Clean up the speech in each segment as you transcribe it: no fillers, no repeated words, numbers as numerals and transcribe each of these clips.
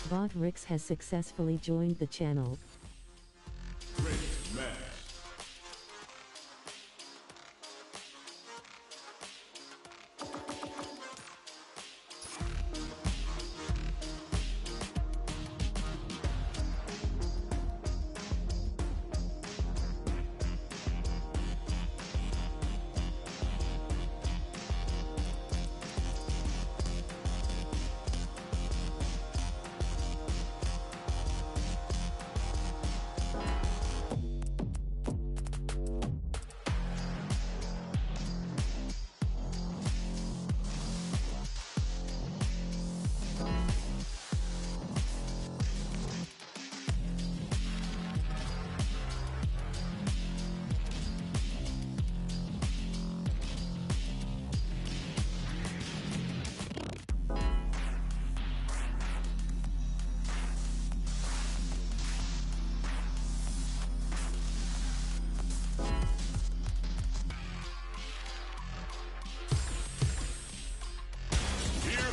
Bot Rix has successfully joined the channel. Great match.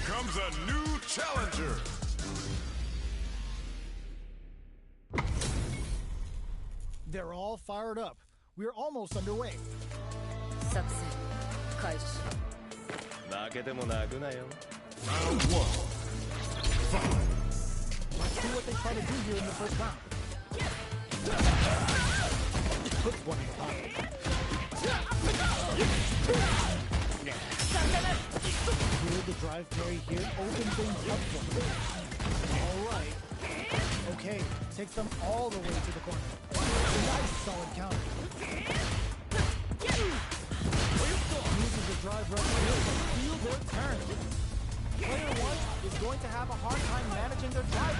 Comes a new challenger. They're all fired up. We're almost underway. Sf6 開始。負けても泣くなよ。Round one. Fight. Let's see what they try to do here in the first round. Puts one in the pocket. Clear the drive parry here, open things up for them. Alright. Okay, takes them all the way to the corner. Nice solid counter. Uses the drive right here to steal their turn. Player 1 is going to have a hard time managing their drive.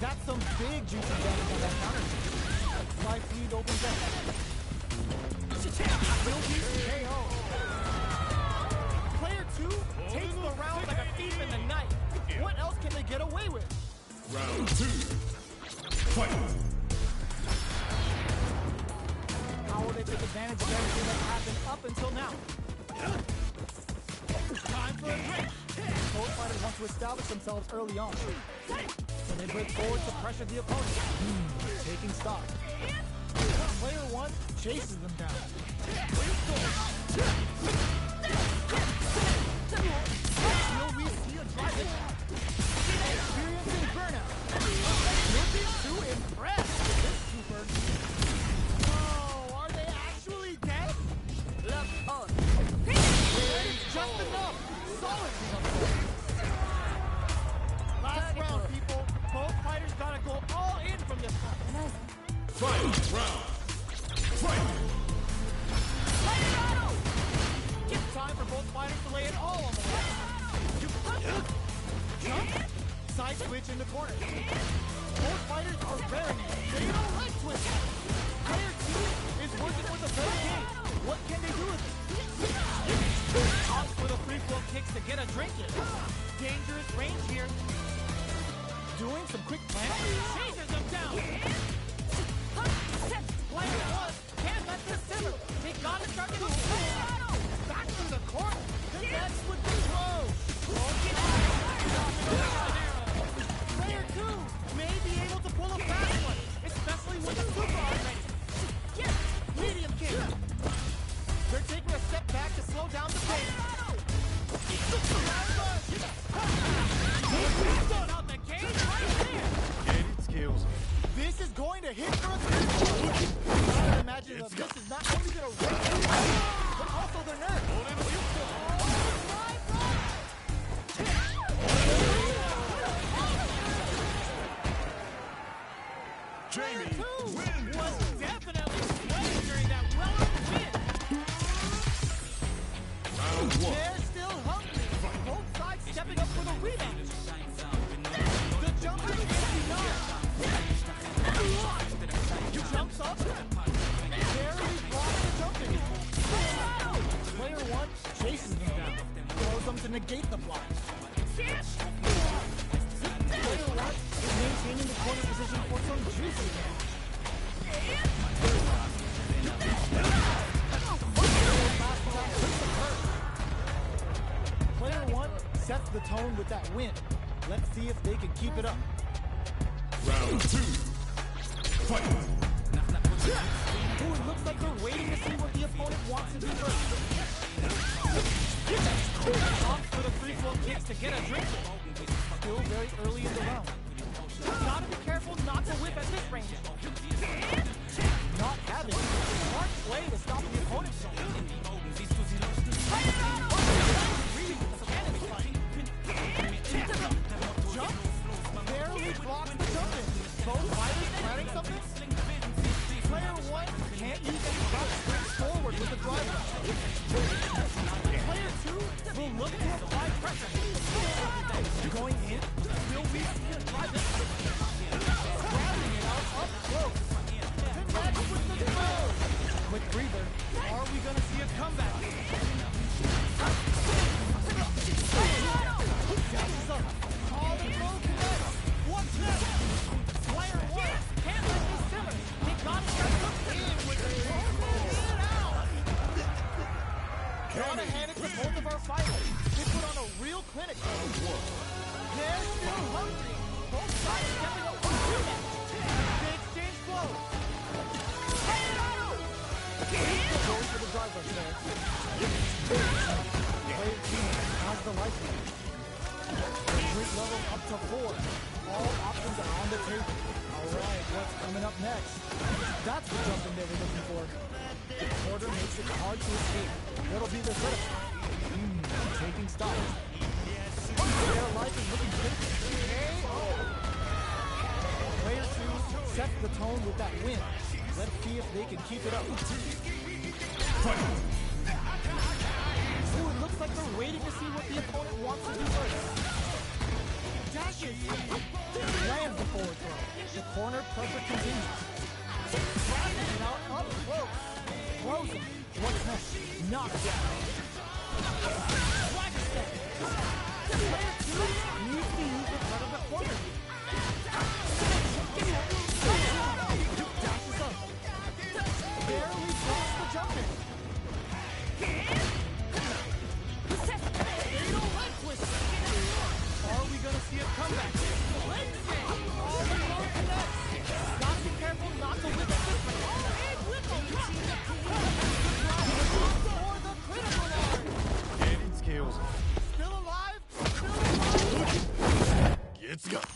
That's some big juicy damage on that counter. Life feed opens up. Will be KO. Player 2 takes the round like a thief in the night. What else can they get away with? Round 2. Fight. How will they take advantage of everything that's happened up until now? Time for a break. Both fighters want to establish themselves early on. So they break forward to pressure the opponent. Taking stock. Player 1 chases them down. Will we see a drive? Experiencing burnout. Looking to impress this trooper. Oh, are they actually dead? Left on. Just enough. Solid. Last round, people. Both fighters gotta go all in from this one. Fight. Round. Fight. It's time for both fighters to lay it all on the line. Jump. Side switch in the corner. Both fighters are very fatal leg twist. Player 2 is working with a better game. What can they do with it? Opts for the free flow kicks to get a drink in. Dangerous range here. Doing some quick planning. Chases them down. Player 1 can't let this simmer. They gotta start to move. Back to the corner. Connects with the throw. Player 2 may be able to pull a fast one, especially with the super arm ready. Medium kick. They're taking a step back to slow down the pace. Out the cage right there. It skills. This is going to hit for a I can imagine that this is not only going to wreck them, but also their nerves. Jamie wins. Was definitely sweating during that well-earned win. Round 1. They're still hungry. Both sides stepping up for the rebound. The jumper is denied. Jumps up. Barely blocks the jumping. Player 1 chases them down. Throws them to negate the block. Player 1 is maintaining the corner position for some juicy damage. Player 1 sets the tone with that win. Let's see if they can keep it up. Round 2. Fight! Ooh, it looks like they're waiting to see what the opponent wants to do first. Opt for the free flow kicks to get a drink in. Still very early in the round. Gotta be careful not to whip at this range. Not having a smart play to stop the opponent. Reading the cannon fight. Jump barely blocks the jump in. Both fighters planning something. Player 1 can't use any route straight forward with the driver. Player 2 will look to apply pressure. Going in, will we see a driver? Grabbing it out up close. Connect with the throw. Quick breather. Are we going to see a comeback? Dashes up. Call the throw connect. What's next? Player 1 can't let this simmer. He got to get hooked in with the gotta hand it to both of our fighters. They put on a real clinic. They're still hungry. Both sides stepping up for two. Big exchange blows. Going for the drive rush there. Player team has the lifeline. Drink level up to 4. All options are on the table. Alright, what's coming up next? That's the jumping they were looking for. The quarter makes it hard to escape. What'll be the setup? Taking stock. Their life is looking good. Player 2 sets the tone with that win. Let's see if they can keep it up. Ooh, it looks like they're waiting to see what the opponent wants to do first. Dashes. Lands the forward throw. The corner pressure continues. Grabbing it out up close. Frozen. What's next? Knocked down. Flag step. Player 2 needs to use the front of the corner. Dashes up. Barely blocks the jump in. Fatal leg twist. Are we gonna see a comeback? All the blow connects. Gotta be careful not to whip at this one. Or the critical arm. Still alive? Still alive? Gets got.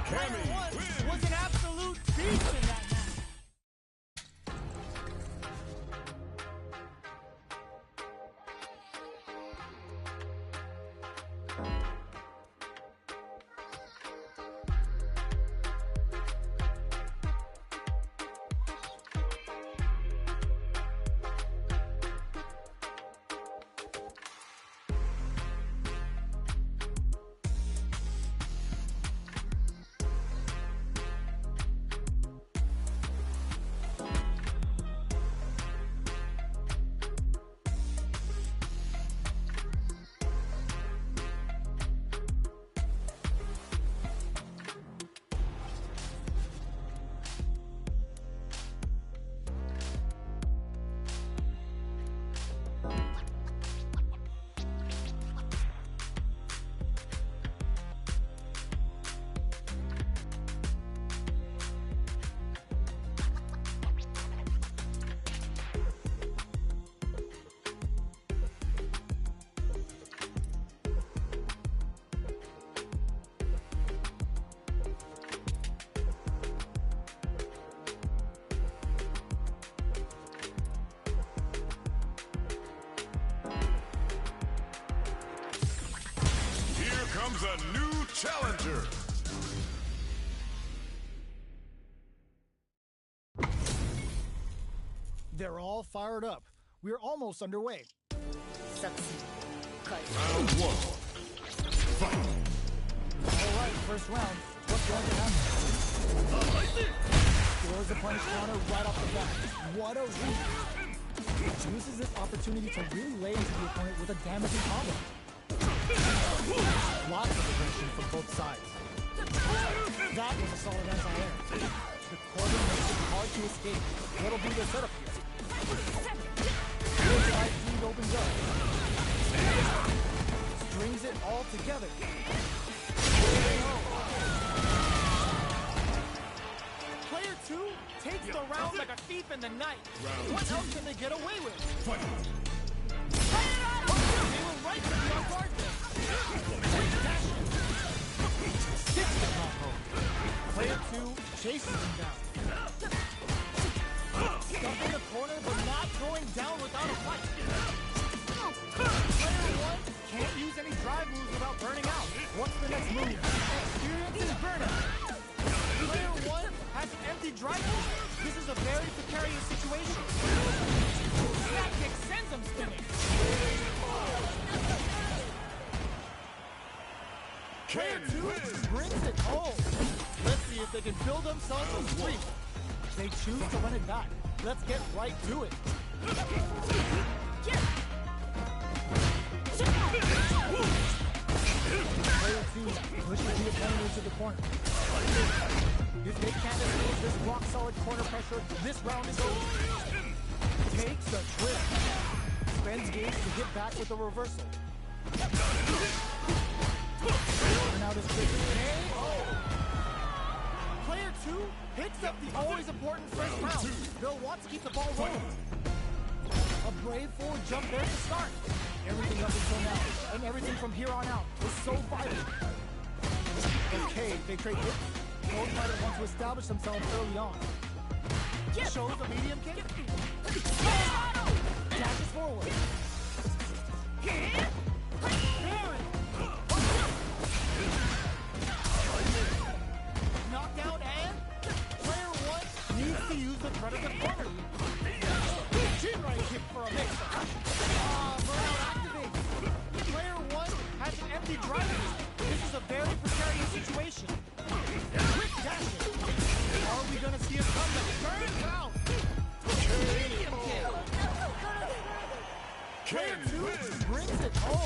Cammy was an absolute beast in that match. comes a new challenger. They're all fired up. We're almost underway. Sf6 Round one. Fight. All right, first round. What's going to happen? Throws a punish counter right off the bat. What a read. Uses this opportunity to really lay into the opponent with a damaging combo. Lots of aggression from both sides. That was a solid anti-air. The corner makes it hard to escape. What'll be their setup here? Side feed opens up. Strings it all together. Player 2 takes the round like a thief in the night. What else can they get away with? Fight. They were right to be on guard there. Sticks the combo. Player 2 chases him down. Stuck in the corner, but not going down without a fight. Player 1 can't use any drive moves without burning out. What's the next move? Experiences burnout. Player 1 has an empty drive move. This is a very precarious situation. That kick sends him spinning. Player 2 brings it home. Let's see if they can build themselves a streak. They choose to run it back. Let's get right to it. Player 2 pushes the opponent into the corner. If they can't escape this rock-solid corner pressure, this round is over. Takes a twist. Spends gauge to get back with a reversal. Turn out his trigger. Player 2 picks up the always important first round. They'll want to keep the ball rolling. A brave forward jump there to start. Everything up until now, and everything from here on out, is so vital. Okay, they trade hits. Both fighters want to establish themselves early on. Shows a medium kick. Dashes forward. Knockdown and player 1 needs to use the threat of the corner. Chin right kick for a mix. Burnout activates. Player 1 has an empty driver. This is a very precarious situation. Quick dashing. Are we gonna see a comeback? Turn down. Medium kick. Player 2 brings it home.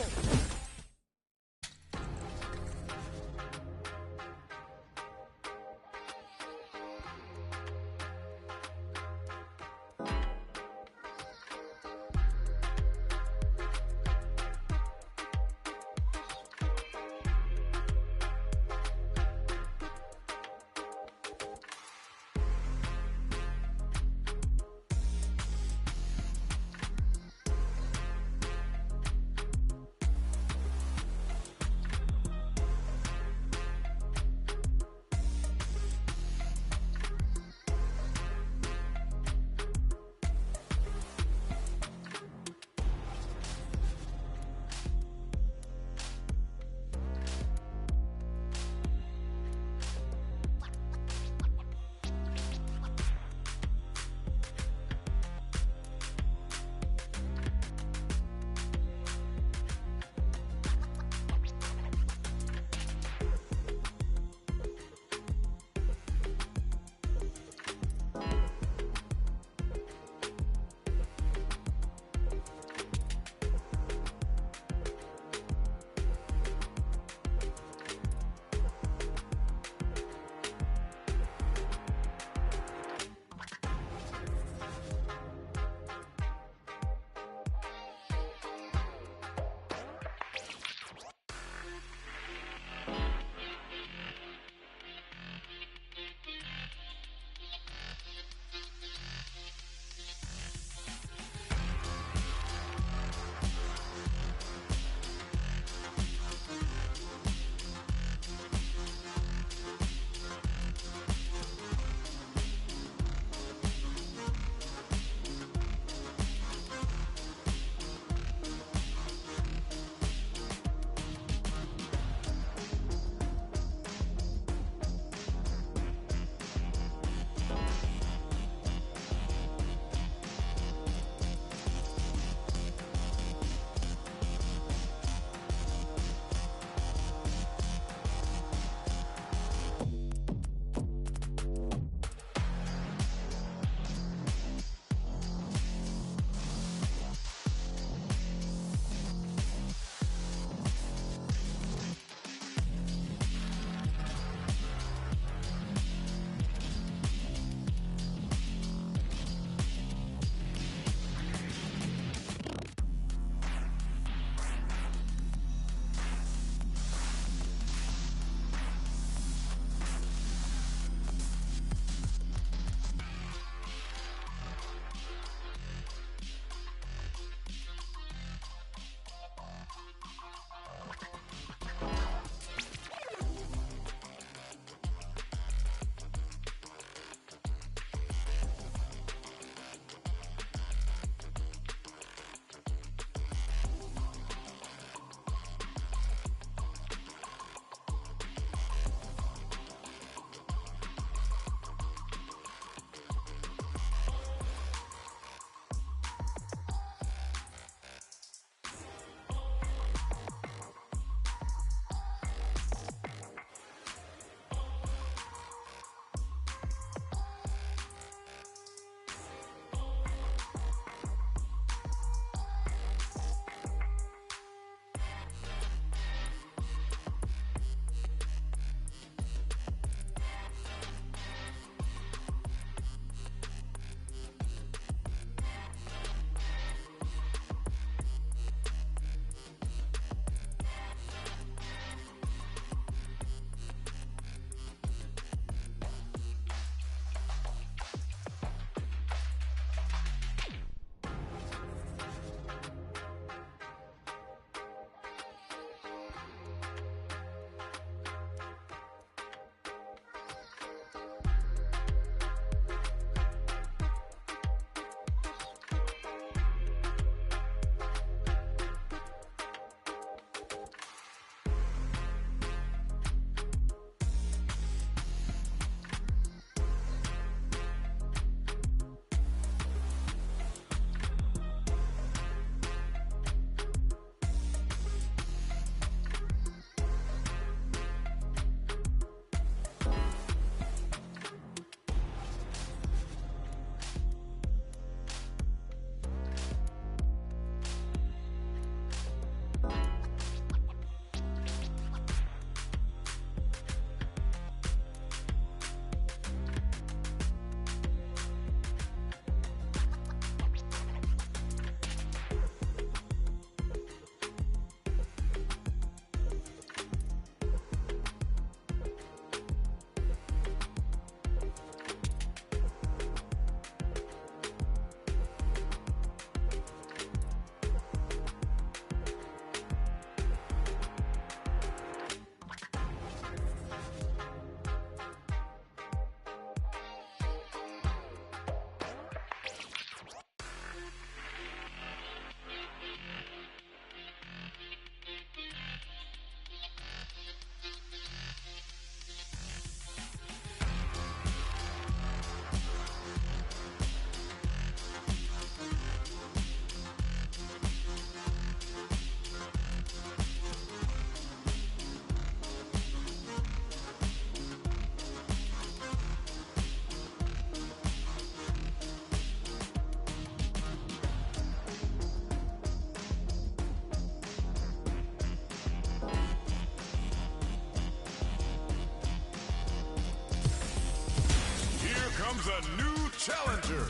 the new challenger.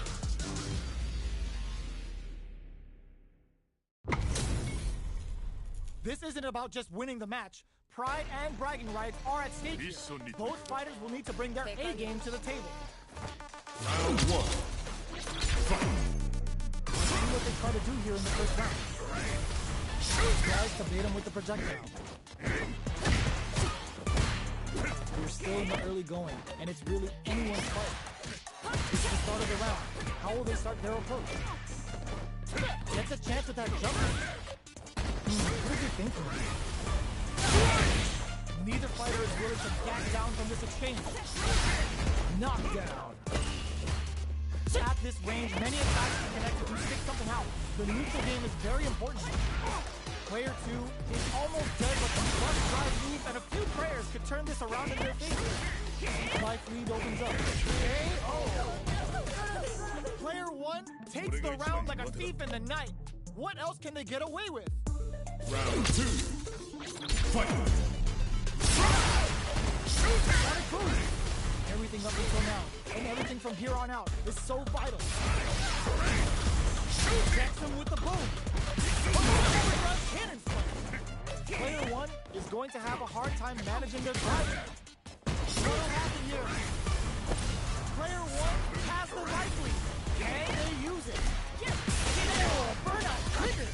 This isn't about just winning the match. Pride and bragging rights are at stake here. Both fighters will need to bring their A game to the table. Round one. Fight. See what they try to do here in the first round. Tries to bait him with the projectile. We're still in the early going, and it's really anyone's fight. It's the start of the round. How will they start their approach? Gets a chance with that jump. What is he thinking? Neither fighter is willing to back down from this exchange. Knockdown. At this range, many attacks can connect to stick something out. The neutral game is very important. Player 2 is almost dead, but the flush drive move and a few prayers could turn this around in their favor. Life lead opens up. Player 1 takes the round like a thief in the night. What else can they get away with? Round 2. Fight. Everything up until now, and everything from here on out, is so vital. Jacks him with the boom. Cannon spike. Player 1 is going to have a hard time managing their drive. What will happen here? Player 1 has the life lead. Can they use it? Oh, burnout trigger.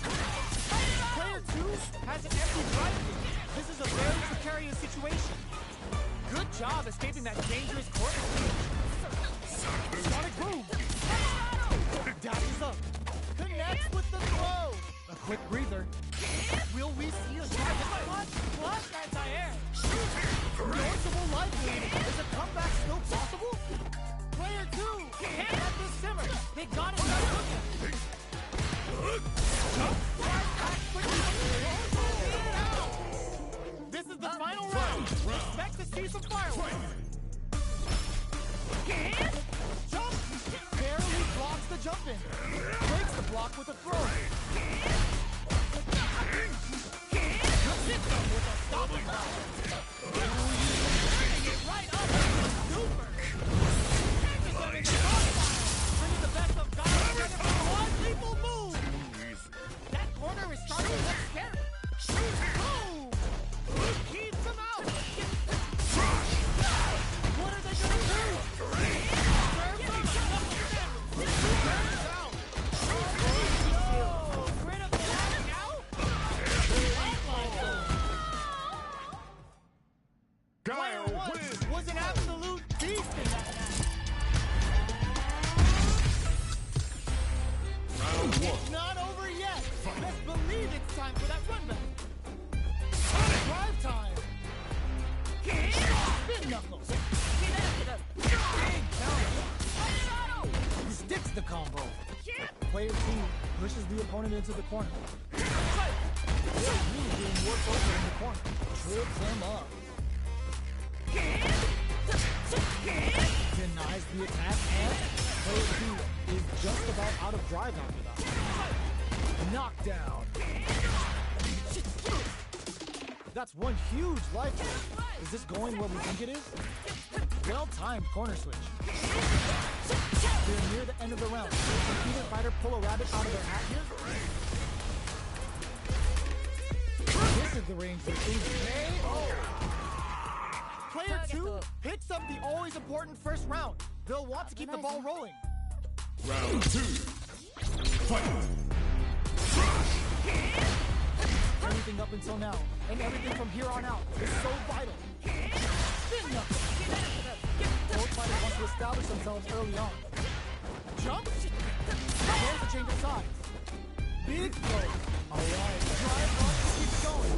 Player 2 has an empty drive lead. This is a very precarious situation. Good job escaping that dangerous corner. Sonic boom. Dashes up. Connects with the throw. A quick breather. Will we see a drive plus anti-air? Noticeable life lead. Is a comeback still possible? Player 2 can't let this simmer. They got it done cooking. This is the final round. Expect to see some fireworks. Jump! Barely blocks the jump in. Breaks the block with a throw. Hits him with a stopping block. Turning it right up. Super. Bringing the best of God. One lethal move. That corner is starting to look scary. Boom! Keeps him out. What are they going to do? Player 1 was an absolute beast in that match. Round 1. It's not over yet. Let's believe it's time for that run back. Drive time. Spin knuckles. Big counter. He sticks the combo. Player 2 pushes the opponent into the corner. He's being worked over in the corner. Trips him up. Denies the attack, and player 2 is just about out of drive after that. Knockdown. That's one huge life lead. Is this going where we think it is? Well-timed corner switch. They're near the end of the round. Can either fighter pull a rabbit out of their hat here? This is the range where things Player 2 picks up the always important first round. They'll want to keep the ball rolling. Round 2. Fight. Everything up until now, and everything from here on out, is so vital. Spin knuckle. Both fighters want to establish themselves early on. Jump. There's a change of sides. Big throw. Alright, drive on, keeps going.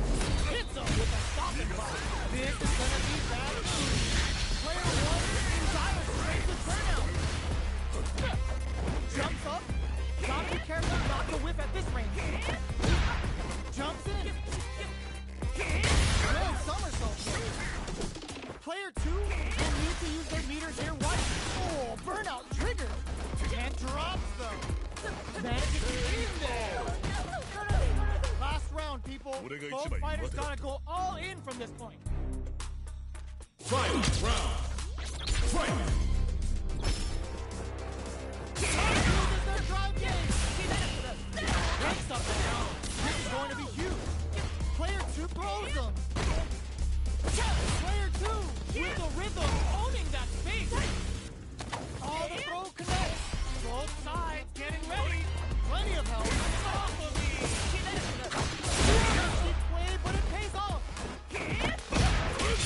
Hits him with a stopping block. This is gonna be bad. Player 1 in dire straits with burnout. Jumps up. Gotta be careful not to whip at this range. Jumps in. No somersault. Player 2 will need to use their meters here. What? Oh, burnout trigger. Can't drop though. Managed to get in there. Last round, people. Both fighters gotta go all in from this point. Final round. Fight. Uses their drive game. Breaks something now. This is going to be huge. Player 2 throws them. Player 2 with the rhythm, owning that space. Oh, the throw connects. Both sides getting ready. Plenty of help. Off of me. Risky play, but it pays off.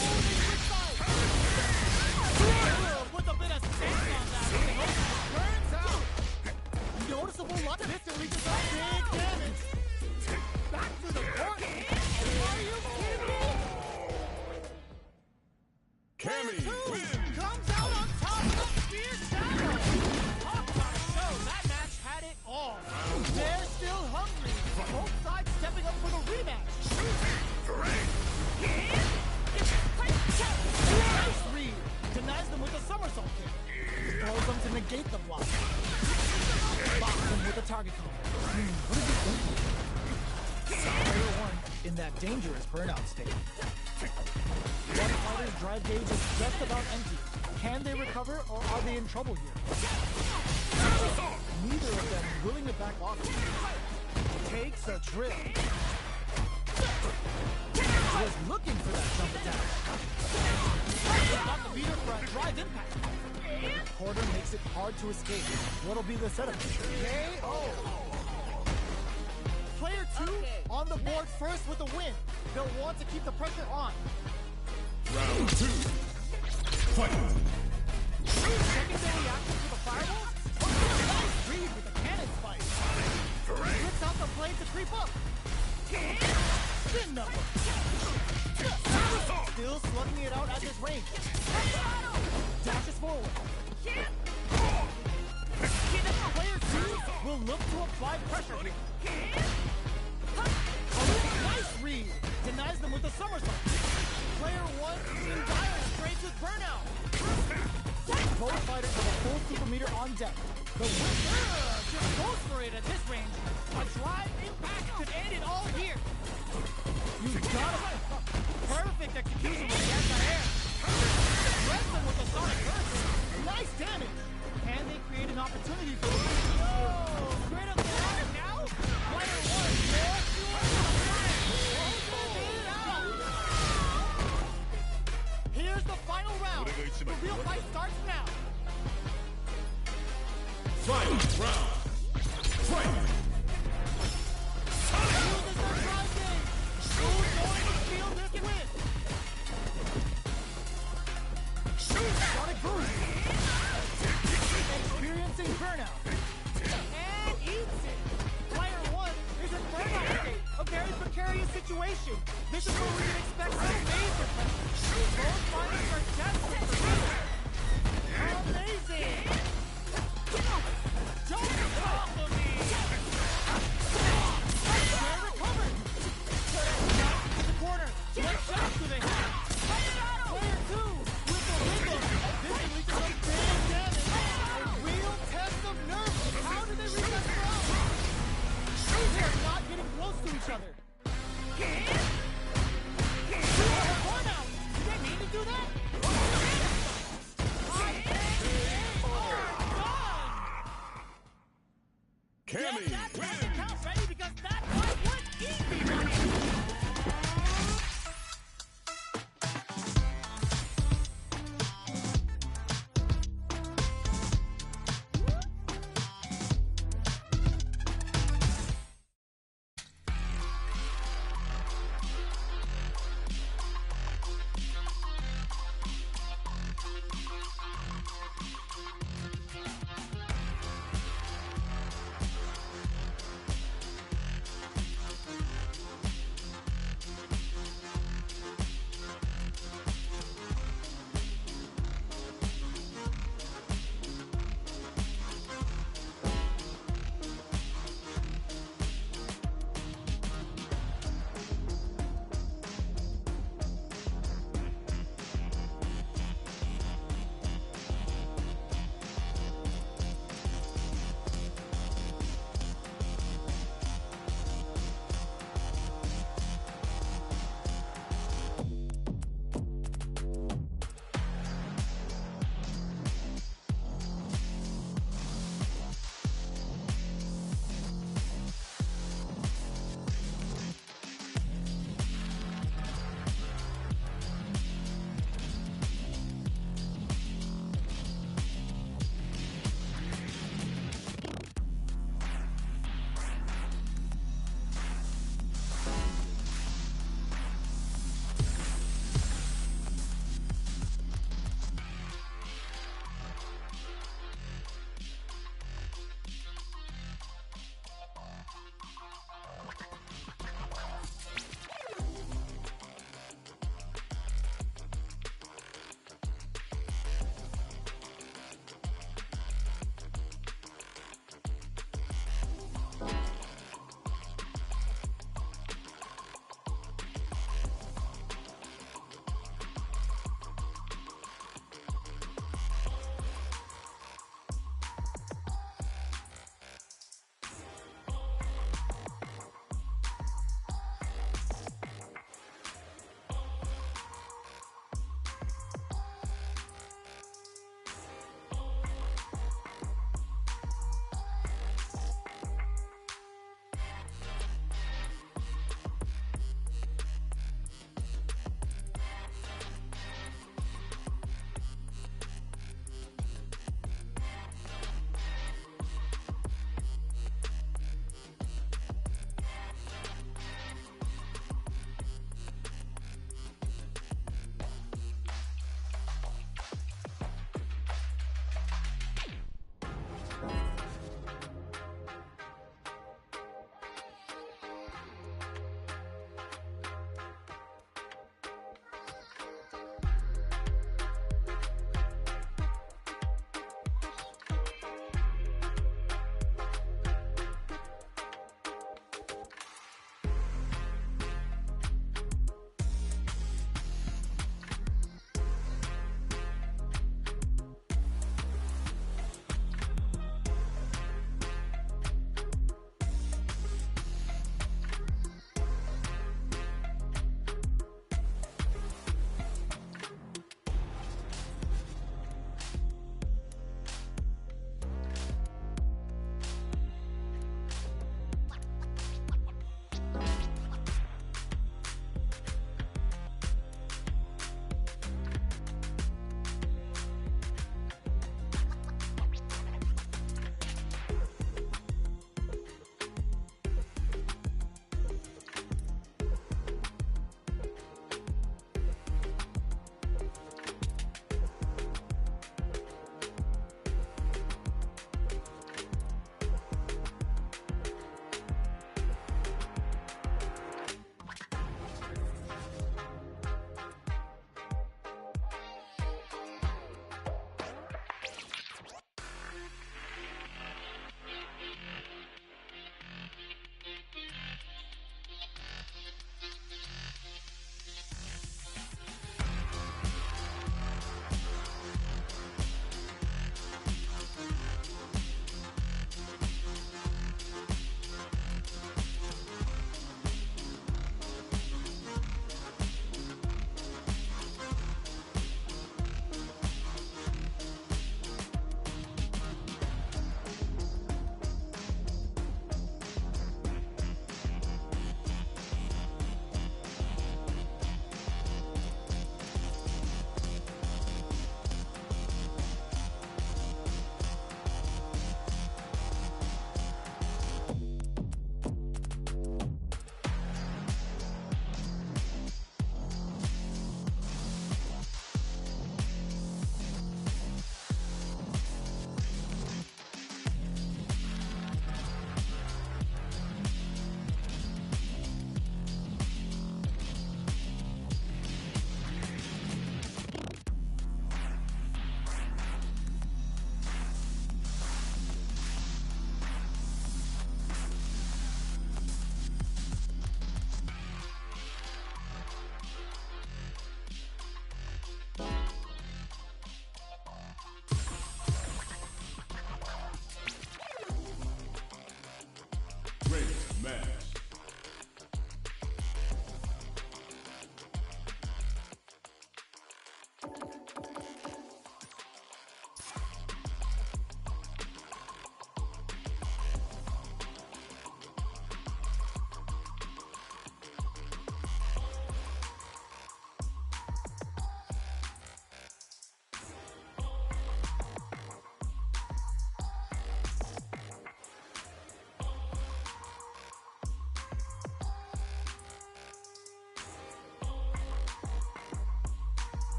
Holding which side? With a bit of stance on that. Burns out. Noticeable luck distantly just a big damage. Back to the court. Are you kidding me? Cammy wins. Comes out on top of the spear shadow. Talk about a show. That match had it all. They're still hungry. Both sides stepping up for the rematch. Nice read. Denies them with a somersault kick. Throws them to negate the block. Blocks them with a target combo. What is he thinking? Player 1 in that dangerous burnout state. One fighter's drive gauge is just about empty. Can they recover, or are they in trouble here? Neither of them willing to back off. Takes a trip. Was looking for that jump attack. Got the meter for a drive impact. Porter makes it hard to escape. What'll be the setup? KO. Player 2 on the board first with a win. They'll want to keep the pressure on. Round 2. Fight. Secondary action for the fireball. Nice read with the cannon spike. Flips out the blade to creep up. Spin number. Still slugging it out at this range. Dashes forward. Player 2 will look to apply pressure here. Nice read. Denies them with a somersault. Player 1 in dire straits with burnout. Both fighters have a full super meter on deck. The winner just goes for it at this range. A drive impact could end it all here. You got it. Perfect execution with the anti-air. Threats them with a sonic burst. Nice damage. Can they create an opportunity for it? Oh, critical now. Player 1 more fuel. Here's the final round. The real fight starts now. Final round. Fight. Uses their drive game. Who's going to steal this win? Sonic boost. Experiencing burnout. And eats it. Player 1 is in burnout state. A very precarious situation. This is where we can expect some major pressure. Both fighters are desperate for this. Amazing. Don't stop me. They're recovered. Knocked into the corner. What shots do they have? Player 2 with the rhythm. This can lead to some big damage. A real test of nerve. How do they reach that ground? They're not getting close to each other. One out. Did they mean to do that?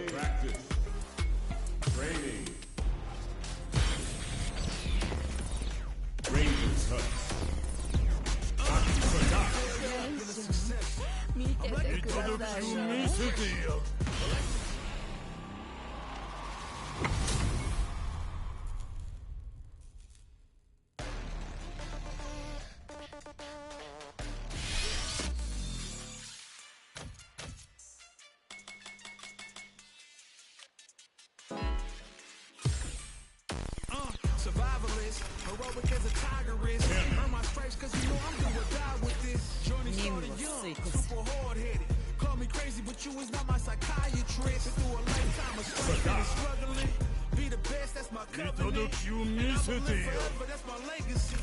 Practice. Training. Rangers Hut. 見ててくださいよ。 Survivalist, heroic as a tiger is. Earn my stripes cause you know I'm gonna die with this. Journey started young, super hard-headed. Call me crazy, but you is not my psychiatrist. Through a lifetime of strength and struggling. Be the best, that's my covenant. And I will live forever, that's my legacy.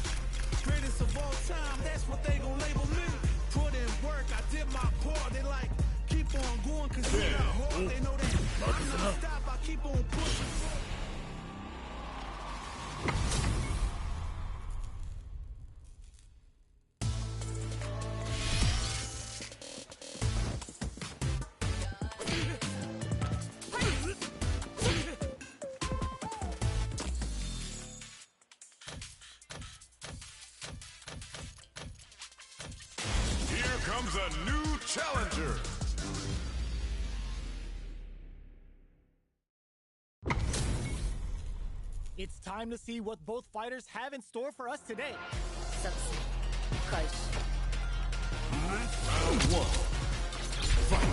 Greatest of all time, that's what they gon' label me. Put in work, I did my part. They like, keep on going cause you're not hard. They know that I'm not stop, I keep on pushing. Here comes a new challenger. It's time to see what both fighters have in store for us today. 作戦開始。 Round 1. Fight.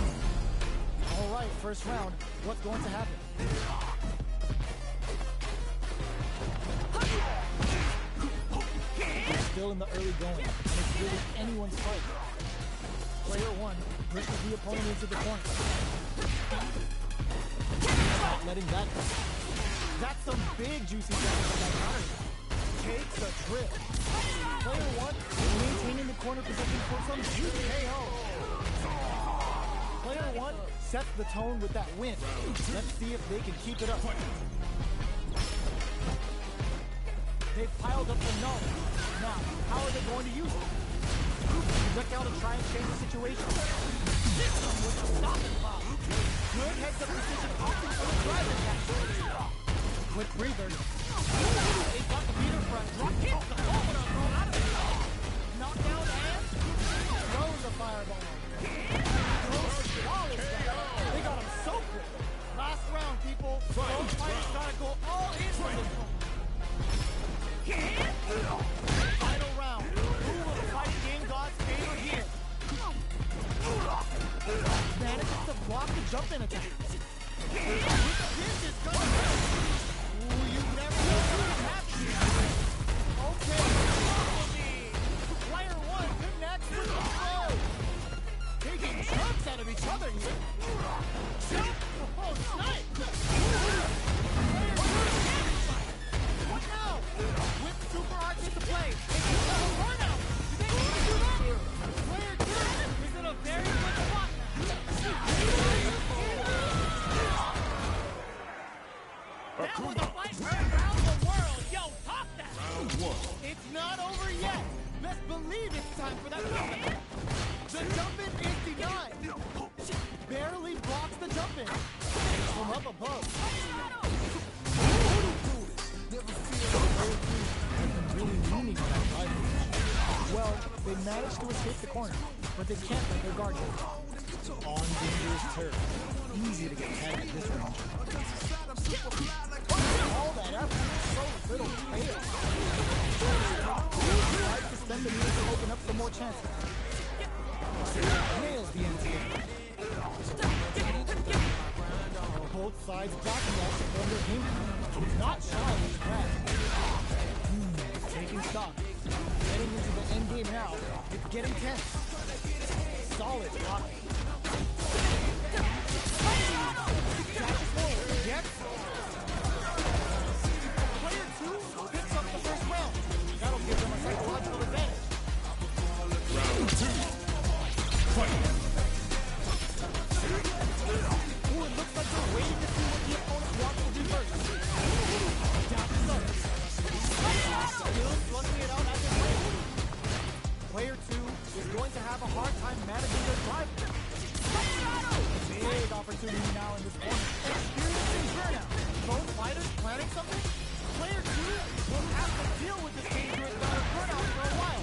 All right, first round. What's going to happen? It's still in the early going, and it's really anyone's fight. Player 1 pushes the opponent into the corner. Not letting that go. That's some big juicy damage on that counter. Takes a trip. Player 1 is maintaining the corner position for some juicy KO. Player 1 sets the tone with that win. Let's see if they can keep it up. They've piled up the knowledge. Now, how are they going to use it? Look out to try and change the situation. This one was a stopping block. Good heads-up decision opting for the drive attack. Quick breather. They got the meter front. Rock hits the opener thrown out of it. Knockdown and throws the fireball. They got him so quick. Last round, people. Both fighters gotta go all in for this one. Final round. Who will the fighting game gods favor here? Manages to block the jump-in attack. This is coming. Ooh, you never know what can happen. Okay. Player 1 connects with the throw. Taking jumps out of each other here. Jump! Oh, snipe! Player 2 what now? With super arch into play. Taking a run out. Do they need to do that? Player 2 is in a very good spot now. That was a fight heard around the world. Yo, top that. Round 1. It's not over yet. Let's believe it's time for that jump-in. The jump-in is denied. Barely blocks the jump-in. From up above. Really leaning on that rival. Well, they managed to escape the corner, but they can't let their guard down. On dangerous turf. Easy to get tagged at this range. All that effort, so little payoff. Tries to spend the meter to open up some more chances. Nails the end game. Both sides backing off from their game. Not shy with the grab. Taking stock. Getting into the end game now. It's getting tense. Solid blocking. Yes. Player 2 picks up the first round. That'll give them a psychological advantage. Round 2. Fight. Ooh, it looks like they're waiting to see what the opponent wants to do first. Down to start. Still slugging it out as they play. Player 2 is going to have a hard time managing their drive. shooting me now in this corner. Experiencing burnout. Both fighters planning something? Player 2 will have to deal with this dangerous bout of burnout for a while.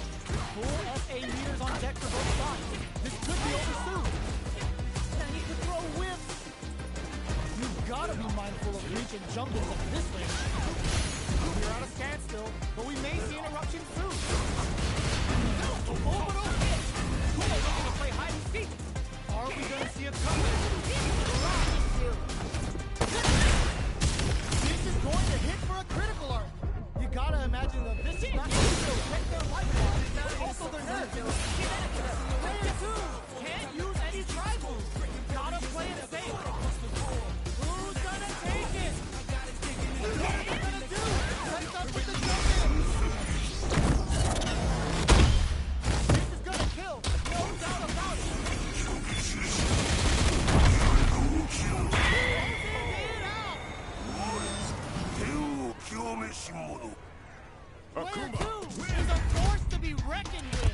Full FA meters on deck for both sides. This could be over soon. I need to throw whips. You've got to be mindful of reach and jump into this range. We're at a standstill, but we may see an eruption soon. Orbital hit! Cool looking to play hide and seek. Are we going to see a comeback? This is going to hit for a critical arc. You gotta imagine that this is not going to protect their lifeline, but also their nerves. Player 2 can't use any try moves. Gotta play it safe. Who's gonna take it? What's he gonna do? Sets up with the jump in. This is gonna kill. No doubt about it. Player 2 is a force to be reckoned with.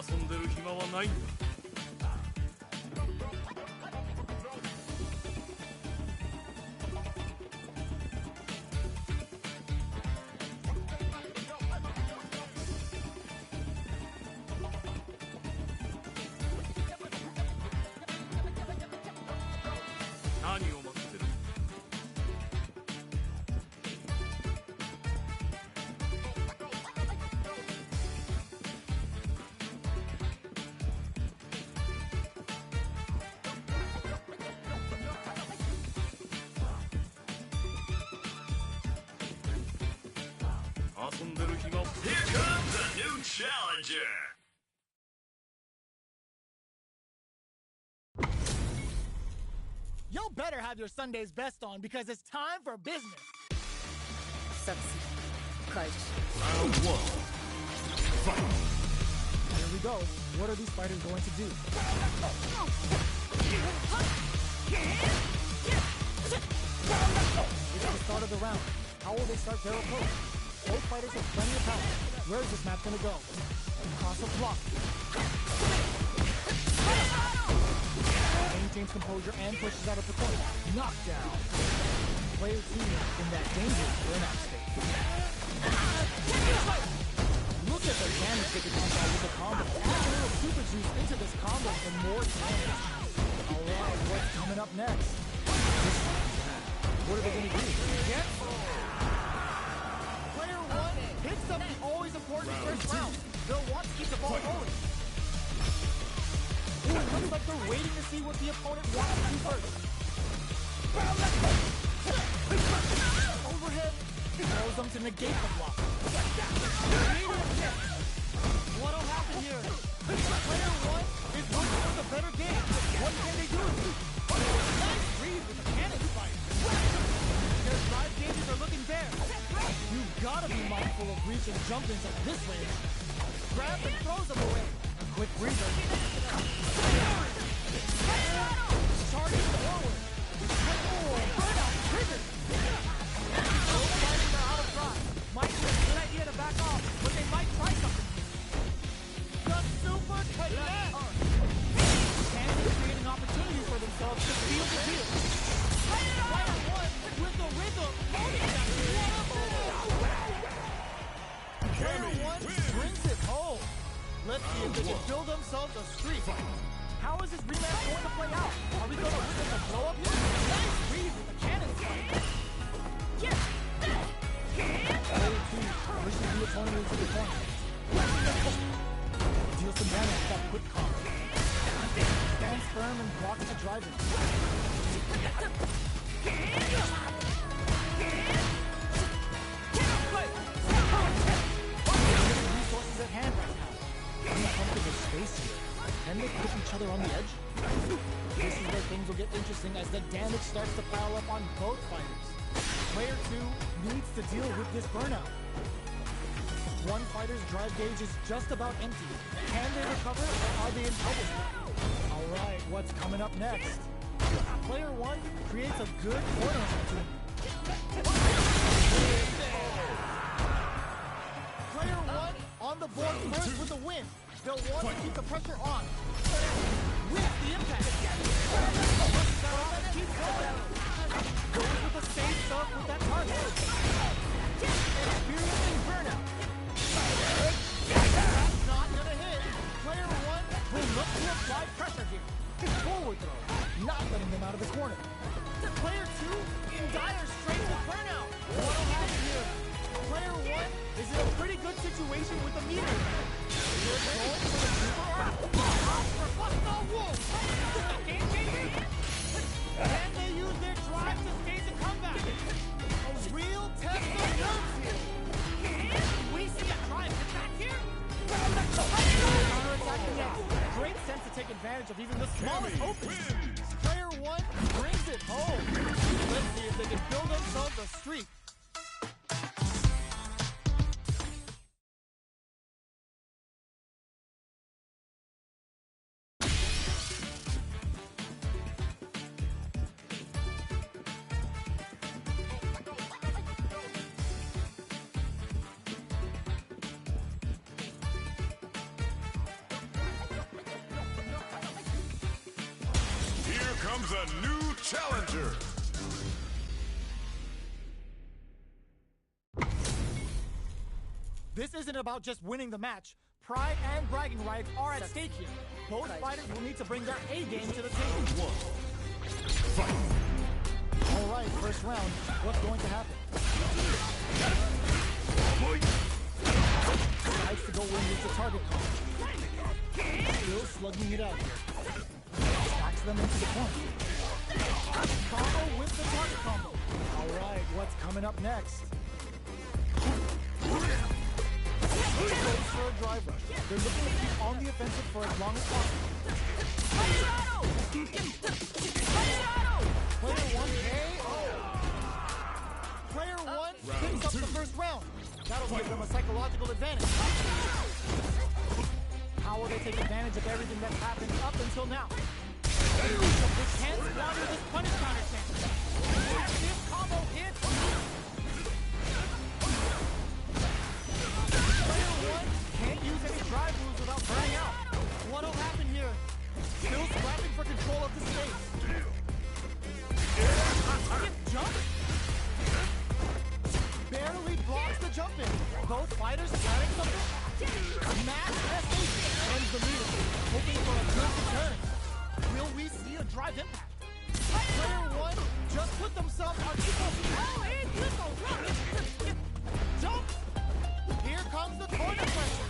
遊んでる暇はないんだ。何を待ってる。遊んでる暇。 Here comes a new challenger. Y'all better have your Sunday's best on because it's time for business. 作戦開始 Round 1. Fight. Here we go. What are these fighters going to do? It's the start of the round. How will they start their approach? Both fighters have plenty of power. Where is this match going to go? Cross a block. Maintains composure and pushes out of the corner. Knockdown. Player 2 in that dangerous burnout state. Look at the damage they can punch out with the combo. Add a little super juice into this combo for more damage. Alright, what's coming up next? What are they going to do? Get Player 1 hits something always important first round. They'll want to keep the ball rolling. Ooh, it looks like they're waiting to see what the opponent wants to do first. Overhead throws them to negate the block. What'll happen here? Player 1 is looking for the better game. What can they do? Nice read with the cannon fight. Their drive gauges are looking bare. You've got to be mindful of reach and jump ins at this range. Grabs and throws them away. A quick breather. Charging forward. Burnout triggered. Both fighters are out of drive. Might be a good idea to back off, but they might try something. The super connect. And they create an opportunity for themselves to seal the deal. Player 1 with the rhythm. Player 1 brings it home. Let's see if they can build themselves a streak. How is this rematch going to play out? Are we going to witness a blow up here? Nice read with the cannon strike. Player 2 pushes the opponent into the corner. Deals some damage with that quick combo. Stands firm and blocks the driving. Resources at hand right now. Uncomfortable space here. Can they put each other on the edge? This is where things will get interesting as the damage starts to pile up on both fighters. Player 2 needs to deal with this burnout. One fighter's drive gauge is just about empty. Can they recover or are they in trouble? Alright, what's coming up next? Player 1 creates a good corner opportunity. Player 1 on the board first with the win. They'll want to keep the pressure on. With the impact. Keep going. Goes with the safe stuff with that target. Experiencing burnout. That's not gonna hit. Player 1 will look to apply pressure here. Forward throw. Not letting them out of the corner. Player 2 in dire straits with burnout. What'll happen here? Player 1 is in a pretty good situation with the meter. They're going for the super arm. For busting all wolves. Game changer. Can they use their drive to stage a comeback? A real test of nerves here. We see a drive attack here. Counter-attacking next. Great sense to take advantage of even the smallest openings. Player 1 brings it home. Let's see if they can build themselves a streak. comes a new challenger. This isn't about just winning the match. Pride and bragging rights are at stake here. Both fighters will need to bring their A game to the table. All right, first round. What's going to happen? Decides to go in with the target combo. Still slugging it out here. Stacks them into the corner. Combo with the target combo. All right, what's coming up next? Goes for a drive rush. They're looking to keep on the offensive for as long as possible. Player 1 KO. Player 1 picks up the first round. That'll give them a psychological advantage. How will they take advantage of everything that's happened up until now? They can't squander this punish counter chance. This combo hits. Player 1 can't use any drive moves without burning out. What'll happen here? Still scrapping for control of the stage. Skip jump? Barely blocks the jump in. Both fighters planning something. Mass Sf6 ends the meter, hoping for a good return. Will we see a drive impact? Player 1 just put themselves on equal. Jump! Here comes the corner pressure.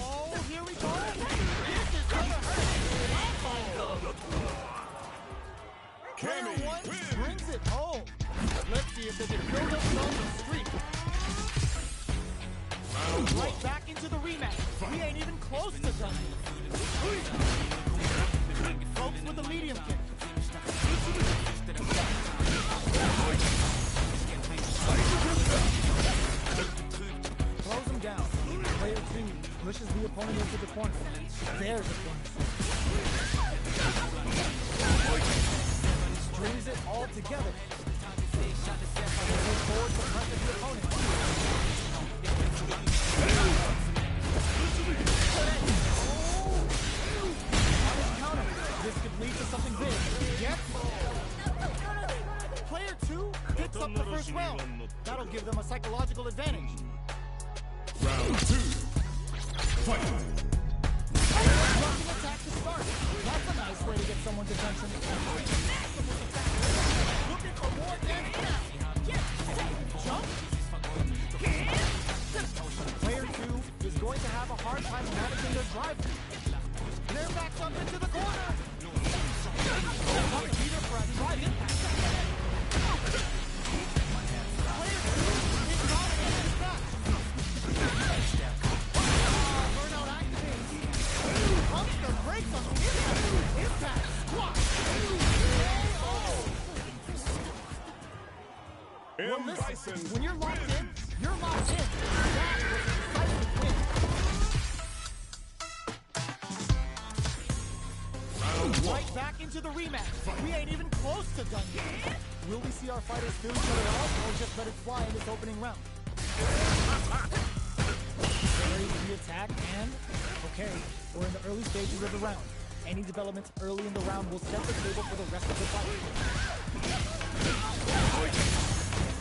Oh, here we go. This is gonna hurt. Cammy Player 1 wins. brings it home. Let's see if they can build themselves a streak. Right back into the rematch. We ain't even close to done. Folks with the medium kick. Throws him down. Player 2 pushes the opponent into the corner. There's a corner. Strings it all together. Goes forward to pressure the opponent. Counter. This could lead to something big. Yes. Player 2 picks up the first round. That'll give them a psychological advantage. Round 2. Fight. Blocking attack to start. That's a nice way to get someone's attention. Looking for more damage now. Jump. Player 2 is going to have a hard time managing their drive. They're backed up into the corner. Either for a drive impact. Player 2 is not in his back. Burnout activates. Pumps the brakes on the impact. Squat. Well, listen, when you're locked in, you're locked in. That was a decisive win. Right back into the rematch. We ain't even close to done yet. Will we see our fighters fill each other out or just let it fly in this opening round? Ready to the attack and... Okay, we're in the early stages of the round. Any developments early in the round will set the table for the rest of the fight.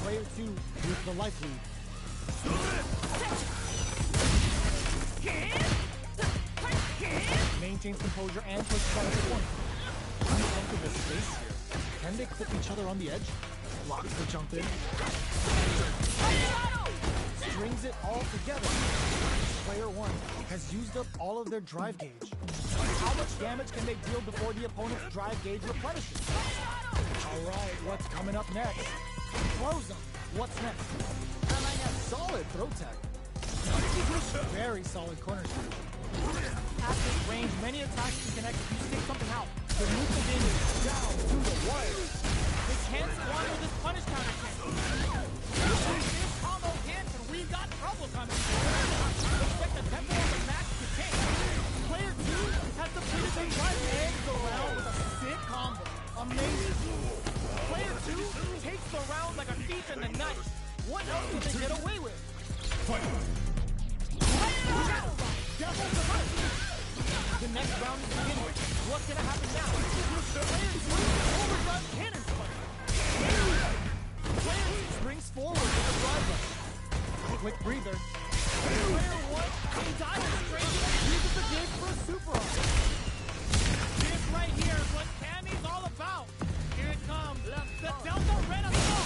Player 2 with the life lead. Maintains composure and pushes out the point. Uncomfortable space here. Can they clip each other on the edge? Blocks the jump in. Strings it all together. Player 1 has used up all of their drive gauge. How much damage can they deal before the opponent's drive gauge replenishes? Alright, what's coming up next? Throws them. What's next? Solid throw tag. Very solid corner tag. At this range, many attacks can connect if you stick something out. The neutral game is down to the wire. They can't squander this punish counter chance. This combo hits and we've got trouble coming. Expect the tempo of the match to change. Player 2 has depleted their drive and go around with a sick combo. Amazing. Player 2 takes the round like a thief in the night. What else can they get away with? Fight. The next round is beginning. What's gonna happen now? Player 2 overdrive cannon spike. Player 2 springs forward with a drive rush. Quick breather. Player 1 in diamond straight uses the dig for a super arm. This right here is what Cammy's all about. Here it comes. The Delta Red assault.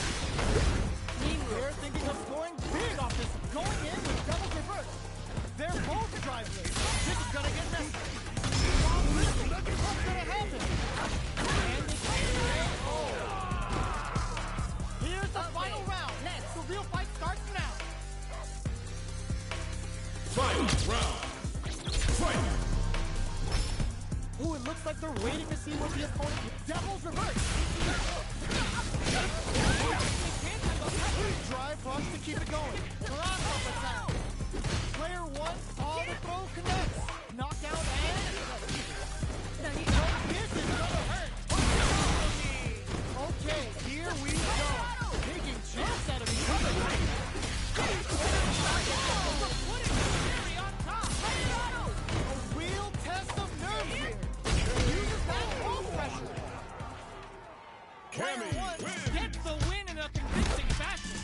They're thinking of scoring big off this, going in with double reverse. They're both driveless. This is gonna get messy. What's gonna happen? And they here's the final round. The real fight starts now. Final round. Fight! Ooh, it looks like they're waiting to see what the opponent... Devil's reverse! Drive rush to keep it going. Cross-up attack. Player 1 saw the throw connects. Knockout and... This is gonna hurt. Okay, here we go. Taking chunks out of each other. A real test of nerve here. Uses that wall pressure. Cammy wins! Gets the win in a convincing fashion.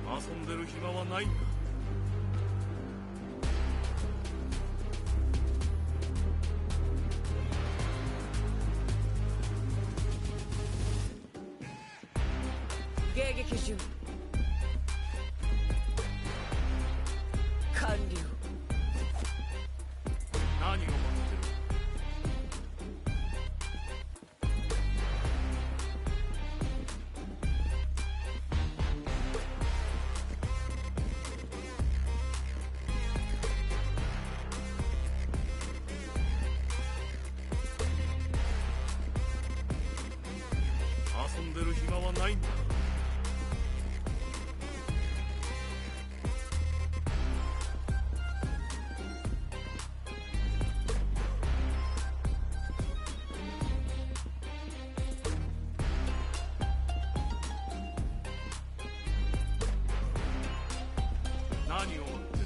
遊んでる暇はないんだ。迎撃準備完了。何を待ってる？遊んでる暇はないんだ。何を待ってる？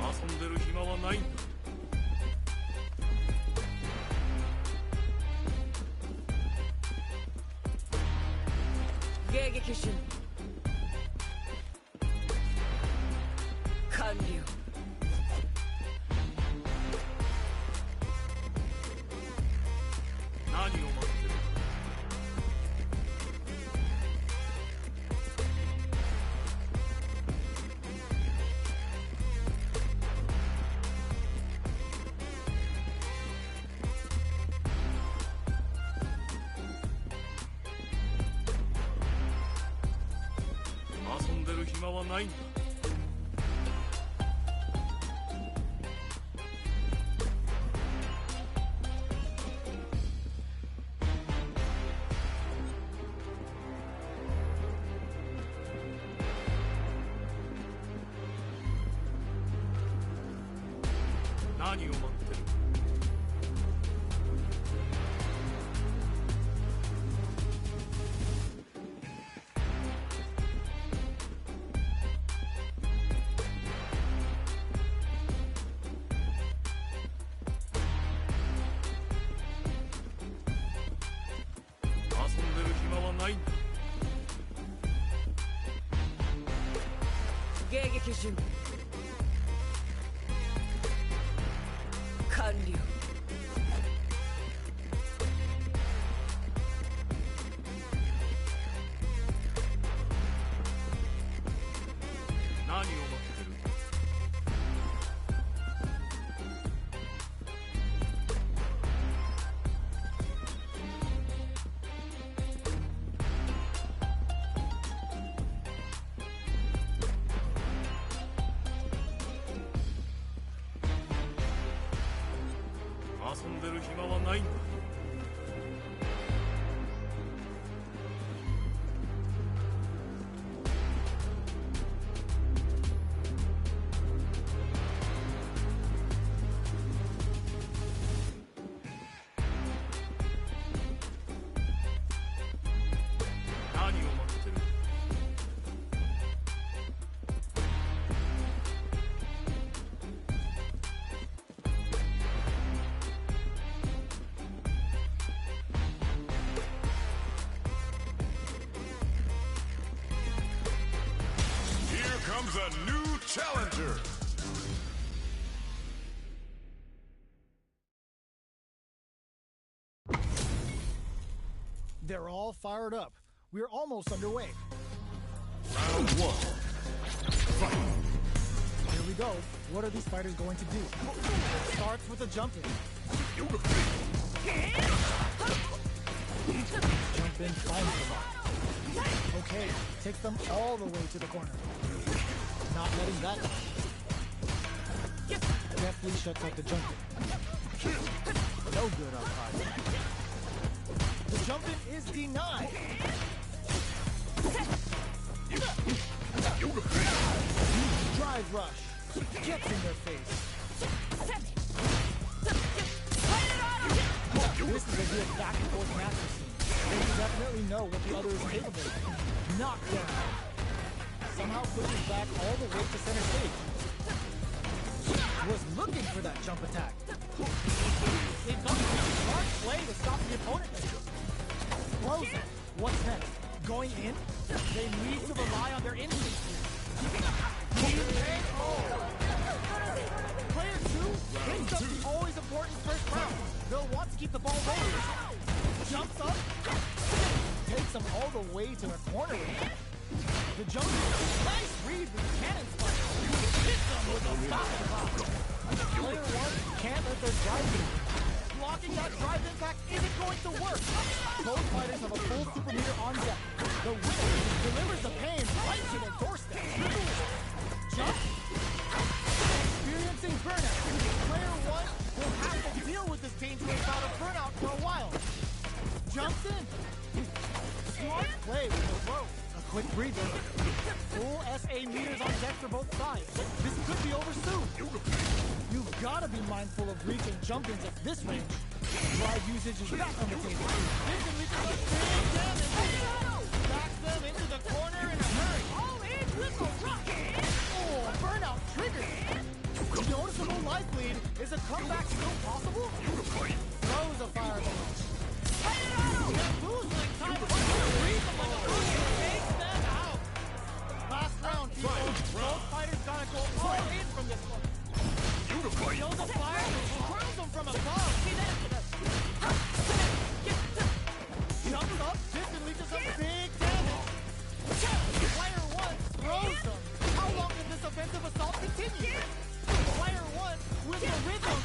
遊んでる暇はないんだ。迎撃準備完了。暇はないんだ。何を待ってる。遊んでる暇はないんだ。迎撃準備完了。何を待ってる。遊んでる暇はないんだ。何を待ってる。Here comes a new challenger. They're all fired up. We're almost underway. Round one. Fight. Here we go. What are these fighters going to do? Starts with a jump in. Jump in finds them. Okay, takes them all the way to the corner. Not letting that happen. Deftly shuts out the jump in. No good up high. The jump in is denied. Drive rush. Gets in their face. This is a good back and forth match scene. They definitely know what the other is capable of. Knocked down. Somehow pushes back all the way to center stage. Was looking for that jump attack. They've done a smart play to stop the opponent. Closing. What's next? Going in? They need to rely on their instincts here. Player 2 picks up the always important first round. They'll want to keep the ball rolling. Jumps up. Takes them all the way to the corner. The jump is nice read with the cannon spike. Hits them with a stop. Player 1 can't let their drive in. Blocking that drive impact isn't going to work. Both fighters have a full super meter on deck. The winner delivers the pain right to the doorstep. Jump. Experiencing burnout. Player 1 will have to deal with this dangerous bout of burnout for a while. Jumps in. Smart play with the throw. A quick breather. Full SA meters on deck for both sides. This could be over soon. You've got to be mindful of reach and jump-ins at this range. Drive usage is back on the table. This can lead to some big damage. Backs them into the corner in a hurry. All in with a rush. Oh, burnout triggered. Noticeable life lead. Is a comeback still possible? Throws a fireball. They're losing time. Takes them out. Last round, people. Both fighters gotta go all in from this one. Shows a fire, throws them from above. Jumps up, distantly to some big damage. Player 1 throws them. How long can this offensive assault continue? Player 1 with the rhythm.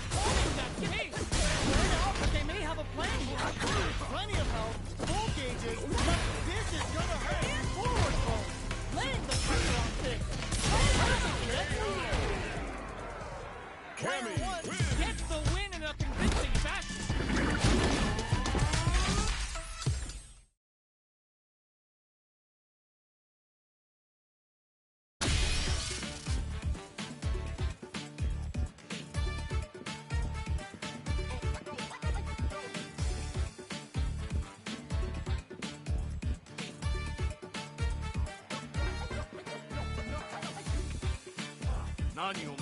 何を待ってる。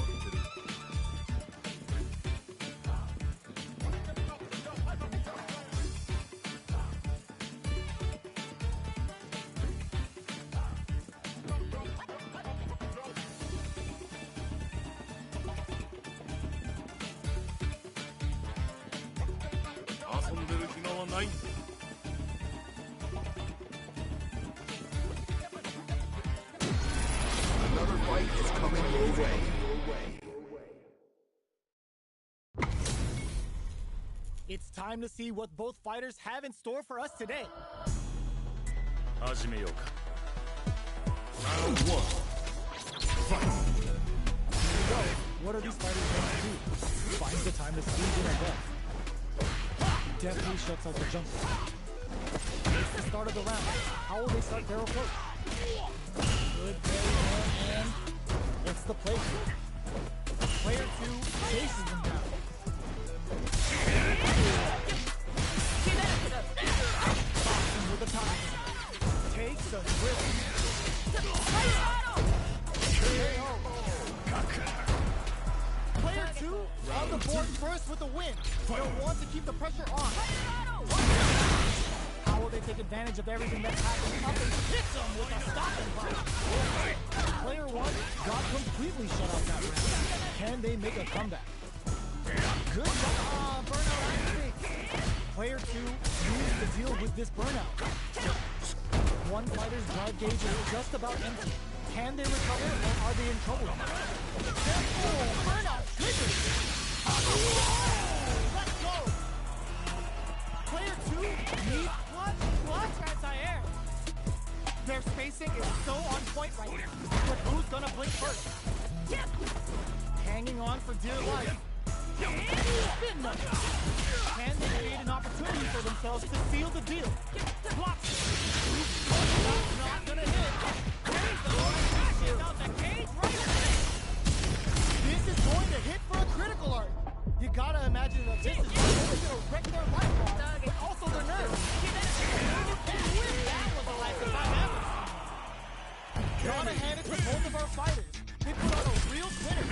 遊んでる暇はないんだ。Another fight is coming your way. It's time to see what both fighters have in store for us today. 始めようか。Round 1. What are these fighters going to do? Find the time to squeeze in a death. Definitely shuts out the jumper. It's the start of the round. How will they start their approach? Good play, and it's the play. Player 2 chases them down. Boxing with a top. Takes a grip. Player 2 on the board first with the win. They'll want to keep the pressure on. How will they take advantage of everything that's happening up and hit them with a stopping block? Player 1 got completely shut out that round. Can they make a comeback? Good job. Burnout activates. Player 2 needs to deal with this burnout. One fighter's drive gauge is just about empty. Can they recover or are they in trouble? Careful! Burnout triggers! Let's go! Player 2 needs clutch anti-air. Their spacing is so on point right now. But who's gonna blink first? Hanging on for dear life. Spin number. Can they create an opportunity for themselves to seal the deal? Blocks it. Not gonna hit. Out the cage right away. This is going to hit for a critical art. You gotta imagine that this is gonna wreck their life ball, but also their nerves. That was a life if I've ever seen. Gotta hand it to both of our fighters. They put on a real quitter.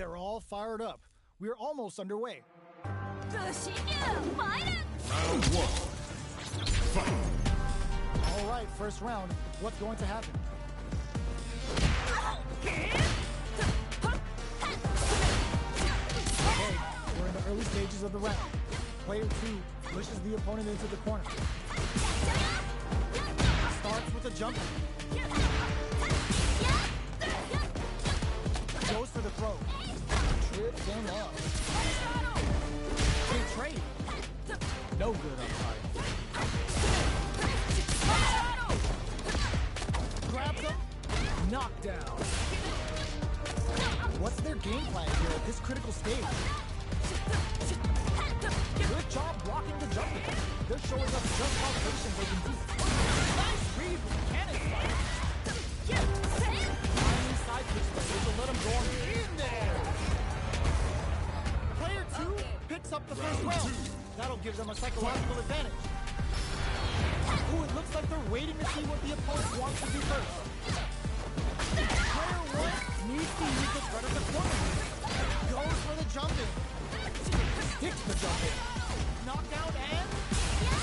They're all fired up. We're almost underway. Round one. Fight. All right, first round. What's going to happen? Okay, we're in the early stages of the round. Player 2 pushes the opponent into the corner. Starts with a jump. Goes for the throw. Trips him up. They trade. No good umpire. Grabs him. Knockdown. What's their game plan here at this critical stage? Good job blocking the jumping. They're showing us just how patient they can be. Nice read with the cannon fire. Timing side pitch to let him go on in there. Player 2 picks up the first round. That'll give them a psychological advantage. Ooh, it looks like they're waiting to see what the opponent wants to do first. Player 1 needs to use the threat of the corner. Goes for the jumping. Sticks the jumping. Knockdown and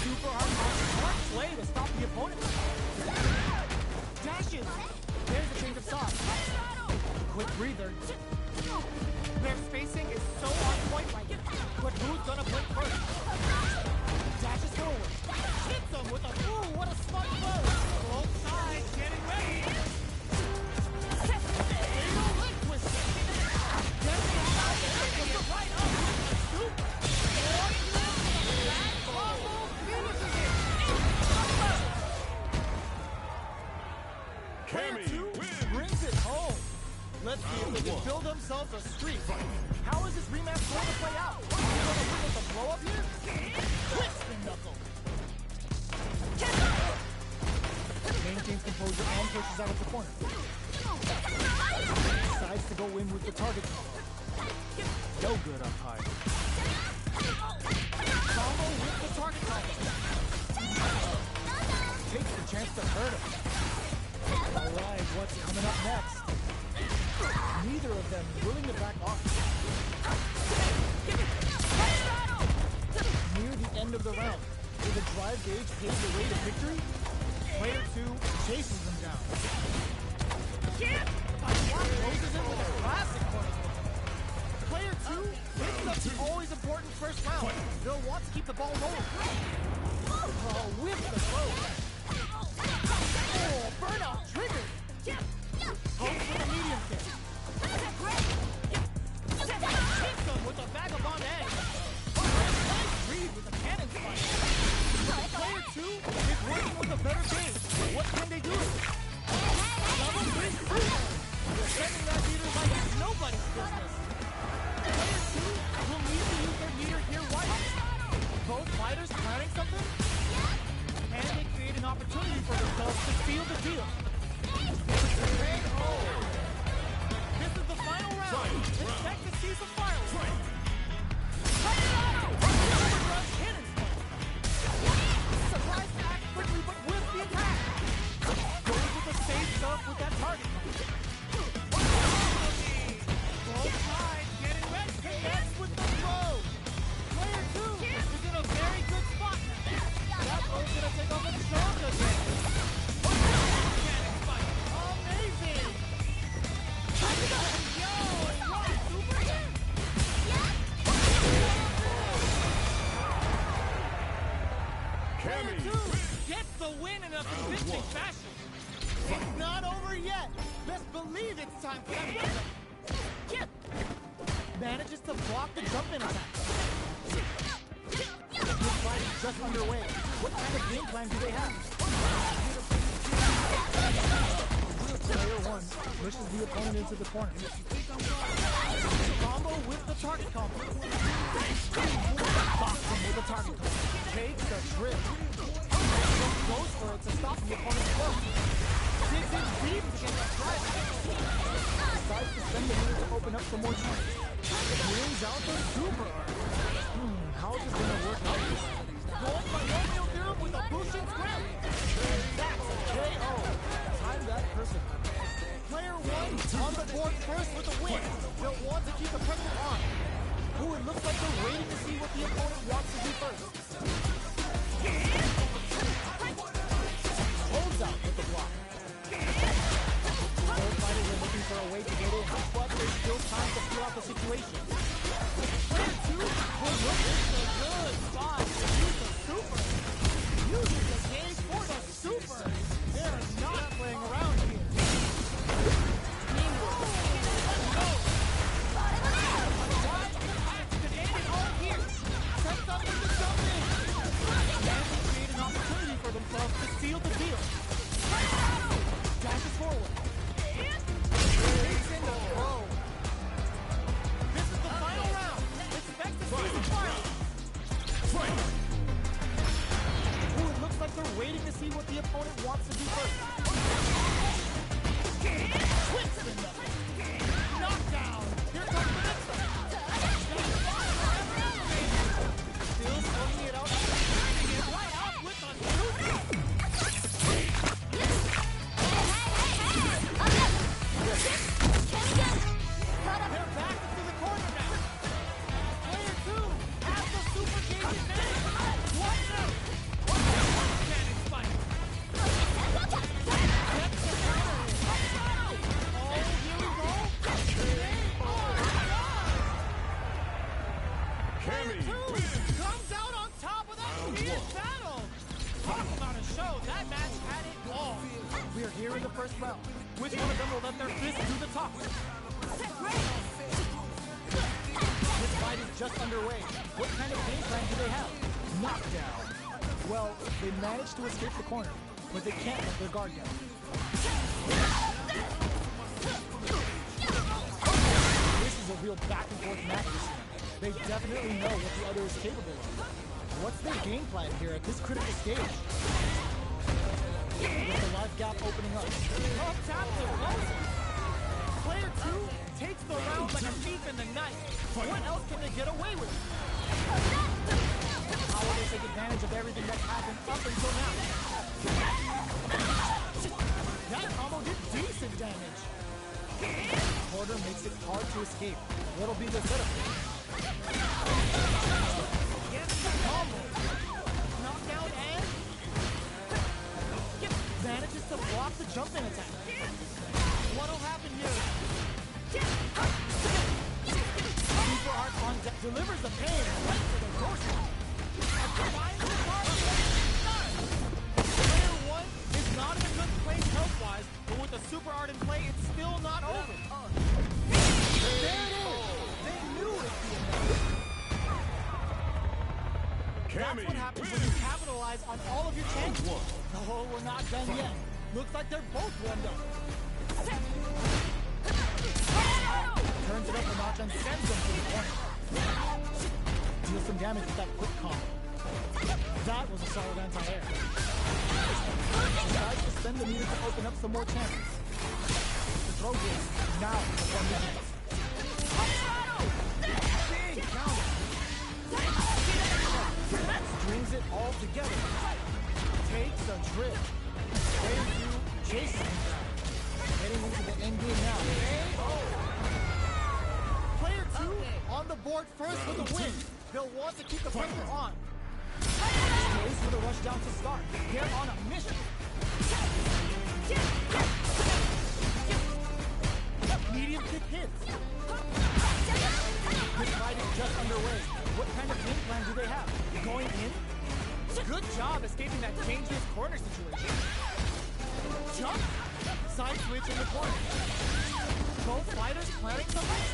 super hard play to stop the opponent. Dashes. There's a change of side. Quick breather. Their spacing is so on point right now. But who's gonna blink first? Dashes forward. Hits him with a ooh, what a smart throw. Both sides getting ready. Fatal leg twister. Then the side with the right up. Super. Cammy brings it home. Let's see if they can build themselves a streak. How is this rematch going to play out? Are they going to win with a blow-up here? Twist the knuckle. Maintains composure and pushes out of the corner. Decides to go in with the target. No good up high. Combo with the target combo. Takes the chance to hurt him. Alright, what's coming up next? Neither of them willing to back off. Near the end of the round, will the drive gauge pave the way to victory? Player 2 chases them down. Closes in with a classic corner. Player 2 picks up the always important first round. They'll want to keep the ball rolling. Oh, whip the throw. Oh, burnout triggered. Hopes for the medium kick. Hits him with a vagabond edge. Nice read with a cannon spike. Player 2 is working with a better game. What can they do? Double big super. Defending that meter like it's nobody's business. Player 2 will need to use their meter here wisely. Both fighters planning something? And they create an opportunity for themselves to seal the deal. This is the final round. Expect to see some fireworks. Overrush cannon spike. Surprise act quickly, but with the attack. Goes with the safe stuff with that target. Both sides getting ready. Connects with the throw. Player 2 is in a very good spot now. That throw's gonna take off its shoulder. Amazing! Yo, super hit! Cammy Gets the win in a convincing fashion. It's not over yet. Best believe it's time for that win. Manages to block the jump-in attack. This fight is just underway. What kind of game plan do they have? Player 1 pushes the opponent into the corner. Combo with the target combo. Box him with the target combo. Takes the trip. Goes for it to stop the opponent's flow. Digs in deep to get the drive. Decides to spend the minute to open up for more time. Brings out the super arm. How is it going to work out? Going by no theorem with a Bushin grip. That's a KO. Time that person. Player 1 on the board first with a win. They'll want to keep the waiting to see what the opponent wants to do first. Twists in the knockdown. Here comes the next one. Still swinging it out. Turning it right off with a shoot. They're back into the corner now. Player 2 has the super cage advantage. Watch out! Cannon spike. Gets the counter. Oh, here we go. Cammy Comes out on top of that fierce battle. Talk about a show. That match had it all. We are here in the first round. Which one of them will let their fist do the talk? This fight is just underway. What kind of game plan do they have? Knockdown. Well, they managed to escape the corner, but they can't let their guard down. This is a real back and forth match this year. They definitely know what the other is capable of. What's their game plan here at this critical stage? With the life gap opening up. Up top to close. Player 2 takes the round like a thief in the night. What else can they get away with? How will they take advantage of everything that's happened up until now? That combo did decent damage. Porter makes it hard to escape. What'll be the setup? Gets the combo. Knockdown and manages to block the jumping attack. What'll happen here? Super Art on deck delivers the pain right to the doorstep. Player 1 is not in a good place health-wise, but with the Super Art in play, it's still not over. There it is! They knew it'd be enough. That's what happens when you capitalize on all of your chances. Oh, we're not done yet. Looks like they're both warmed up. Turns it up a notch and sends them to the corner. Deals some damage with that quick combo. That was a solid anti-air. Decides to spend the meter to open up some more chances. The throw goes now for 1 minute. Big counter. Strings it all together. Takes a drip. Player 2 chases him down. Heading into the end game now. Player 2 on the board first with a win. They'll want to keep the pressure on. Stays for the rush down to start. They're on a mission. Medium kick hits. This fight is just underway. What kind of game plan do they have? Going in? Good job escaping that dangerous corner situation. Jump. Side switch in the corner. Both fighters planning something?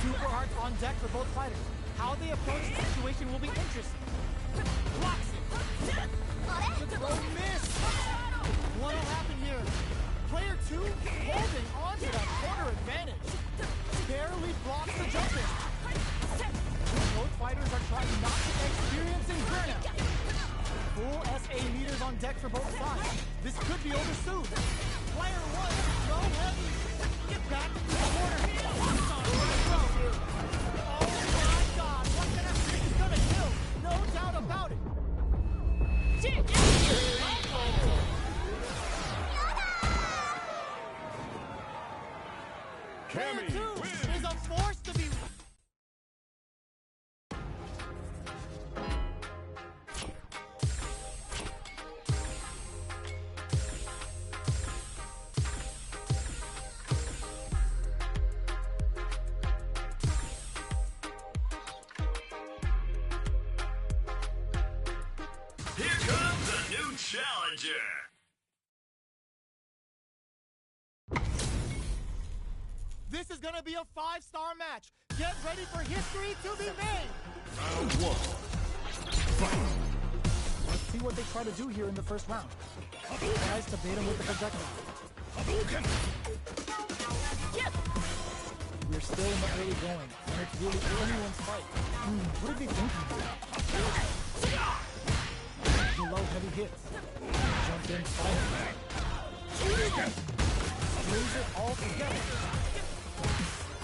Super Arts on deck for both fighters. How they approach the situation will be interesting. Blocks it. The throw missed. What'll happen here? Player 2 holding on to that corner advantage. Barely blocks the jump in. Both fighters are trying not to experience burnout. Full SA meters on deck for both sides. This could be over soon. Player 1, no heavy. Get back to the corner. Oh my God, what kind of trick is gonna kill? No doubt about it. Cammy is a force to be. Here comes a new challenger. This is gonna be a 5-star match. Get ready for history to be made. Round 1. Fight. Let's see what they try to do here in the first round. Tries to bait him with the projectile. We're still in the early going, and it's really anyone's fight. What are they thinking here? Below heavy hits. almost together.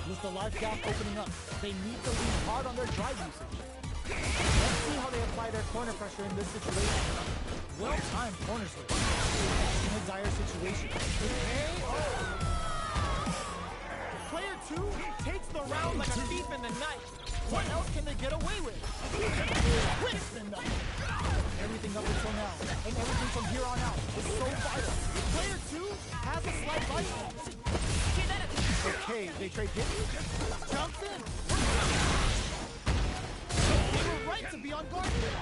With the life gap opening up, they need to lean hard on their drive usage. Let's see how they apply their corner pressure in this situation. Well-timed corner switch. In a dire situation. Player 2 takes the round like a thief in the night. What else can they get away with? Everything up until now, and everything from here on out, is so vital. Player 2 has a slight bite. Okay, they trade hit. Jumps in. They were right to be on guard here.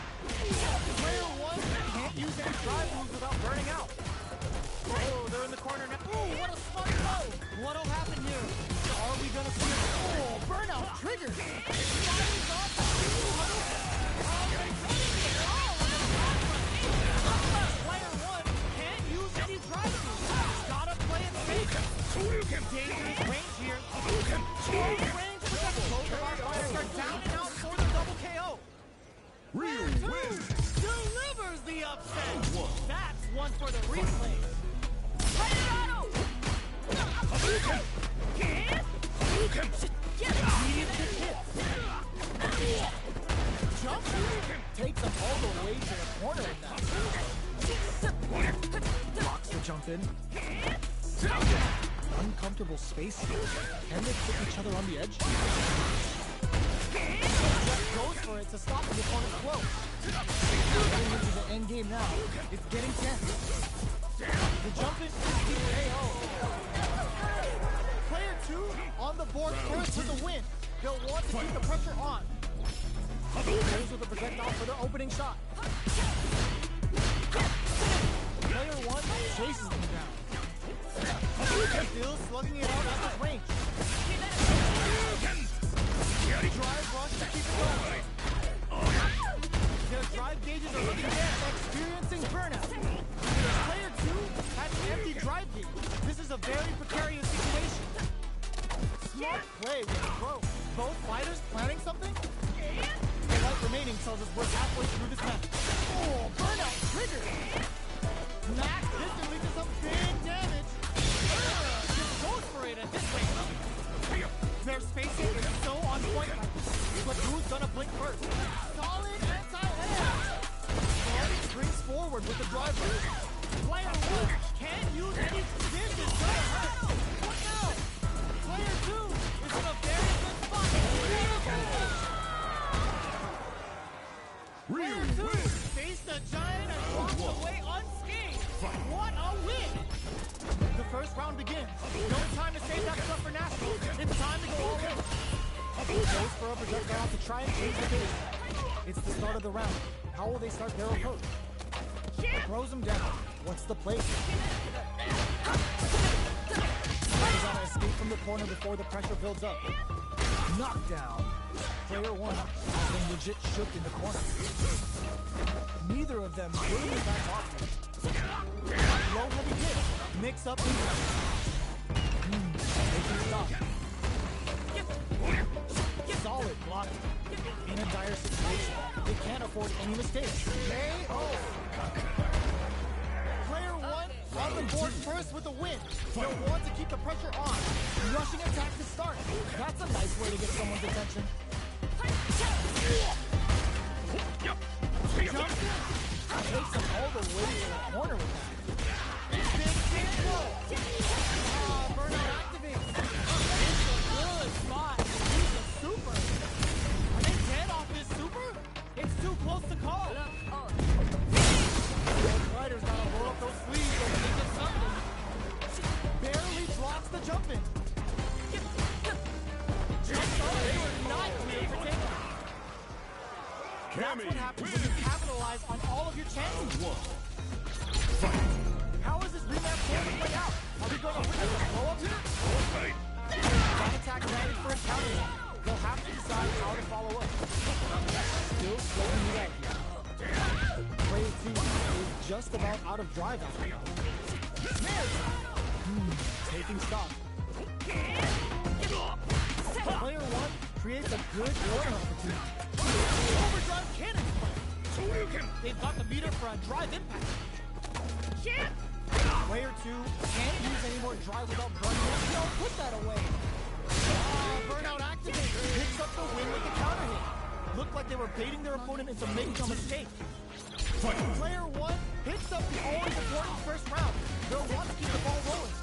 Player 1 can't use any drive moves without burning out. Oh, they're in the corner now. Ooh, what a smart throw. What'll happen here? Are we gonna see a burnout trigger? Player 1 can't use any drive moves. Gotta play it safe. Dangerous range here. Range protect. Both of our fighters are down and out for the double KO. Player 2 delivers the upset. That's one for the replay. Jump takes them all the way to the corner with that. Blocks the jump in. Uncomfortable space here. Can they put each other on the edge? Jeff goes for it to stop the opponent's flow. Getting into the end game now. It's getting tense. The jump in is the KO. Player 2 on the board first with the win. They'll want to keep the pressure on. Goes with the projectile for their opening shot. Player 1 chases them down. Still slugging it out at this range. Drive rush to keep it going. Their drive gauges are looking at experiencing burnout. Player 2 has an empty drive gauge. This is a very precarious situation. Smart play with the throw. Both fighters planning something? The light remaining tells us we're halfway through this match. Oh, burnout trigger! Max instantly does some big damage. Just goes for it at this rate. Their spacing is so on point, but who's gonna blink first? Solid anti-air! Body springs forward with the driver. Player 1 can't use any. This is gonna hurt. What now? Player 2 is in a very good spot. Player 2 faced the giant and walked away unscathed. What a win! The first round begins. No time to save that stuff for Nationals. It's time to go all in. Goes for a projectile to try and change the pace. It's the start of the round. How will they start their approach? Throws him down. What's the play? They gotta escape from the corner before the pressure builds up. Knockdown. Player 1 has been legit shook in the corner. Neither of them really back off. Low heavy hit. Mix up and they can stop. Solid block. In a dire situation, they can't afford any mistakes. KO. Player 1 on the board first with a win. They'll want to keep the pressure on. Rushing attack to start. That's a nice way to get someone's attention. Jump in. Takes them all the way to the corner with that. Big cancel. Burnout activates. It's a good spot. He's a super. Are they dead off his super? It's too close to call. Those fighters gotta roll up those sleeves or they get something. Barely blocks the jump in. They were not clear for takeoff. That's what happens when you capitalize on all of your chances. How is this rematch going to play out? Are we going to win a blow-up here? One attack advantage for a counter. They'll have to decide how to follow up. Still slowing it out here. Player 2 is just about out of drive after now. Taking stock. Player 1 creates a good corner opportunity. Overdrive cannon play. They've got the meter for a drive impact. Player 2 can't use any more drive without burning it. No, put that away. Burnout activates. Picks up the win with the counter hit. Looked like they were baiting their opponent into making a mistake. Player 1 picks up the always important first round. They'll want to keep the ball rolling.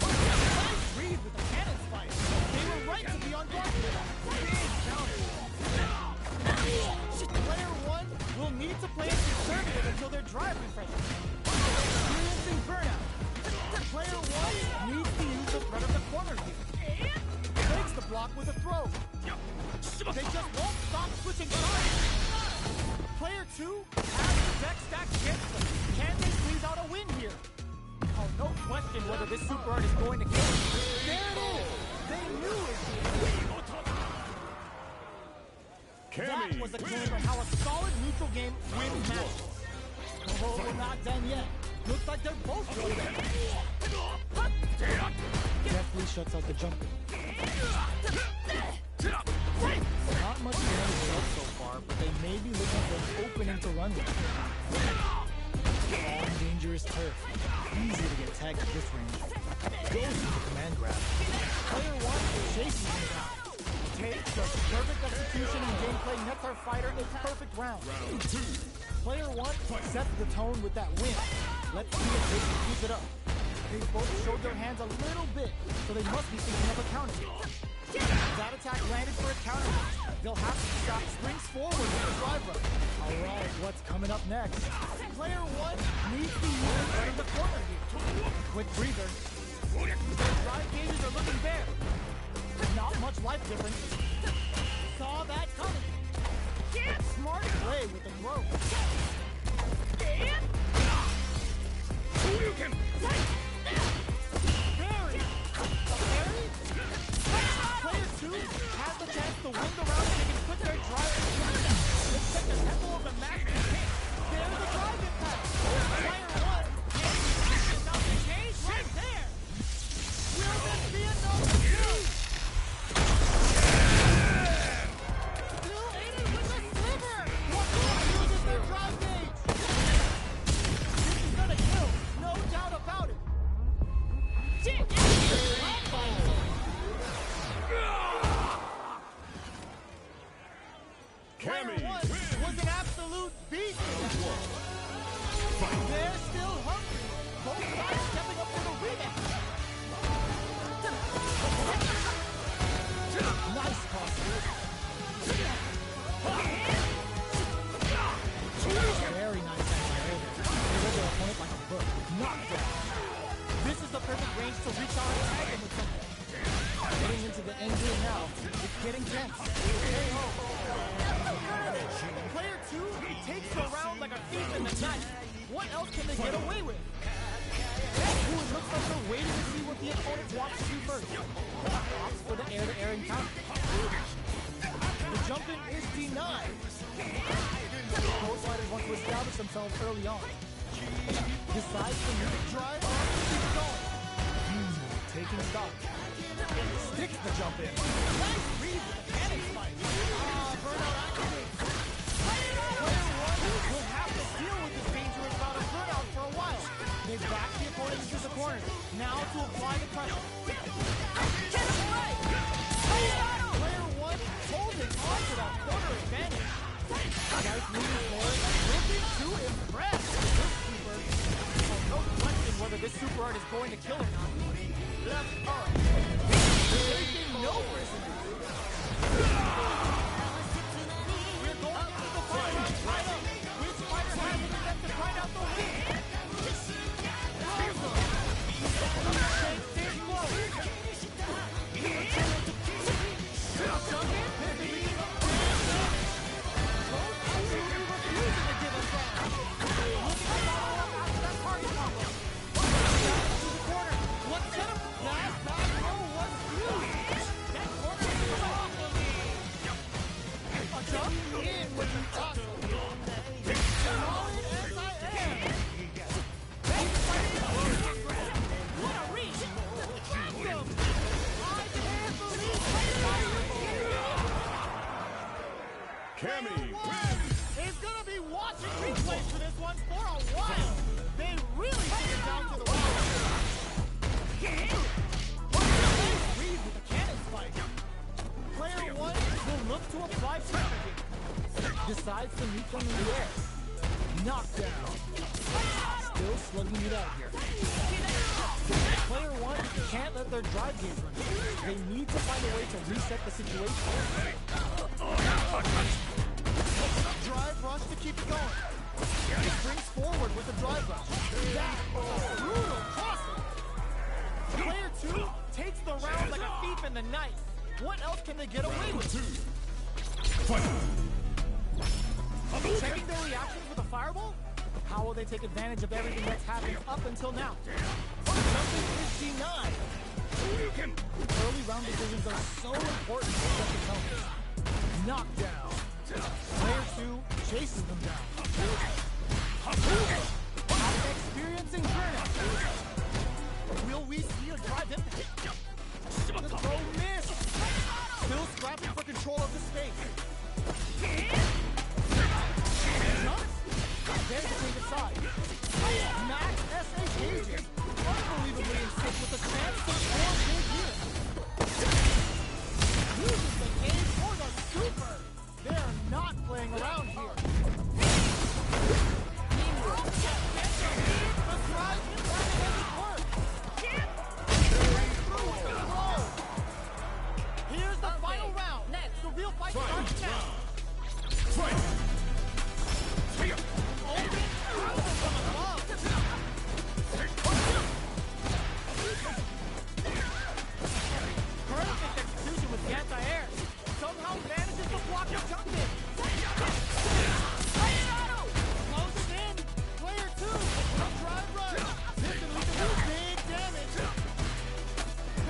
Nice read with the cannon spike. They were right to be on guard for that. Big counter. Player 1 will need to play it conservative until their drive refreshes. Experiencing burnout. Player 1 needs to use the front of the corner here. Breaks the block with a throw. They just won't stop switching sides. Player 2 has the deck stacked against them. Can they squeeze out a win here? Oh, no question whether this super art is going to kill them. There it is! They knew it! That was a claim for how a solid neutral game wins matches. Oh, we're not done yet. Looks like they're both going there. Definitely shuts out the jumper. Not much damage dealt so far, but they may be looking for an opening to run with. On dangerous turf. Easy to get tagged at this range. Goes to the command grab. Player 1 chases him down. Takes the perfect execution and gameplay nets our fighter a perfect round. Player 1 sets the tone with that win. Let's see if they can keep it up. They both showed their hands a little bit, so they must be thinking of a counter. That attack landed for a counter. They'll have to stop springs forward with the drive run. Alright, what's coming up next? Player 1 needs to use in the corner here. Quick breather. Their drive gauges are looking bare. Not much life difference. Saw that coming. Smart play with the throw. Parry. Player 2 has the chance to win the round if they can put their drive in. Let's check the tempo of the match. There's the drive impact. Player 1 is not the case right there. Will this be enough to kill? Still in it with the sliver. What uses their drive gauge? This is gonna kill, no doubt about it. Cammy was an absolute beast. They're still hungry. Both sides stepping up for the rematch. Nice toss. Very nice anti-air there. They read their opponent like a book. Knocked down. This is the perfect range to reach out and tag him with something. Getting into the end game now. It's getting tense. Player 2 takes the round like a thief in the night. What else can they get away with? Ooh, it looks like they're waiting to see what the opponent wants to do first. Opts for the air-to-air encounter. The jump-in is denied. Both fighters want to establish themselves early on. Decides to move the drive or keep going. Taking stock. Sticks the jump-in. Nice read with the cannon spike. Burnout activates. Player 1 will have to deal with this dangerous bout of burnout for a while. They back the opponent into the corner. Now to apply the pressure. Player 1 holding on to that corner advantage. Nice leading there. Looking to impress this super. No question whether this super art is going to kill or not. Left arm. Taking no prisoners. We're going into the fight right up. Which fighter has it in them to find out the win? Stay slow. Cammy is going to be watching replays for this one for a while. They really took it down to the wire. Reed with the cannon spike. Player 1 will look to apply pressure. Decides to meet them in the air. Knockdown. Still slugging it out here. Player 1 can't let their drive gauge run out. They need to find a way to reset the situation. Drive rush to keep it going. He springs forward with the drive rush. That brutal crossing. Player 2 takes the round like a thief in the night. What else can they get away with? Checking their reactions with a fireball? How will they take advantage of everything that's happened up until now? Jumping is denied. Early round decisions are so important to set the tone. Knockdown. Player 2 chases them down. Experiencing burnout. Will we see a drive impact? The throw missed. Still scrapping for control of the space. There's the change of side. Max Sf6 agent. Unbelievably in sync with a chance to score big here. Uses the game for the super. They're not playing around here. The drive impact doesn't work. Through with the throw. Here's the final round. The real fight starts now. Fight! Perfect execution with the anti-air. Somehow manages to block the jump in. Closes in. Player 2. A drive run. This can lead to big damage.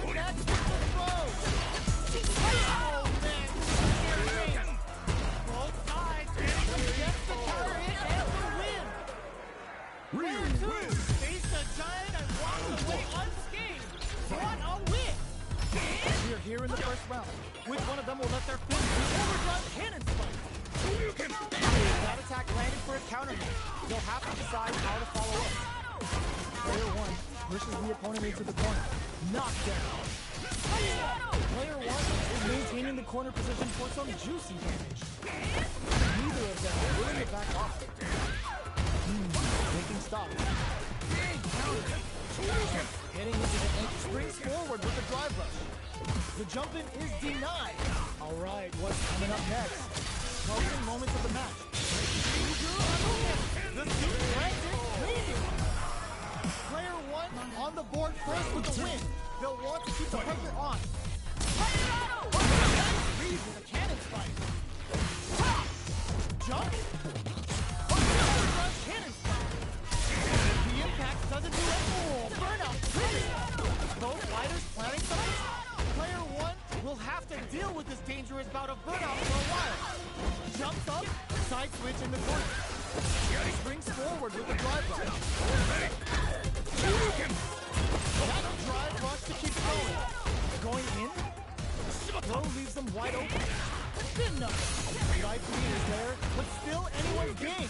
Connects with the throw. Oh man. Both sides gets the counter hit and the win. Player 2 faced a giant and walked away unscathed. What a win! We are here in the first round. Which one of them will let their fist be overdone cannon spike? That attack landed for a counter hit. They'll have to decide how to follow up. Player 1 pushes the opponent into the corner. Knockdown. Player 1 is maintaining the corner position for some juicy damage. Neither of them are willing to back off. Making stop. Big counter. Getting into the edge, springs forward with the drive rush. The jump in is denied. All right, what's coming up next? Closing moments of the match. The suit landed clean. Player 1 on the board first with the win. They'll want to keep the pressure on. Reed with a cannon spike. Jump. Cannon spike. The impact doesn't do it. Oh, burnout triggered. Both fighters planning something. Player 1 will have to deal with this dangerous bout of burnout for a while. Jumps up, side switch in the corner. Springs forward with the drive rush. That drive rush to keep going. Going in. Throw leaves them wide open. Good enough. Right lead is there, but still anyone's game.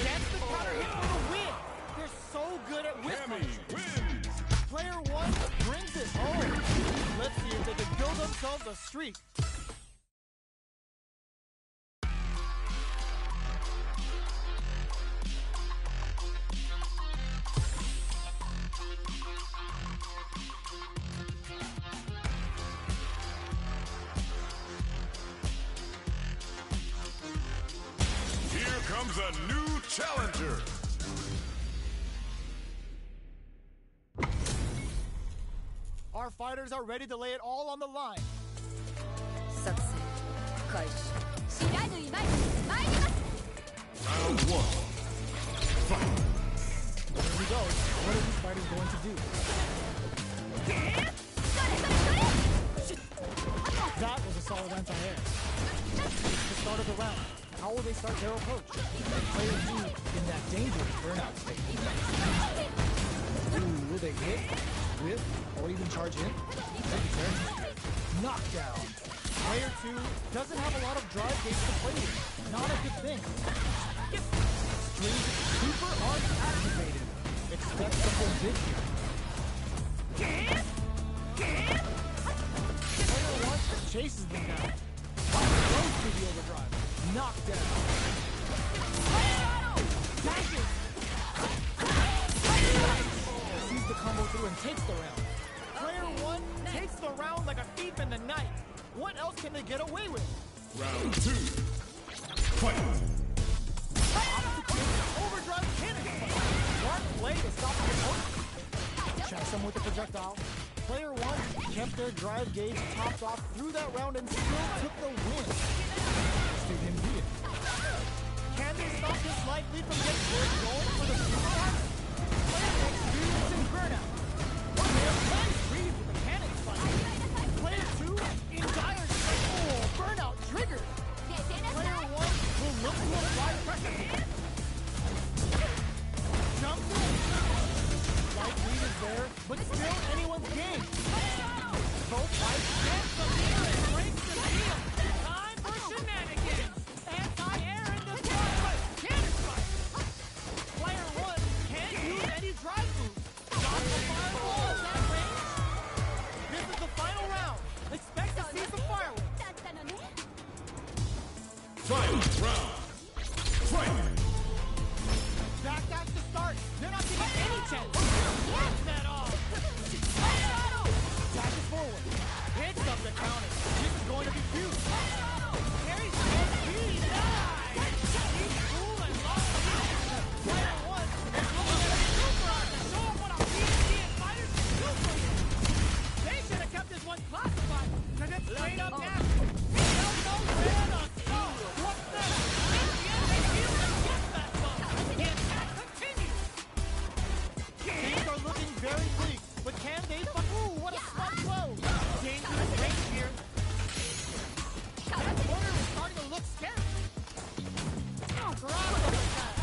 Gets the counter hit for the win. They're so good at whistling. Cammy wins! Player 1 brings it home. Let's see if they can build themselves a streak. Here comes a new challenger! Our fighters are ready to lay it all on the line. 作戦開始知らぬいまい参ります Round 1. Fight! Here we go. What are these fighters going to do? That was a solid anti-air. The start of the round. How will they start their approach? Player 2 in that dangerous burnout state. Ooh, will they hit, whip, or even charge in? Knockdown. Player 2 doesn't have a lot of drive gates to play with. Not a good thing. String super arc activated. Expect something big here. around like a thief in the night. What else can they get away with? Round 2. Fight! Overdrive cannon! Smart play to stop the opponent. Checks them with the projectile. Player 1 kept their drive gauge topped off through that round and still took the win. Stadium beat it. Can they stop this light lead from getting going for the super hard? Player next experiencing burnout. Player 1 read with the cannon spike. Player 2 in dire strike. Oh, burnout triggered. Player 1 will look to apply pressure. Jump in. Light lead is there, but still anyone's game. Both fights gets the mirror and breaks the seal. Time for shenanigans. Anti-air in the front. Cannon strike. Player 1 can't use any drive moves. Got the fireball at that range. This is the final round. Expect to see some fireworks. Final round. Fight! Backdash to start. They're not giving any chance. Watch that off. Dashes forward. Hits up the counter. This is going to be huge. Carries the speed. Nice. He's cool and long. Player 1 is looking at a super art to show him what a PhD fighters can do for you. They should have kept this one classified because it's straight up nasty. No red on stone. What's that? They feel to get that bump. The attack continues. Things are looking very bleak, but can they ooh, what a smart blow. Dangerous range here. That corner is starting to look scary. Garage attack.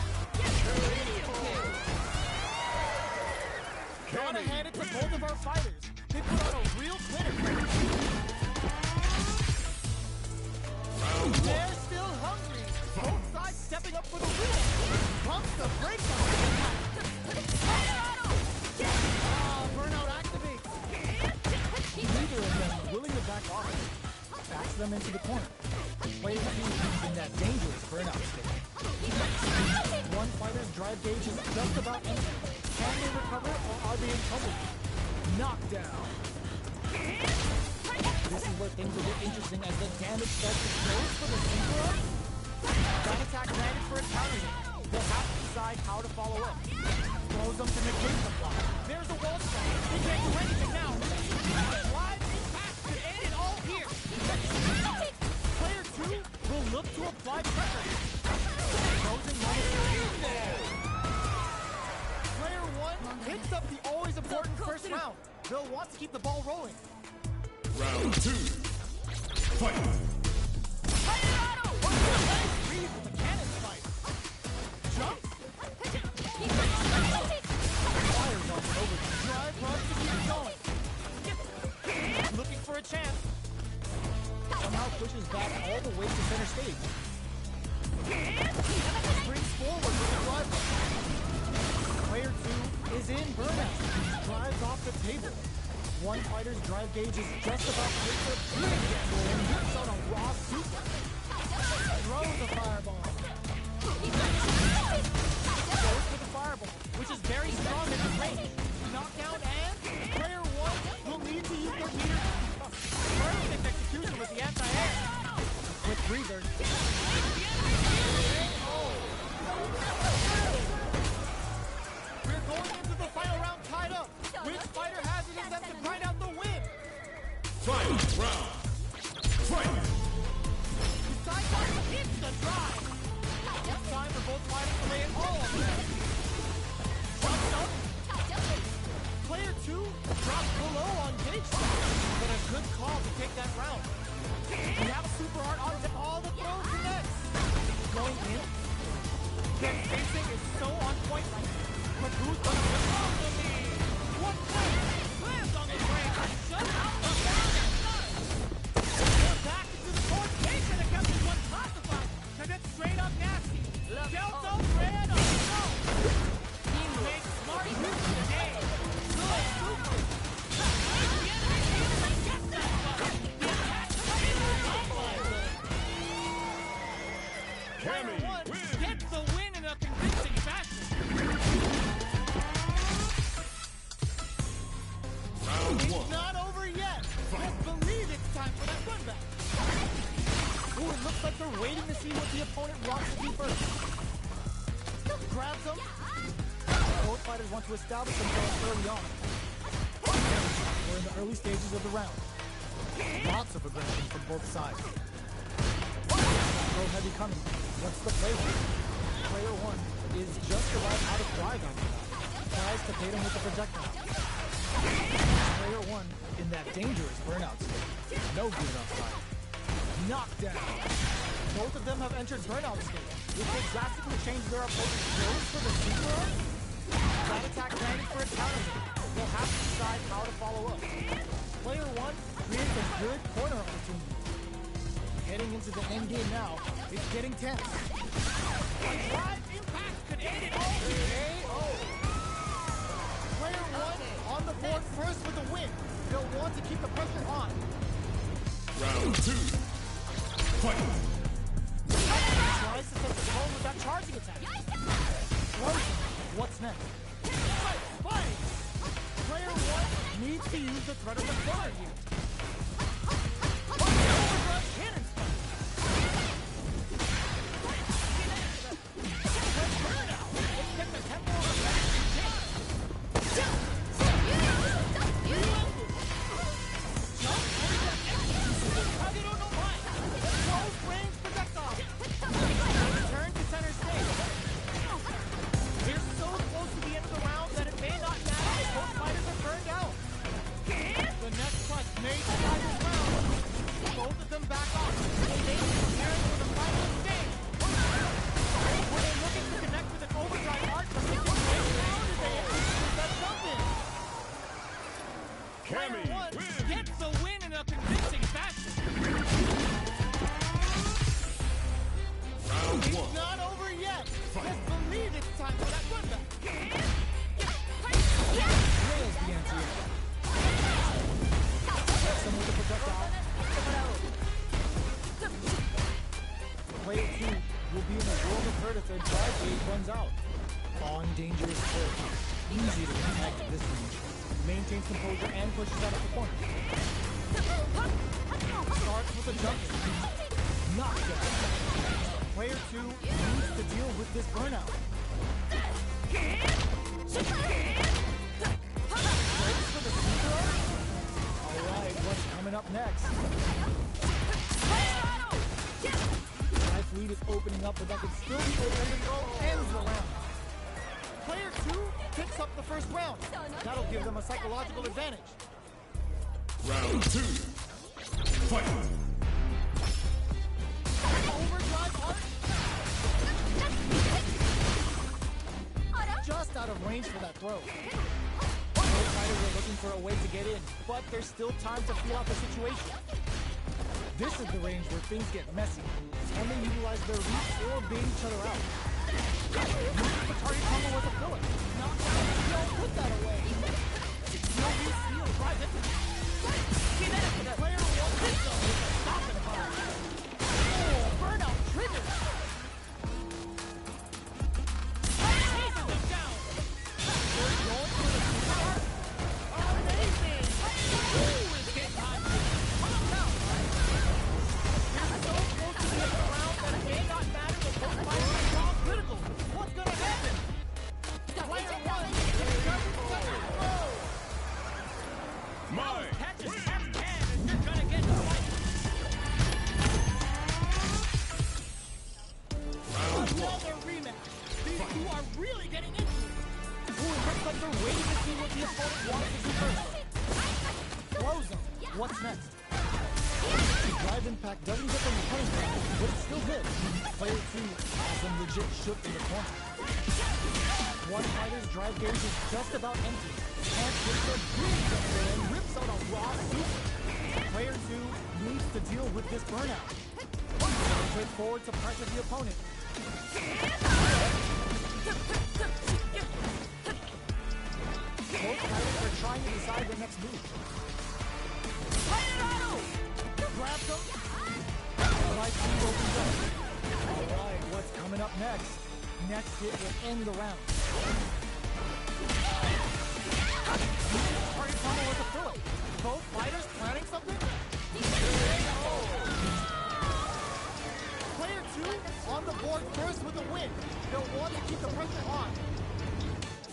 Gotta hand it to both of our fighters. They put on a real clinic. They're still hungry. Both sides stepping up for the win. Pumps the brakes on the attack. Burnout activates. Neither of them are willing to back off. Backs them into the corner. Player 2 using that dangerous burnout state. One fighter's drive gauge is just about empty. Can they recover or are they in trouble? Knockdown. This is where things will get interesting as the damage starts to close for the super art. That attack landed for a counter. They'll have to decide how to follow up. Throws them to negate the block. There's a wall strike. They can't do anything now. Live impact could end it all here. Player 2 will look to apply pressure. Frozen moment there. Player 1 hits up the always important first round. They'll want to keep the ball rolling. Round 2. Fight! Reed with the cannon spike. Jumps. Fires on the over. Drive runs to keep going. Looking for a chance. Somehow pushes back all the way to center stage. Springs forward with the drive. Player 2 is in burnout. Drives off the table. One fighter's drive gauge is just about to hit the big gamble and hits on a raw super. Throws a fireball. Goes for the fireball, which is very strong in his range. Knockdown and player 1 will need to use their meter. Perfect execution with the anti-air. Quick breather. We're going into the final round tied up. Which fighter has it in them to grind out the win? Final round. Fight! Decides to hit the drive. It's time for both fighters to lay it all on them. Jumps up. Player 2 drops below on gauge stop, but a good call to take that round. We have a super art on to all the throws connects. Going in. Their spacing is so on point right now. But who's gonna win on the lead? What play? Slams on the break. Shut out the back. They're back into the court. They should have kept this one classified. Cause it's straight up nasty. Delta red on the go. He makes smart moves today. Good super. The enemy feels like gets that one. The attack is Cammy Player 1 wins! gets the win in a convincing fashion. see what the opponent wants to do first. Grabs him. Both fighters want to establish themselves early on. We're in the early stages of the round. Lots of aggression from both sides. Throw heavy coming. What's the play? Player 1 is just about out of drive on the guy. Tries to bait him with the projectile. Player 1 in that dangerous burnout state. No good outside. Knockdown. Both of them have entered burnout state, which will drastically change their opponent's skills for the super arm. That attack landed for a counter hit. They'll have to decide how to follow up. Player 1 creates a good corner opportunity. Heading into the end game now, it's getting tense. A drive impact could end it all. KO. Player 1 on the board first with a win. They'll want to keep the pressure on. Round 2. Fight. Tries to set the tone with that charging attack. What's next? Fight! Player 1 needs to use the threat of the corner here. Overdrive cannon spike. Burnout. Let's get the tempo of the match. Return to center stage. We're so close to the end of the round that it may not matter if both fighters are burned out. The next punch may decide this round. Both of them back off. They may be preparing for the final stage. Were they looking to connect with an overdrive arc? How did they set something? Cammy wins. Gets the win in a convincing fashion. Round 1. It's not over yet. Just believe it's time for that run back. Nails the anti-air. Some with the projectile. Player 2 will be in the world of hurt if their drive gauge runs out. On dangerous court. Easy to connect at this range. Maintains composure and pushes out of the corner. Starts with a jump. Knockdown. Player 2 needs to deal with this burnout. Goes for the super arm? Alright, what's coming up next? Life lead is opening up, but that could still be open and ends the round. Player 2 picks up the first round. That'll give them a psychological advantage. Round 2. Fight. Overdrive arc. Just out of range for that throw. Both fighters are looking for a way to get in, but there's still time to feel out the situation. This is the range where things get messy. Can they utilize their reach or bait each other out? The target combo was a filler. Knockdown. Don't put that away. No reseal. Drive it. Player 1 hits them with a stop and power. Oh, burnout trigger. Chases them down. They're going for the super. Amazing. Ooh, it's getting hot. They're so close to the end of the round that it may not matter if both fighters are all critical. What's gonna happen? Player 1 is just second row. My Catches every hand and you're gonna get the fight. Another rematch. These two are really getting into it. Ooh, it looks like they're waiting to see what the opponent wants to do first. Close them. What's next? The drive impact doesn't get them the punishment, but it's still good. Player 2 has them legit shook in the corner. One fighter's drive gauge is just about empty. And gets a big jump and rips out a raw super. Player 2 needs to deal with this burnout. Quick forward to pressure the opponent. Both fighters are trying to decide their next move. Grabs him. Right knee opens up. Alright, what's coming up next? Next hit will end the round. Target combo with a filler. Both fighters planning something? Player 2 on the board first with a win. They'll want to keep the pressure on.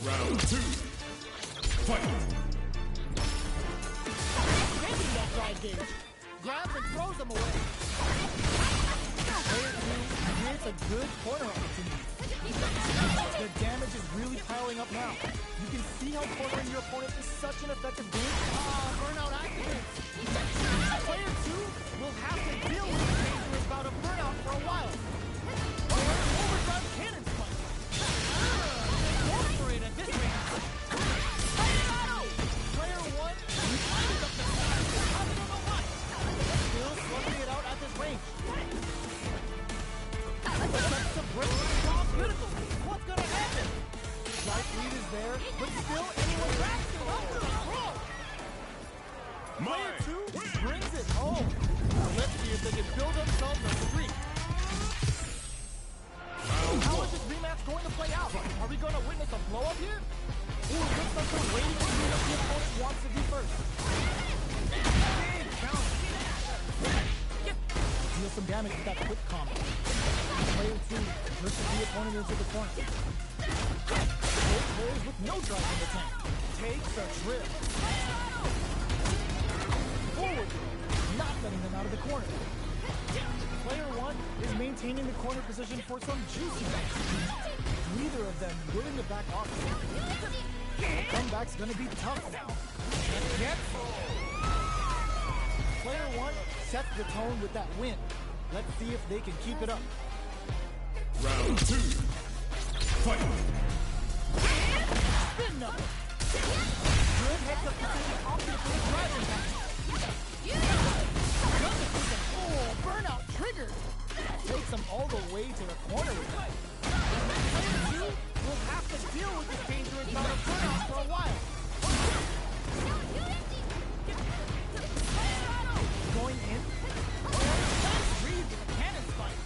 Round 2. Fight! Taking that drive gauge. Grabs and throws them away. Player 2 creates a good corner opportunity. The damage is really piling up now. You can see how cornering your opponent is such an effective game. Burnout activates. Player 2 will have to deal with the dangerous bout of burnout for a while. Overdrive cannon spike. Go for it at this range. Player 1 climbs up the side. Still slugging it out at this range. That's the break. Critical. What's gonna happen? Life lead is there, but still anyone grabs it over the throw. Player 2 brings it home. Let's see if they can build themselves a streak. How is this rematch going to play out? Are we going to witness a blow-up here? Or looks like we're waiting to see what the opponent wants to do first. Big bounce. Deal some damage with that quick combo. Player 2 pushes the opponent into the corner. Both players with no drive in the tank. Takes a trip. Forward throw, not letting them out of the corner. Player 1 is maintaining the corner position for some juicy match. Neither of them willing to back off. The comeback's gonna be tough now. Player 1 sets the tone with that win. Let's see if they can keep it up. Round 2. Fight! Spin knuckle. Good heads up position option for the driving back. Oh, burnout triggered. Takes them all the way to the corner with it. Player 2 will have to deal with this dangerous bout of burnout for a while. Going in. Reed with a cannon spike.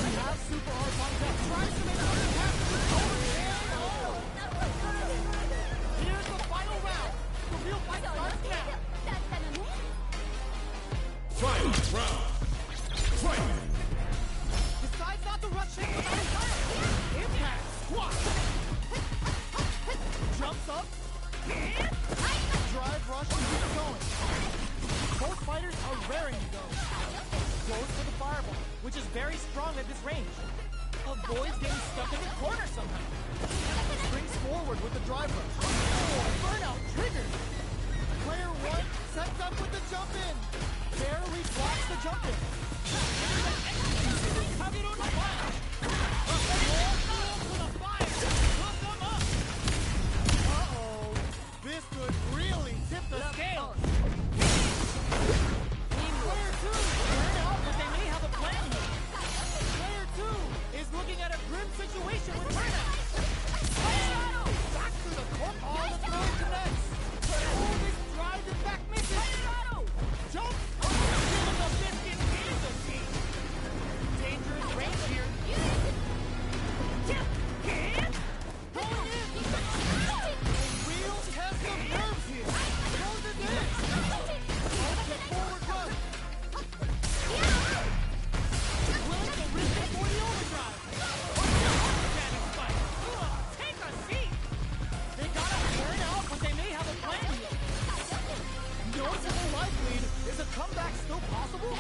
We have super hard on deck. Tries to make another pass to the shoulder. Here's the final round. The real fight starts now. Fight! Round! Fight! Decides not to rush in without a fire. Impact. Squat. Jumps up. Drive rush and keeps going. Both fighters are raring to go. Goes for the fireball, which is very strong at this range. Avoids getting stuck in the corner somehow. Springs forward with the drive rush. Oh, burnout triggered. Player 1 sets up with the jump in. Barely blocks the jump in. Uh-oh. This could really tip the scale. Player 2 turned out that they may have a plan here. Player 2 is looking at a grim situation with burnout. Back to the corner. All the throw connects. Oh, this drive and back misses. Jump. Giving the biscuit and the team. Dangerous range here. Going in. A real test of nerves here. Goes it in. Forward run. Willing to risk it for the overdrive. Cannon spike. Take a seat. They gotta turn out, but they may have a plan here. Noticeable life lead. Is a comeback still possible?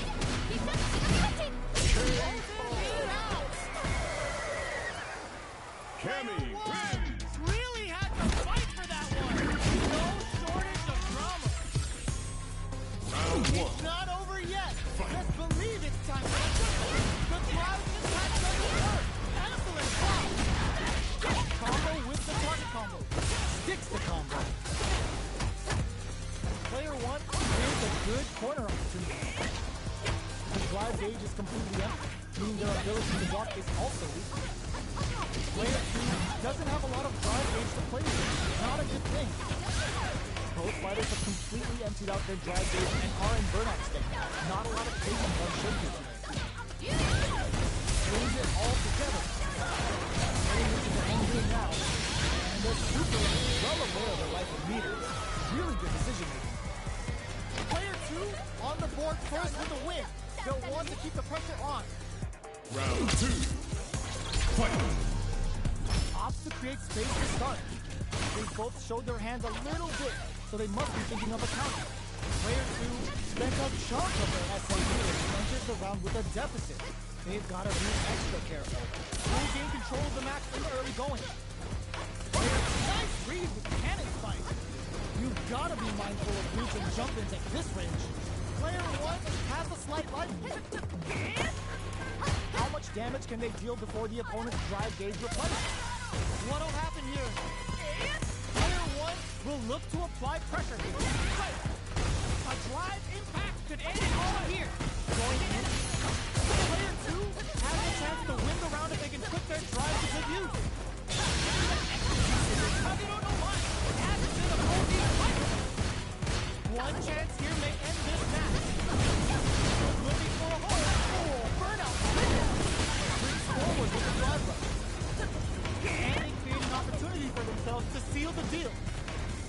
Cammy wins! Really had to fight for that one. No shortage of drama. Round 1. It's not over yet. Just believe it's time. The crowd impact doesn't work. Excellent block. Combo with the target combo. Sticks the combo. Player 1 creates a good corner opportunity. The drive gauge is completely empty, meaning their ability to block is also weak. Player 2 doesn't have a lot of drive gauge to play with. Not a good thing. Both fighters have completely emptied out their drive gauge and are in burnout state. Not a lot of patience on showcase today. Brings it all together. Heading into the end game now. And they're super well aware of their life and meters. Really good decision making. 2 on the board first with the win. They'll want to keep the pressure on. Round 2. Fight. Opts to create space to start. They both showed their hands a little bit, so they must be thinking of a counter. Player 2 spent a chunk of their SAU and enters the round with a deficit. They've got to be extra careful. Who gain control of the match in the early going? Nice read with the cannon spike. You've got to be mindful of reach and jump-ins at this range. Player 1 has a slight light. How much damage can they deal before the opponent's drive gauge replenishes? What'll happen here? Player 1 will look to apply pressure here. A drive impact could end it all here. Going in. Player 2 has a chance to win the round if they can put their drive to good use. I don't know why. It hasn't been a full game fight. One chance here may end this match. Looking for a hole. Oh, burnout. Brings forward with the drive rush. And they create an opportunity for themselves to seal the deal.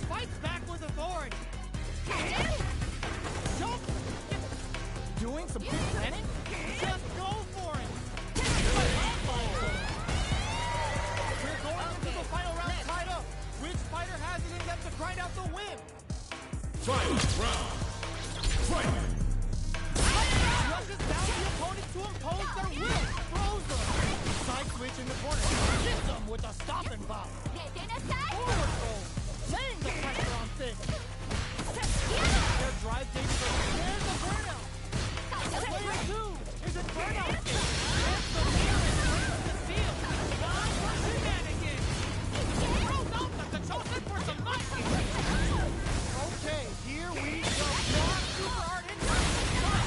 Fights back with authority. Jump. Doing some quick planning? Just go for it. We're going into the final round tied up. Which fighter has it in them to grind out the win? Final round. Fight. Rushes down the opponent to impose their will. Throws them. Side switch in the corner. Hits them with a stop and bop. Forward roll. Laying the pressure on Thick. Their drive gauge for there's the burnout. Player 2 is in burnout state. That's the nearest brings the seal. Gone for shenanigans. Throws out the controls in for some nice. Okay, here we go. Not super hard impact.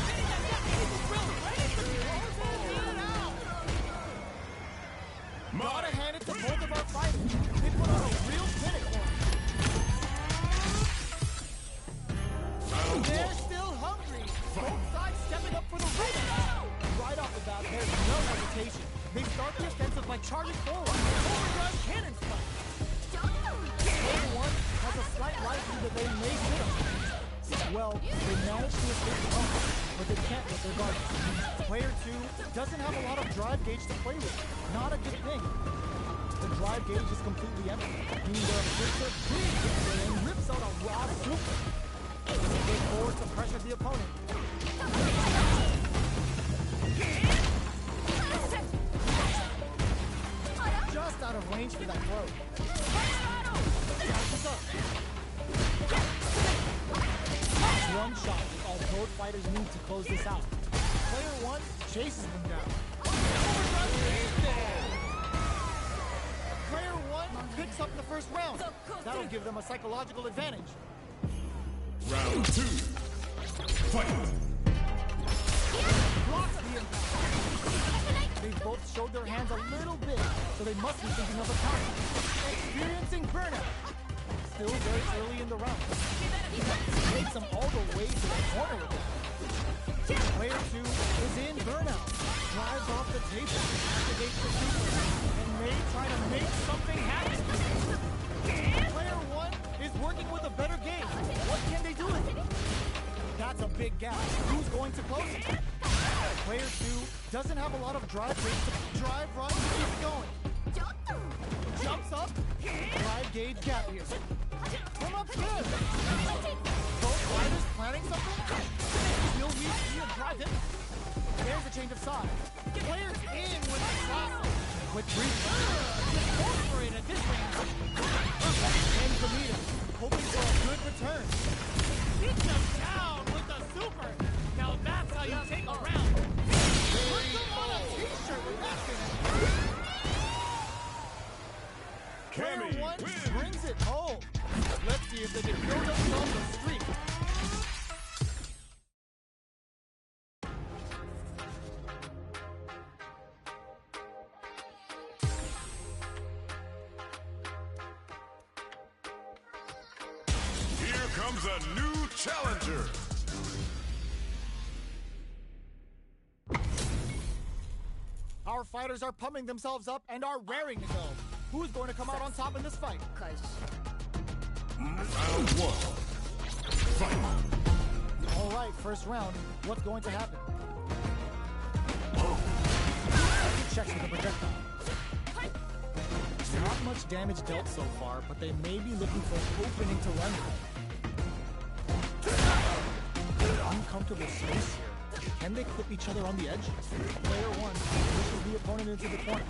Hitting the net. Will ready to close it out. Gotta hand it to both of our fighters. They put on a real clinic for us. They're still hungry. Both sides stepping up for the win. Right off the bat, there's no hesitation. They start the offensive by charging forward. Overdrive cannon spike. Player 1 has a slight likelihood that they may hit him. Well, they managed to escape the bump, but they can't let their guard down. Player 2 doesn't have a lot of drive gauge to play with. Not a good thing. The drive gauge is completely empty, meaning their official big hit and rips out a raw super. They forward to pressure the opponent. Just out of range for that throw. Catches up. One shot is all both fighters need to close this out. Player 1 chases them down. Player 1 picks up the first round. That'll give them a psychological advantage. Round 2. Fight. Blocks the impact. They both showed their hands a little bit, so they must be thinking of a counter. Experiencing burnout. Still very early in the round. Takes them all the way to the corner with that. Player 2 is in burnout. Drives off the table, activates the super, and may try to make something happen. Player 1 is working with a better game. What can they do with it? That's a big gap. Who's going to close it? Player 2 doesn't have a lot of drive rate to drive run to keep going. Jumps up, drive gauge gap here. Come up good. Both fighters planning something? Still weak here, drive him. There's a change of side. Players in with the shot. Quick breathe. Incorporate at this range. Ends the meter, hoping for a good return. Beats them down with the super. Now that's how you take a round. Put them on a t-shirt with that finish. Cammy Player 1 wins. brings it home. Let's see if they can build themselves a streak. Here comes a new challenger. Our fighters are pumping themselves up and are raring to go. Who's going to come out on top in this fight? Round 1. Fight. Alright, first round. What's going to happen? Checks with the projectile. Not much damage dealt so far, but they may be looking for an opening to run with. Uncomfortable space here. Can they clip each other on the edge? Player 1 pushes the opponent into the corner.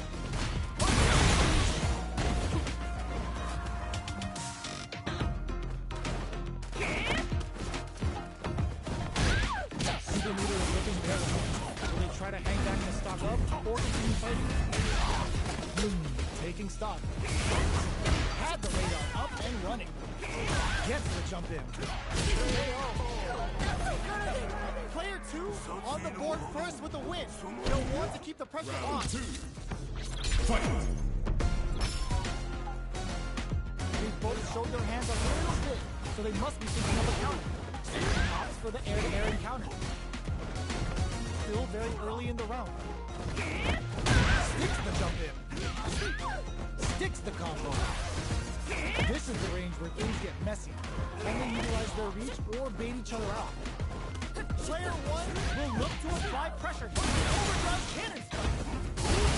Super Meter is looking very well. Will they try to hang back and stock up, or continue fighting? Taking stock. Had the radar up and running. Gets the jump in. Player 2 on the board first with the win. They'll want to keep the pressure on. Fight! They both showed their hands a little bit, so they must be thinking of a counter. Opts for the air-to-air encounter. Still very early in the round. Sticks the jump in. Sticks the combo. This is the range where things get messy. Can they utilize their reach or bait each other out? Player 1 will look to apply pressure. Overdrive cannon strike.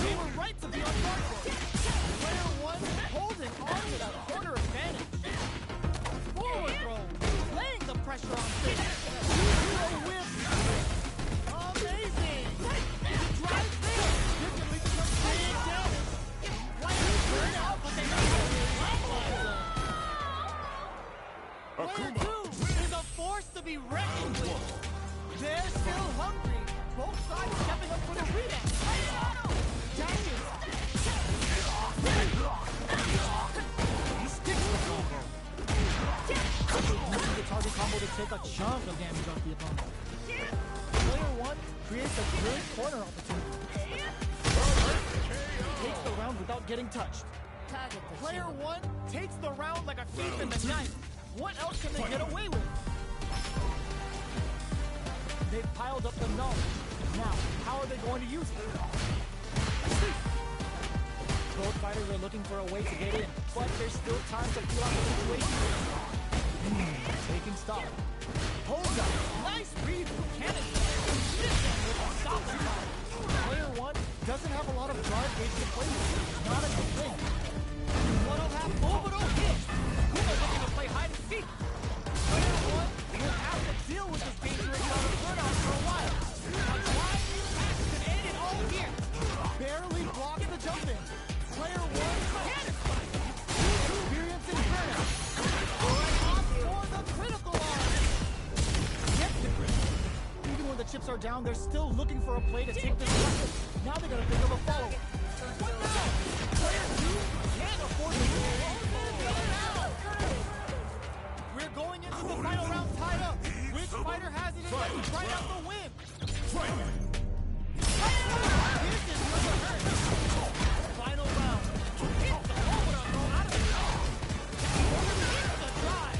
They were right to be on guard for it. Player 1 holding on to that corner advantage. Forward throw, laying the pressure on things. Hero whip. Amazing. Drive there. This can lead to some big damage. Players burn out, but they make it. Player 2 is a force to be reckoned with. They're still hungry. Both sides stepping up for the rematch. Dashes. He sticks the combo. Using the target combo to take a chunk of damage off the opponent. Player 1 creates a great corner opportunity. Takes the round without getting touched. Player 1 takes the round like a thief in the night. What else can they get away with? They've piled up the knowledge. Now, how are they going to use it? Both fighters are looking for a way to get in, but there's still time to feel out the situation. Taking stock. Holds up. Nice read from Cannon. With a stop and power. Player 1 doesn't have a lot of drive gauge to play with. Not a good thing. One-'ll have orbital hit. Kuma looking to play hide and seek. Player 1 will have to deal with this dangerous amount of burnout for a while. A drive attacks can end it all here. Barely blocks the jump in. Player 1 cannon strike. Experiencing burnout. Off for the critical arm. Gets the grip. Even when the chips are down, they're still looking for a play to take this weapon. Now they gotta think of a follow-up. What now? Player 2 can't afford to lose. We're going into the final round tied up. Which fighter has it in them to try out the win? This is where the hurt. Final round. It's the overall throw out of the top. It's the drive.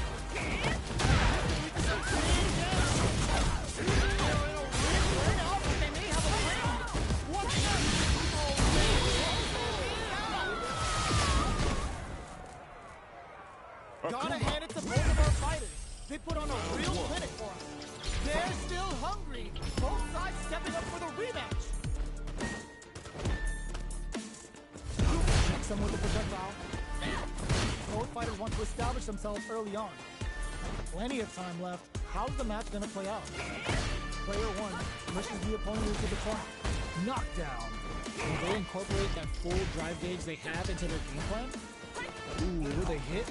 They're in a weird burnout, but they may have a plan. What's next? Gotta hand it to both of our fighters. They put on a real clinic for us. They're still hungry. Both sides stepping up for the rematch. Check some with the projectile. Both fighters want to establish themselves early on. Plenty of time left. How's the match gonna play out? Player 1 pushes the opponent into the corner. Knockdown. Will they incorporate that full drive gauge they have into their game plan? Ooh, will they hit,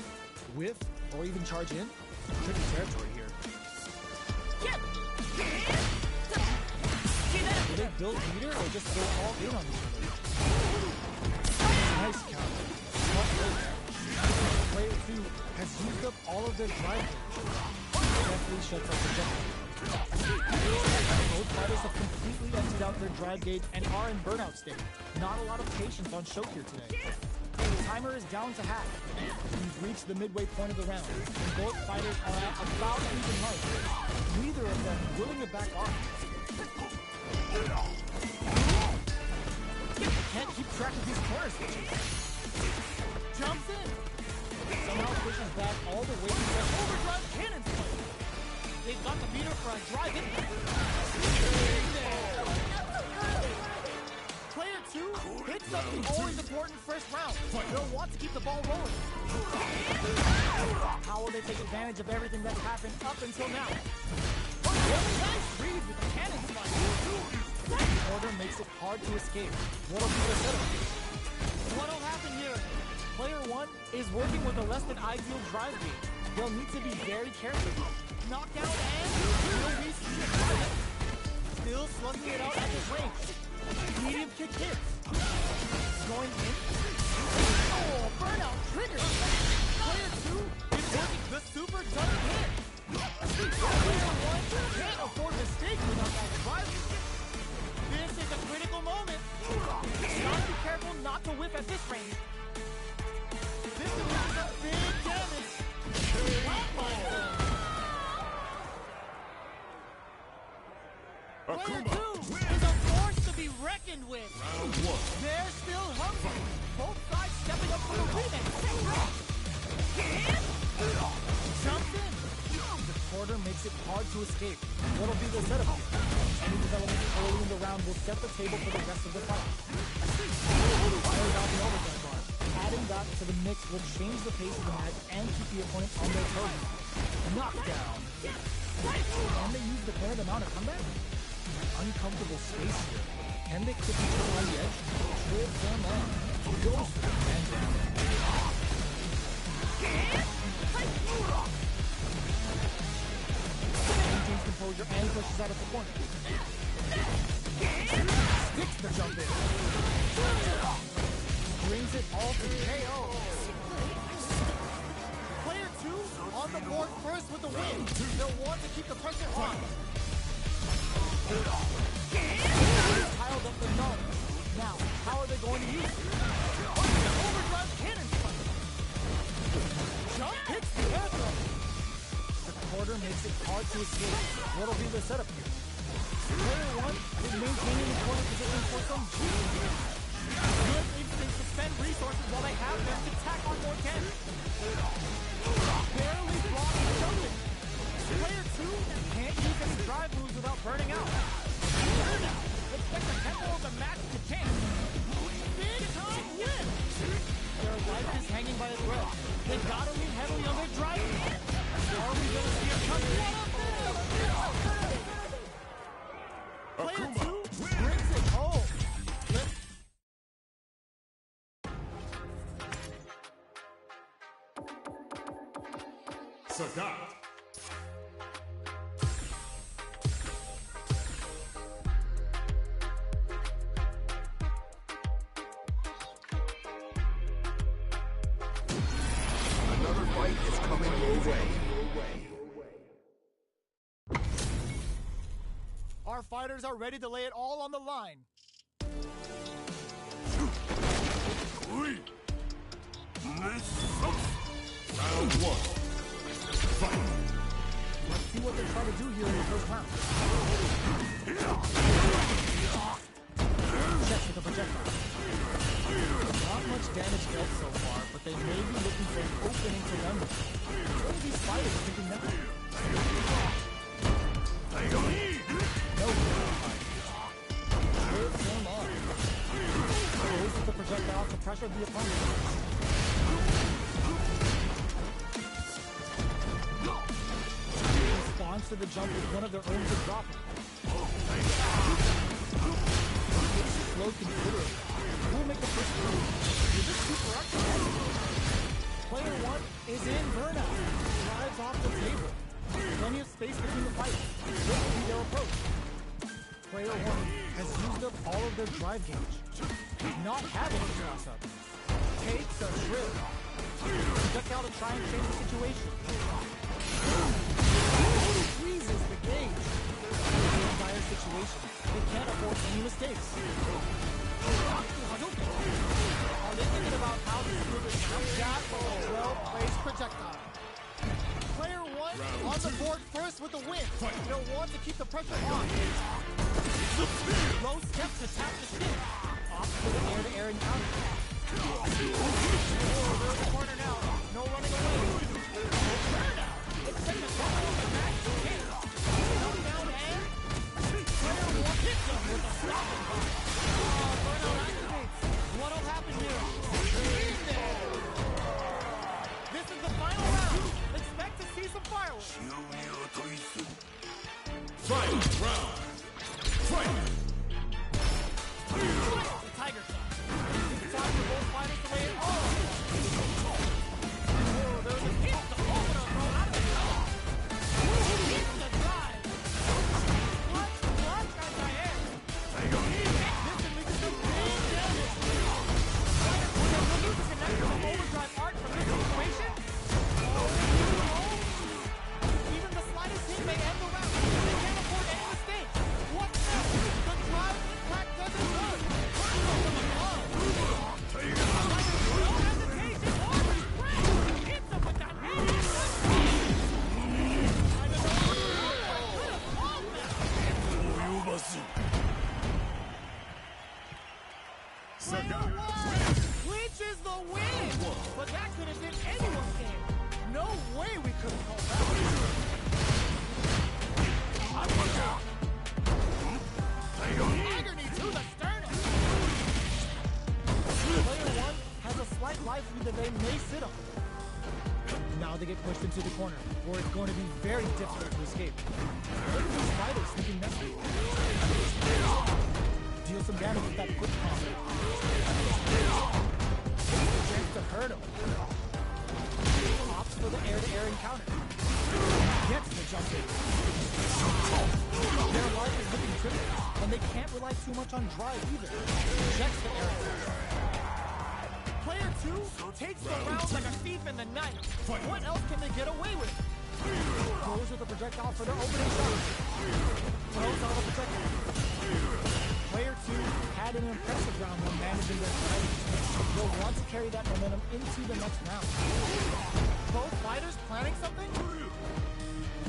whiff, or even charge in? Tricky territory here. Do they build meter or just go all in on each other? Nice counter. Player 2 has used up all of their drive gauge. Definitely shuts up the jump. Both fighters have completely emptied out their drive gauge and are in burnout state. Not a lot of patience on show here today. The timer is down to half. We've reached the midway point of the round, and both fighters are at about even life. Neither of them willing to back off. Can't keep track of these corner switches. Jumps in. Somehow pushes back all the way to the overdrive cannon strike. They got the meter for a drive in. Player 2 picks up the always important first round. They'll want to keep the ball rolling. How will they take advantage of everything that's happened up until now? Nice read with the cannon spot. Order makes it hard to escape. What'll be the setup? What'll happen here? Player 1 is working with a less than ideal drive gauge. They'll need to be very careful. Knockdown and will be still slugging it out at this range. Medium kick hits. Going in. Oh, burnout trigger. Player 2 is working the super double hit. Player 1 can't afford mistakes without that drive. This is a critical moment. Gotta be careful not to whiff at this range. This is a big damage. Player 2 is a force to be reckoned with. Round 1. They're still hungry. Both sides stepping up for the remix. Jumps in. The quarter makes it hard to escape. What'll be the setup here? Any development early in the round will set the table for the rest of the fight. Fires out the overdrive bar. Adding that to the mix will change the pace of the match and keep the opponent on their toes. Knockdown. Can they use the fair amount of comeback? Uncomfortable space here. Can they keep each other on the edge? Trip them on. Goes for the man down. Maintains composure and pushes out of the corner. Sticks the jump in. Brings it all to KO. Player 2 on the board first with the win. They'll want to keep the pressure on. Piled up the null. Now, how are they going to use it? Overdrive cannon spot. Jump hits the air throw. The quarter makes it hard to escape. What'll be the setup here? Player 1 is maintaining the corner position for some juice. Good instincts to spend resources while they have them to tack on more damage. Barely blocking the jumping. Player 2 can't use any drive moves without burning out. Expect the tempo of the match to change. Big time win! Their life is hanging by a thread. They gotta lean heavily on their drive. Are we gonna see a cut? Player 2 brings it home. Sagat. Another fight is coming your way. Our fighters are ready to lay it all on the line. Round 1. Fight. Let's see what they try to do here in the first round. Check with the projectile. Not much damage dealt so far, but they may be looking for an opening to run with. What are these fighters thinking now? No. Live them on. Goes with the projectile to pressure the opponent. Responds to the jump with one of their own to drop it. Slow considerably. Who will make the first move? Is this super action? Player 1 is in burnout. Drives off the table. Plenty of space between the fights. What will be their approach? Player 1 has used up all of their drive gauge. Not having a cross up. Takes a trip. Projectile to try and change the situation. Squeezes the gauge. In a dire situation, they can't afford any mistakes. Are they thinking about how to do this now? That was a well-placed projectile. Player 1 on the board first with the win. They'll want to keep the pressure on. Low step to tap the shin. Off to the air-to-air encounter. They're in the corner now. No running away. Expect a strong match. with a stopping block. Burnout activates. What'll happen here? In there. This is the final round. Expect to see some fireworks. Fight round. Fight. The Tiger Shot. It's time for both fighters to lay it all on the line. Oh, there's a kick to open up, throw out of the top. Hits the drive. Block anti-air. This can lead to some big damage. Fighters will lose the connection of overdrive art from this situation. Even the slightest hit may end the round. They can't afford any mistakes. What's next? The drive impact doesn't work. Personal from above. No hesitation or regret. Hits him with that hand. I don't know. Could have won that. Player one clinches the win. But that could have been anyone's game. No way we could have called that. Agony to the sternum. Player one has a slight life lead that they may sit on. Now they get pushed into the corner, where it's going to be very difficult to escape. Look at these fighters sneaking messy. Deal some damage with that quick combo. Chance to hurt him. Opts for the air-to-air encounter. Gets the jump in. Their life is looking tricky, and they can't rely too much on drive either. Checks the air attack. Player two takes the round like a thief in the night. What else can they get away with? Goes with a projectile for their opening shot. Throws out a projectile. Player two had an impressive round when managing their fight. They'll want to carry that momentum into the next round. Both fighters planning something?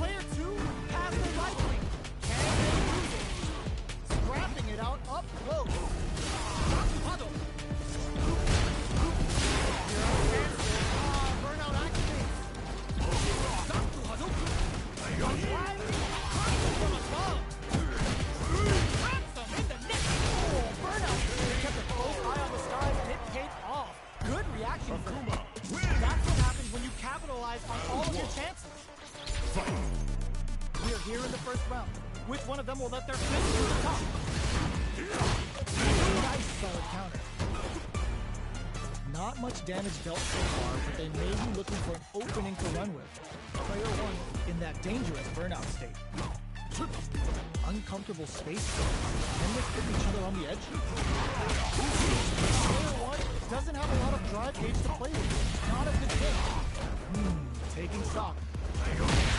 Player two has the light ring. Can they use it? Scrapping it out up close. Burnout activates. From above. Traps him in the neck. Oh, Burnout. They kept a close eye on the skies and it paid off. Good reaction from him. That's what happens when you capitalize on all of your chances. We are here in the first round. Which one of them will let their fist to the top? Nice solid counter. Not much damage dealt so far, but they may be looking for an opening to run with. Player one in that dangerous burnout state. Uncomfortable space. Can they put each other on the edge? Player one doesn't have a lot of drive gauge to play with. Not a good thing. Taking stock.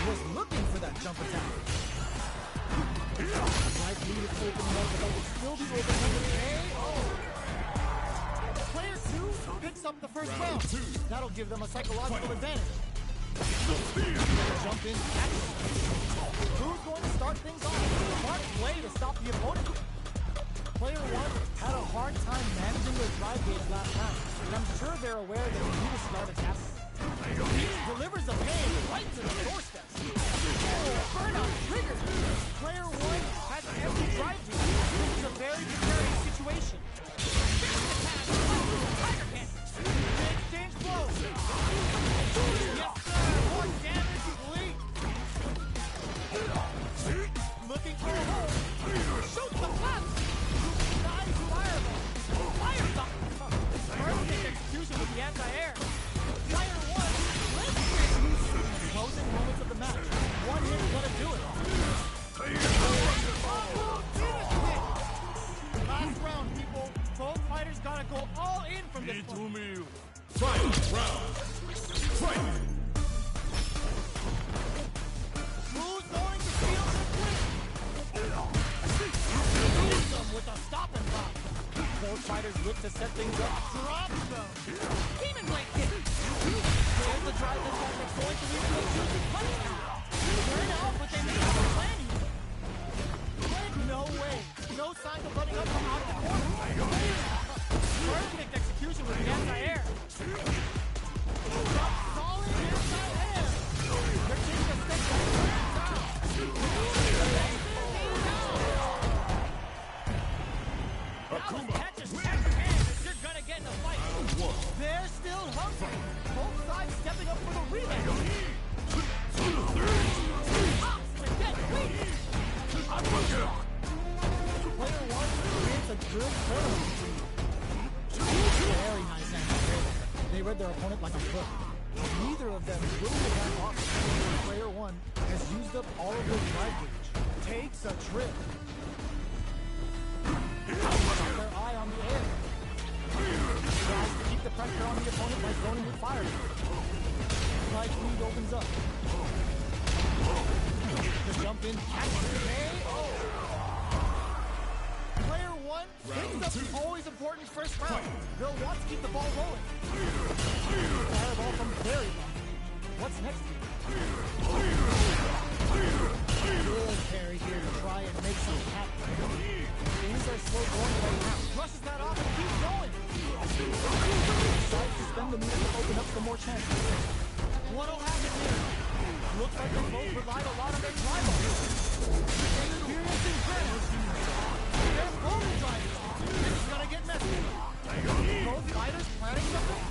Was looking for that jump attack. Life lead is opening up, but that will still be open under KO. Player two picks up the first round. That'll give them a psychological advantage. Jump in, catch it. Who's going to start things off? Smart play to stop the opponent. Player one had a hard time managing their drive gauge last time, and I'm sure they're aware that they need to start attacking. He delivers the pain right to the doorstep. Oh, burnout triggered. Player one has every drive gauge. This is a very precarious situation. Tiger hit. They exchange blows. Yes, sir. More damage, please. Looking for a hole. Shoot the left. Nice fireball. Fire stop. Perfect execution with the anti-air. Player one. Closing moments of the match. One hit is gonna do it. Last round, people. Both fighters gotta go all in from this point. Fight round. Fight. Who's going to steal this win? Use them with a stopping block. Both fighters look to set things up. Drops them. Demon Blade kick. There's the drive impact that's going to lead to a juicy punch. Turn out, but they may have a plan here. No way. No sign of letting up from out of the corner. Perfect execution with the anti-air. Solid anti-air. They're taking a step back. catch a hand if you're gonna get in a fight. They're still hungry. Both sides stepping up for the rematch. Player one creates a good tournament. Very nice angle. They read their opponent like a book. Neither of them will get back off. Player one has used up all of their drive gauge. Takes a trip. Their eye on the air. Tries to keep the pressure on the opponent by zoning with fire. Right lead opens up. The jump in catches KO. Player one picks up the always important first round. They'll want to keep the ball rolling. Fireball from very long. What's next here? Good carry here to try and make something happen. Things are slow going right now. Brushes that off and keeps going. Decides to spend the move to open up some more chances. What'll happen here? Looks like they both relied a lot on their drive. Experiencing Brenners. They're both driving. This is gonna get messy. Both fighters planning something.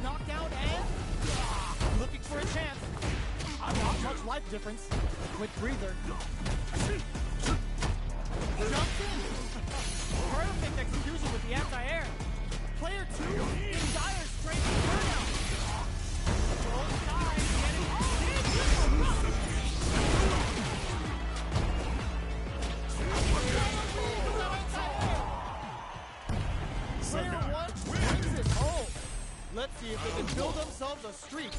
Knockdown and looking for a chance. Not much life difference. Quick breather. Jumps in. Perfect execution with the anti-air. Player two in dire straight burnout. Both sides getting Player one brings it home. Let's see if they can build themselves a streak.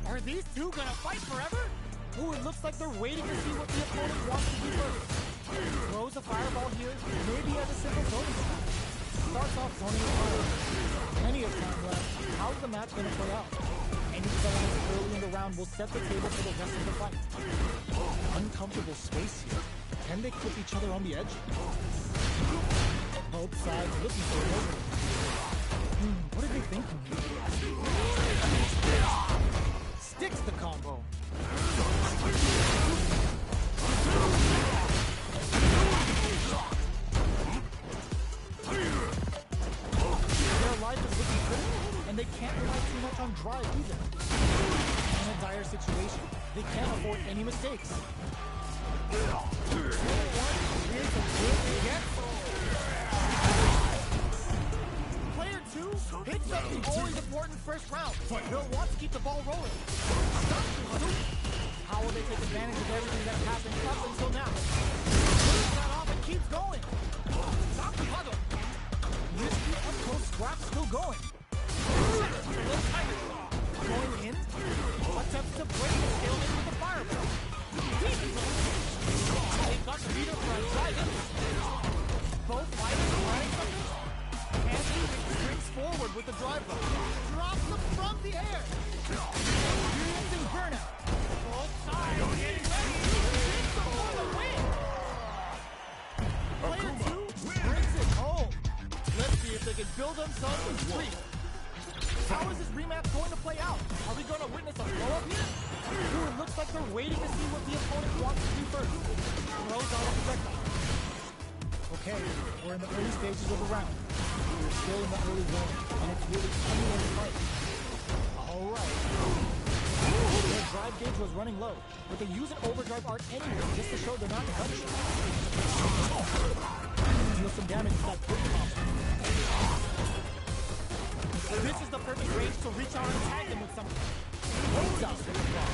Are these two gonna fight forever? Ooh, it looks like they're waiting to see what the opponent wants to do first. Throws a fireball here, maybe as a simple zoning attack. Starts off zoning with fire. Plenty of time left. How's the match gonna play out? Any developments early in the round will set the table for the rest of the fight. Uncomfortable space here. Can they clip each other on the edge? Both sides looking for an opening. What are they thinking here? Sticks the combo. Their life is looking critical, and they can't rely too much on drive either. In a dire situation, they can't afford any mistakes. Player two hits up the always important first round. They'll want to keep the ball rolling. How will they take advantage of everything that's happened up until now? Pulls that off and keeps going. Risky up-close scrap still going. Going in. Attempts to break the stalemate with the fireball. They've got the leader for a drive-in. Both fighters are running something. Cammy springs forward with the drive block. Drops them from the air. Experiencing burnout. Both sides getting ready to hit for the win. Player two brings it home. Let's see if they can build themselves a streak. How is this rematch going to play out? Are we going to witness a blow-up here? Ooh, it looks like they're waiting to see what the opponent wants to do first. Throws out a projectile. Okay, we're in the early stages of the round. We're still in the early zone, and it's really anyone's fight. Alright. Their drive gauge was running low, but they use an overdrive art anyway just to show they're not done. Deal some damage to that quick combo. This is the perfect range to reach out and tag them with something. Holds out the block.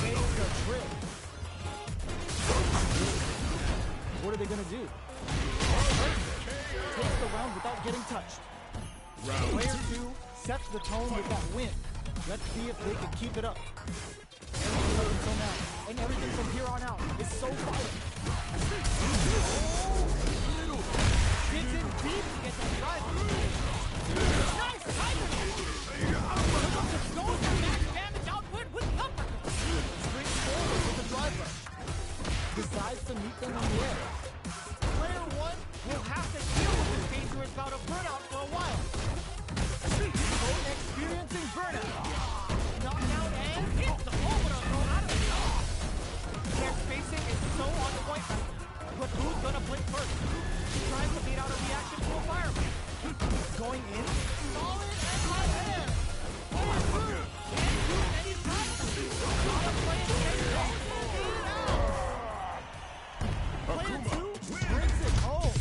Makes a trip. What are they gonna do? Takes the round without getting touched. Player two sets the tone with that win. Let's see if they can keep it up. Everything up until now, and everything from here on out is so violent. Gets in deep to get that drive. Nice timing! Just goes for max damage outward with the uppercut. Springs forward with the drive rush. Decides to meet them in the air. Player one will have to deal with this dangerous bout of burnout for a while. Both experiencing burnout. Knockdown and hits the overall thrown out of the shot. Their spacing is so on point. blink first. She tries to beat out a reaction to a fireball. Going in, solid and high air. Player 2 can't do any practice. Gotta play it safe. Player 2 brings it home.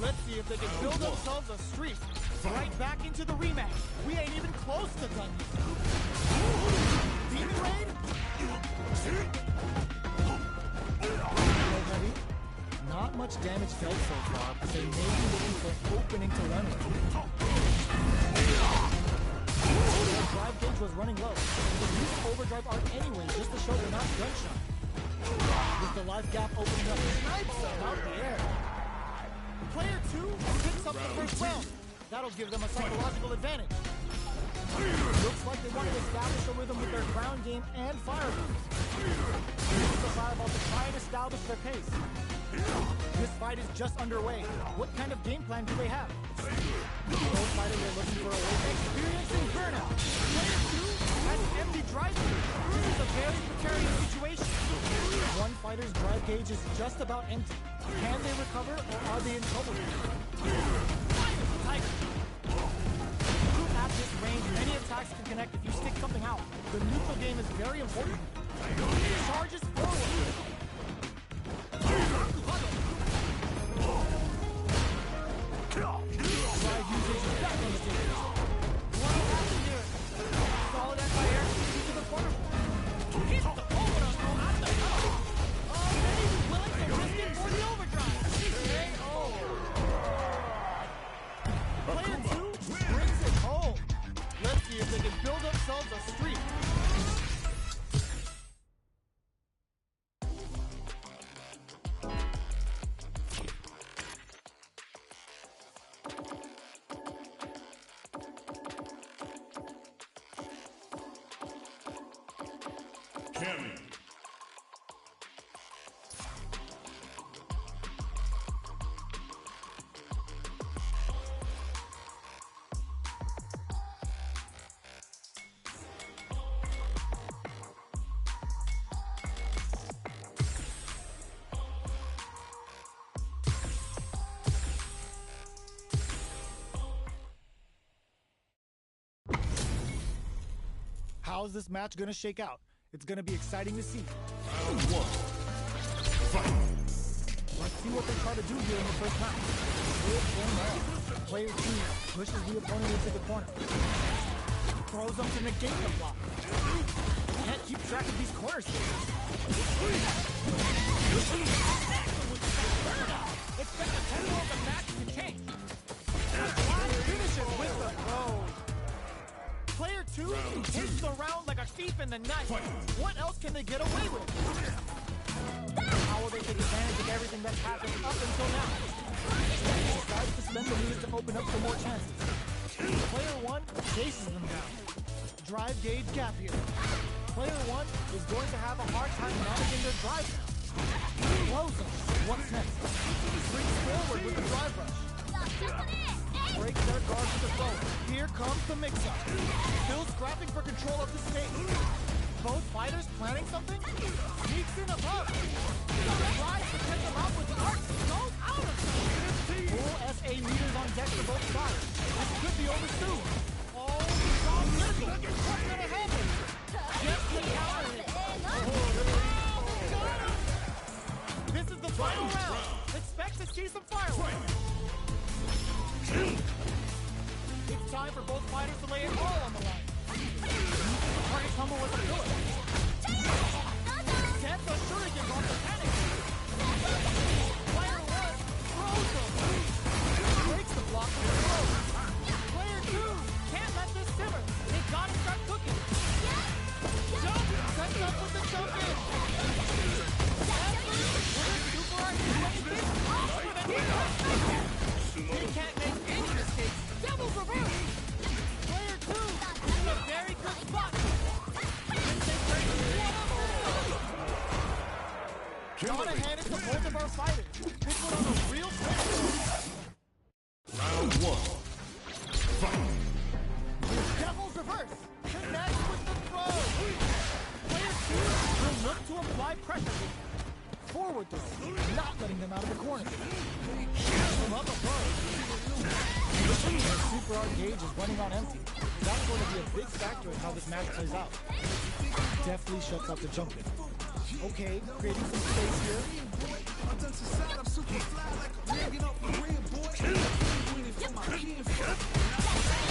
Let's see if they can build themselves a streak. Right back into the rematch. We ain't even close to done yet. Demon Raid? Ready? Not much damage dealt so far, but they may be looking for an opening to run with. Their drive gauge was running low. They used overdrive arc anyway, just to show they're not gunshot. With the life gap opening up, snipes them out the air. Player 2 picks up the first round. That'll give them a psychological advantage. Looks like they want to establish a rhythm with their ground game and fireballs. Use the fireball to try and establish their pace. This fight is just underway. What kind of game plan do they have? Both fighters are looking for a way to experiencing burnout. Player 2 has empty drive gauge. This is a very precarious situation. One fighter's drive gauge is just about empty. Can they recover, or are they in trouble? Tiger. At this range, many attacks can connect if you stick something out. The neutral game is very important. Charges forward. Drive usage is definitely serious. What happened here? Solid anti-air to the corner. Hit the forward on the top. Already willing to risk it for the overdrive. Player 2 brings it home. Let's see if they can build themselves a streak. Cammy. How's this match gonna shake out? It's gonna be exciting to see. Round 1. Fight. Let's see what they try to do here in the first round. Good game on. Player 2 pushes the opponent into the corner. Throws them to negate the block. Can't keep track of these corners. Expect the tempo of the match to change. Finishes with the throw. Player 2 hits the round like a thief in the night. What else can they get away with? How will they take advantage of everything that's happened up until now? They decide to spend the minute to open up for more chances. Player 1 chases them down. Drive gauge gap here. Player 1 is going to have a hard time managing their drive now. Close them. What's next? Brings forward with the drive rush. Breaks their guard with the throw. Here comes the mix-up. Still scrapping for control of the stage. Both fighters planning something? Sneaks in above. Tries to catch them out with the arc. Goes out of sight. Full SA meters on deck for both sides. This could be over soon. Oh, strong missile. What's gonna happen? Just the counter hit. This is the final round. Expect to see some fireworks. It's time for both fighters to lay it all on the line. Target combo with a bullet. Gets the shurikens off the panic. Player 1 throws them. Breaks the block with a throw. Player 2 can't let this simmer. They gotta start cooking. Jump! Sets up with the jump in. Super Art do anything? With a knee. He can't make any mistakes. Devil's reverse. Player 2 is in a very good spot. Gotta hand it to both of our fighters. This one on a real finish. Round 1. Fight. Devil's reverse. Connects with the throw. Player 2 will look to apply pressure. Forward throw. not letting them out of the corner. From up above. Their super art gauge is running on empty. That's going to be a big factor in how this match plays out. Definitely shuts out the jumping. Okay, creating some space here.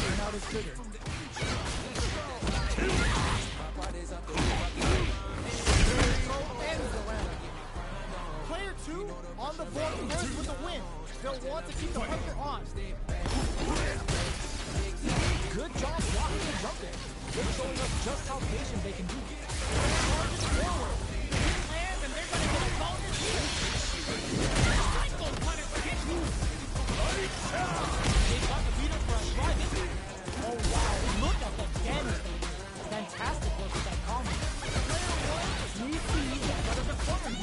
Turnout is triggered. Player 2 on the board first with the win. They'll want to keep the pressure on. Good job blocking and jumping. They're showing us just how patient they can be. Charges forward. And they're going to get a bonus here. Cycle cutter for hit. They got the beater for a drive. Oh wow, look at the damage. Fantastic work with that combo. Player 1, we see out of the corner.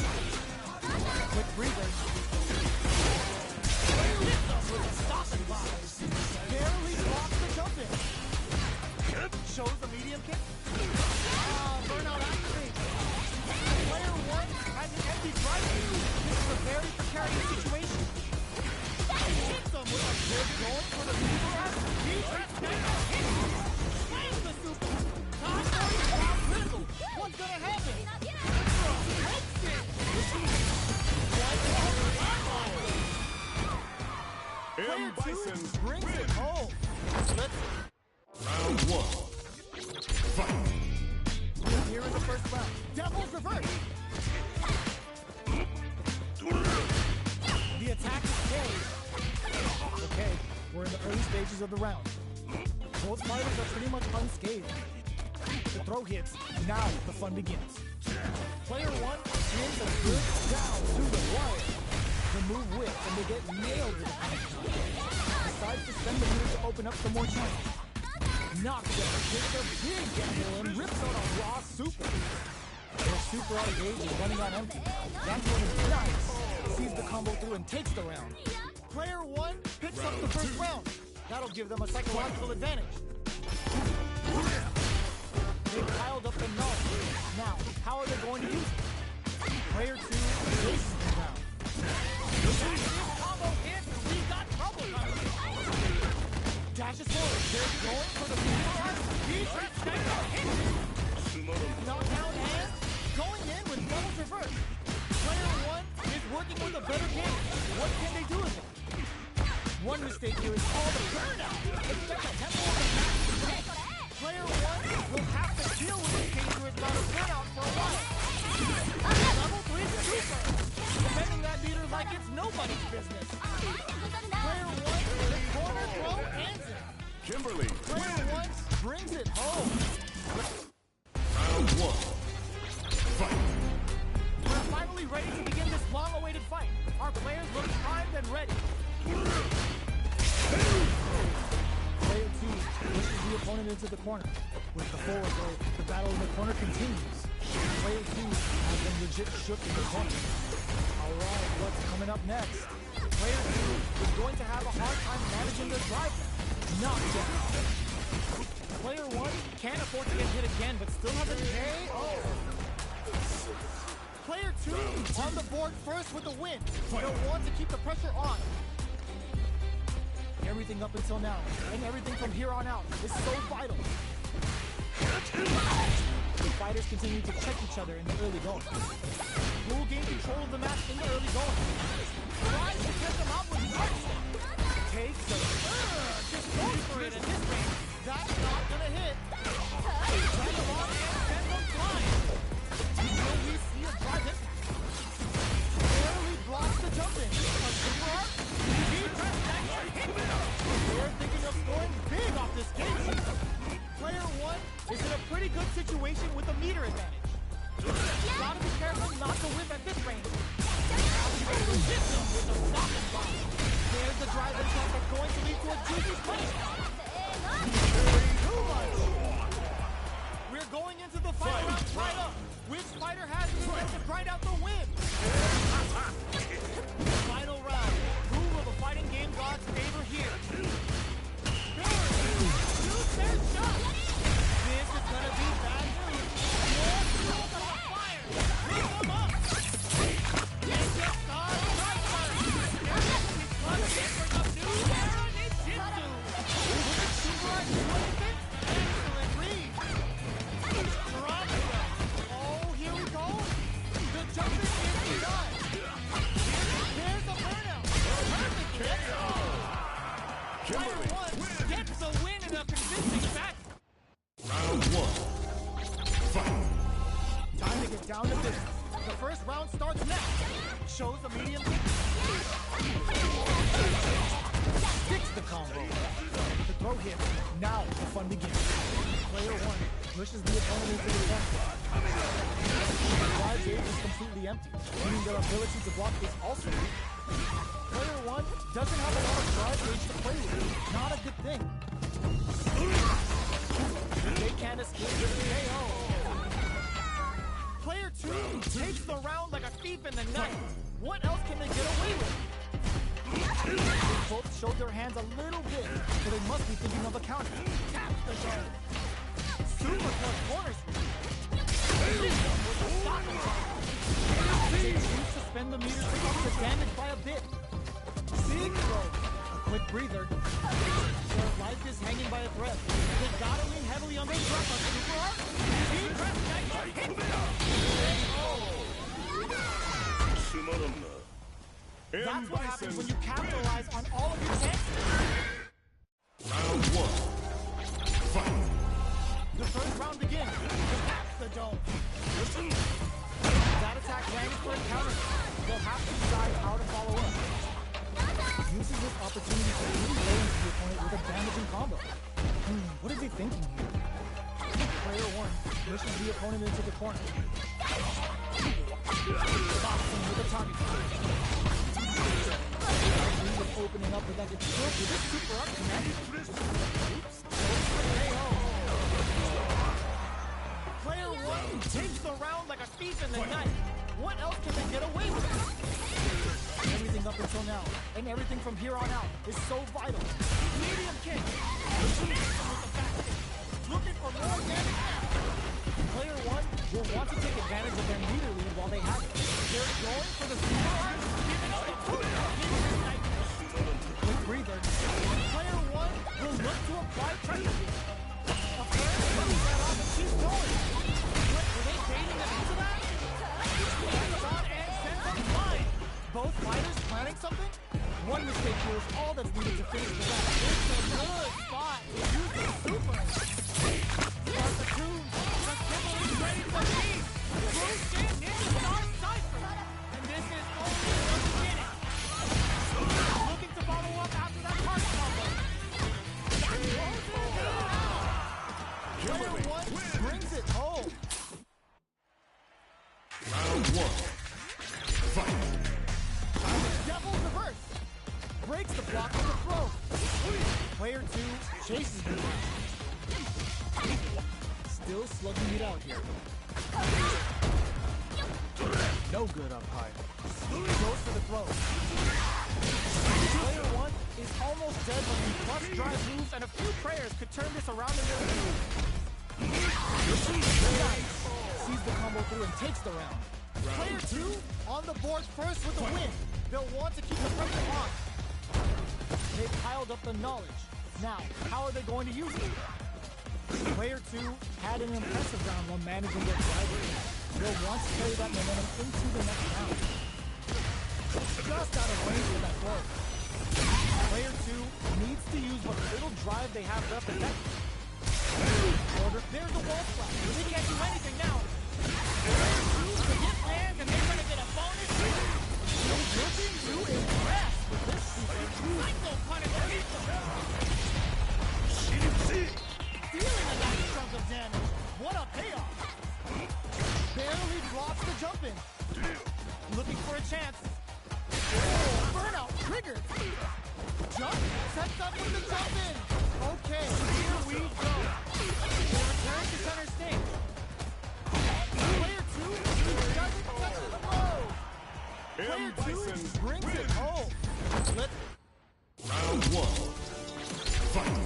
Quick breather. Lift up with a stop and block. Barely blocks the jump in. Shows the medium kick. Burnout activates. Player 1 has an empty drive. This is a very precarious situation. Hits him with a good going for the super. He pressed down. Slams the super. Time for it. Critical. What's gonna happen? Takes it. Player 2 brings it home. Round 1. Fight. Here in the first round. Devil's reverse. The attack is carried. Okay, we're in the early stages of the round. Both fighters are pretty much unscathed. The throw hits. Now the fun begins. Player 1 brings a good down to the wire. The move whips and they get nailed with the punch. Decides to spend the move to open up some more channels. Knockdown takes a big gamble and rips out a raw super. Their super art gauge is running on empty. That's when it's nice. Sees the combo through and takes the round. Player 1 picks up the first round. That'll give them a psychological advantage. They piled up the knowledge. Now, how are they going to use it? Player 2 chases the round. Combo hit, we got trouble coming. Dashes forward. They're going for the super art. Defense hit. Knockdown and going in with double reverse. Player 1 is working with a better game. What can they do with it? One mistake here is called a burnout. Expect a tempo of the match to take. Player 1 will have to deal with this dangerous bout of burnout for a while. Level 3 super. Defending that leader like it's nobody's business. Player 1, the corner throw ends it. Kimberly. Player 1 brings it home. Round 1. Fight. We're finally ready to begin this long-awaited fight. Our players look primed and ready. Player 2 pushes the opponent into the corner. With the forward throw, the battle in the corner continues. Player 2 has been legit shook in the corner. Alright, what's coming up next? Player 2 is going to have a hard time managing the drive now. Knockdown. Player 1 can't afford to get hit again, but still has a KO. Player 2 on the board first with the win. They'll want to keep the pressure on. Everything up until now, and everything from here on out, is so vital. The fighters continue to check each other in the early going. Who will gain control of the match in the early going? Tries to get them out with one step. Takes the just goes for it at this range. That's not gonna hit. Tries to launch and sends them flying. Will we see a drive hit? Barely blocks the jump in. A super arc? He pressed that hit. They're thinking of scoring big off this game. Player 1 is in a pretty good situation with a meter advantage. Gotta be careful not to whip at this range. Hits him with a stop and bomb. There's the drive attack that's going to lead to a juicy finish. Too much. We're going into the final round right up. Which fighter has the strength to grind out the win? Final round. Who will the fighting game gods favor here? Shoot their shot. This is gonna be bad news. More fuel to the fire. Pick them up. throws a medium kick. Sticks the combo. The throw hits. Now the fun begins. Player 1 pushes the opponent into the front. The drive gauge is completely empty, meaning their ability to block is also weak. Player 1 doesn't have a lot of drive gauge to play with. Not a good thing. They can't escape this KO. Player 2 takes the round like a thief in the night. What else can they get away with? They both showed their hands a little bit, so they must be thinking of a counter. Tap the guard. Super plus corner sweep. They choose to spend the meter to up the damage by a bit. Big throw. A quick breather. Their life is hanging by a thread. They gotta lean heavily on their drop on super hard. He pressed that hit. That's what happens when you capitalize on all of your chances. Round 1. Fight. The first round begins. Tap the dome. That attack ranks for a counter. They'll have to decide how to follow up. Uses this opportunity to really lay into the opponent with a damaging combo. What is he thinking here? Player 1 pushes the opponent into the corner. Stops him with a target. Opening up, but that gets killed with this super up command. Oops. Player 1 takes the round like a thief in the night. What else can they get away with? Everything up until now, and everything from here on out, is so vital. Medium kick. Looking for more damage now. Player 1 will want to take advantage of their meter lead while they have it. They're going for the super arm, giving up the quick breather. Player 1 will look to apply pressure. A player brings that off and keeps going. Were they baiting them into that? That's on and sends them flying. Both fighters planning something? One mistake here is all that's needed to finish the round. It's a good spot to use the super. Start the tune. The kibble is ready for me. Bruce in into our cipher. And this is only the beginning. Looking to follow up after that target combo. Player 1 brings it home. Round 1. Fight. Devil's reverse. Breaks the block with the throw. Player 2 chases the block. Still slugging it out here. No good up high. Goes for the throw. Player 1 is almost dead when he plus drive moves, and a few prayers could turn this around in their favor. Nice. Sees the combo through and takes the round. Player 2 on the board first with the win. They'll want to keep the pressure on. They've piled up the knowledge. Now, how are they going to use it? Player 2 had an impressive round while managing their driver. They'll want to carry that momentum into the next round. Just out of range for that throw. Player 2 needs to use what little drive they have left effectively. There's the wall slap. They can't do anything now. Player 2 can hit land and they're going to get a bonus. Looking to impress with this super. Psycho punish beats them. Dealing a nice chunk of damage. What a payoff. Barely blocks the jump in. Looking for a chance. Oh, burnout triggered. Jump sets up with the jump in. Okay, here we go. They return to center stage. Player 2 doesn't touch the blow. Player 2 brings it home. Round 1. Fight.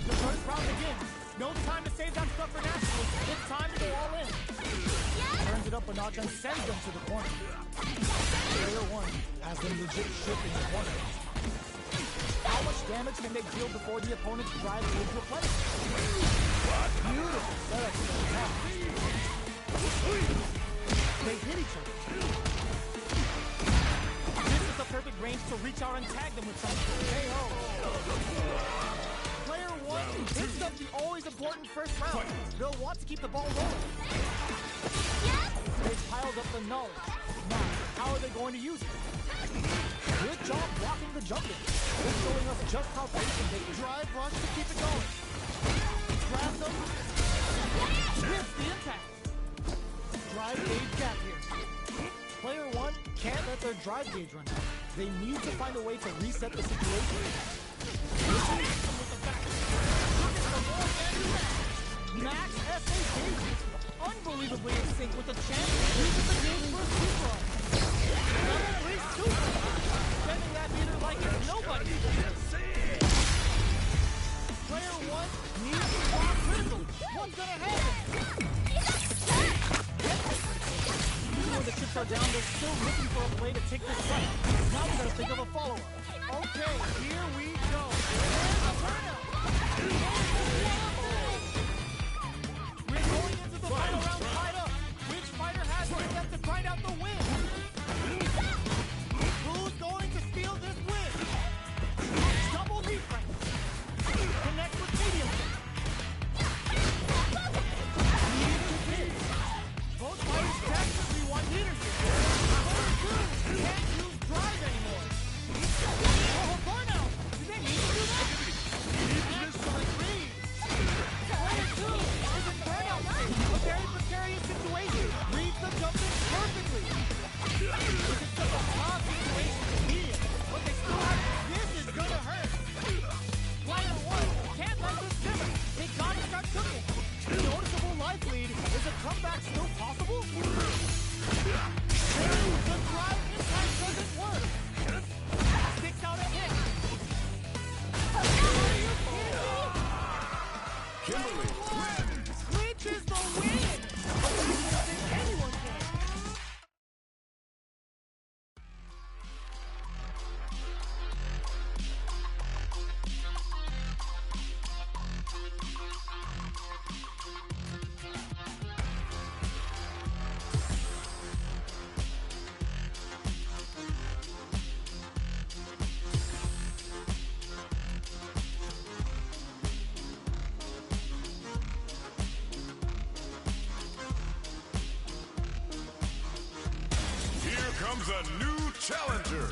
The first round begins. No time to save that stuff for nationals. It's time to go all in. Turns it up a notch and sends them to the corner. Player 1 has them legit shipping the corner. How much damage can they deal before the opponent's drive is replenished? Beautiful setup for the attack. They hit each other. This is the perfect range to reach out and tag them with something. KO. Player 1 picks up the always important first round. They'll want to keep the ball rolling. They've piled up the knowledge. Now, how are they going to use it? Good job blocking the jump in. It's showing us just how patient they can drive rush to keep it going. Grab them. Hits the impact. Drive gauge gap here. Player 1 can't let their drive gauge run out. They need to find a way to reset the situation. Max Sf6 gauges unbelievably in sync with the champ. Uses the gauge for a super arm. Level 3 super. Spending that meter like it's nobody. Player 1 needs to block critical. What's gonna happen? Even when the chips are down, they're still looking for a play to take this fight. Now we gotta think of a follow-up. Okay, here we go. There's a burnout. We're going into the final round tied up. Which fighter has it left to grind out the win? Who's going to steal this win? Double defense. Connect with medium. Both fighters desperately want leadership. Player 2 can't use drive anymore. Oh, burnout! Do they need to do that? Excellent read. Player 2 is in burnout. A very precarious situation. Reads the jump in perfectly. This is such a tough situation to be in. But they still have this is gonna hurt. Player 1 can't let this simmer. They gotta start cooking. The noticeable life lead. Is a comeback still possible? The drive impact doesn't work. Sticks out a hit. Kimberly wins. Which is the win? Anyone can. Here comes a new challenger.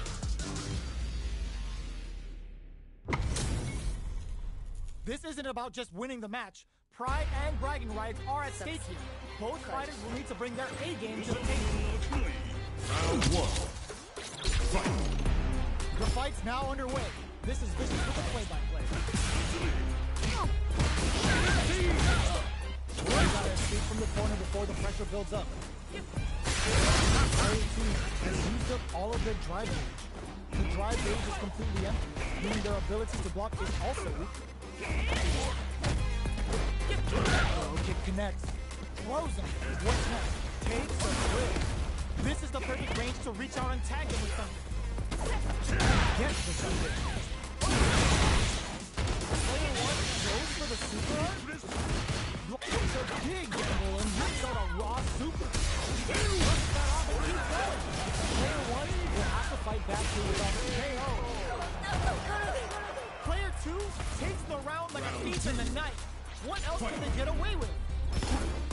This isn't about just winning the match. Pride and bragging rights are at stake here. Both fighters will need to bring their A game to the table. Round 1. The fight's now underway. This is Vicious with the play-by-play. You gotta escape from the corner before the pressure builds up. Player 2 has used up all of their drive gauge. The drive gauge is completely empty, meaning their ability to block is also weak. Low kick connects. Throws him. What's next? Takes a grip. This is the perfect range to reach out and tag him with something. Gets the something. Player 1 goes for the super arm. It's a big gamble and rips out a raw super. Works that off and keeps going. Player 1 will have to fight back to without KO. Player 2 takes the round like a thief in the night. What else can they get away with?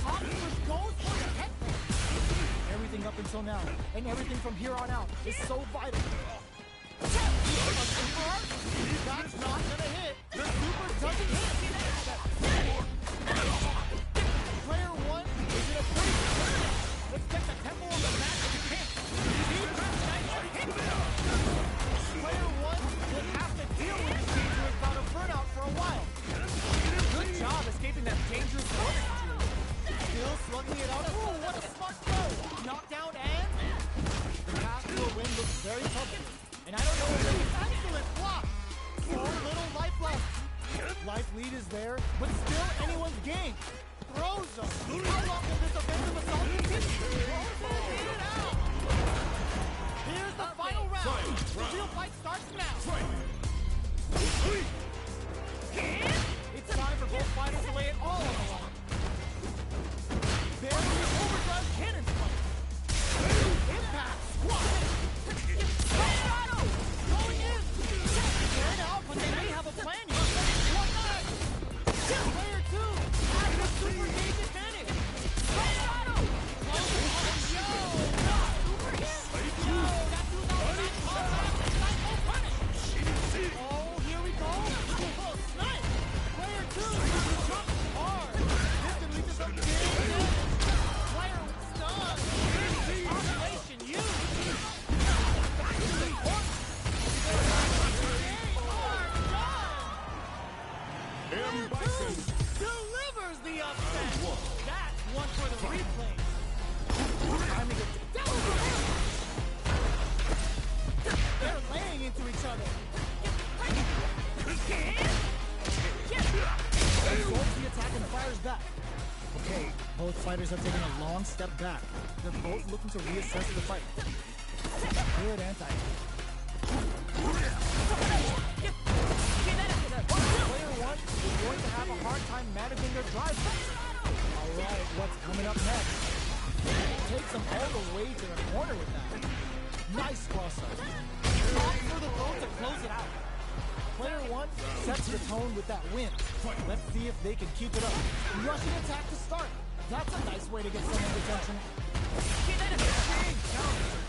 Optimus goes for the head. Everything up until now, and everything from here on out, is so vital. A super arm? That's not gonna hit. The super doesn't hit. Player 1 is in a pretty good position. Let's get the tempo of the match if you can. Player 1 will have to deal with this dangerous bout of burnout for a while. Good job escaping that dangerous corner situation. Still slugging it out. Ooh, what a smart throw! Knockdown and... The path to a win looks very tough here. And I don't know if it's an excellent block. So little life left. Life lead is there, but still anyone's game. Throws them. How long will this offensive assault continue? Get it out. Here's the final round. The real fight starts now. It's time for both fighters to lay it all on the line. Barely overdrive cannon spike. Impact. Going in. They're out, but they may have a plan here. What not? Player 2 has the super gauge advantage. Absorbs the attack and fires back. Okay, both fighters have taken a long step back. They're both looking to reassess the fight. Good anti. Player one is going to have a hard time managing their drive. Alright, what's coming up next? Takes them all the way to the corner with that. Nice cross-up. Off for the throw to close it out. Player one sets the tone with that win. Let's see if they can keep it up. Rushing attack to start. That's a nice way to get someone's attention. Big counter.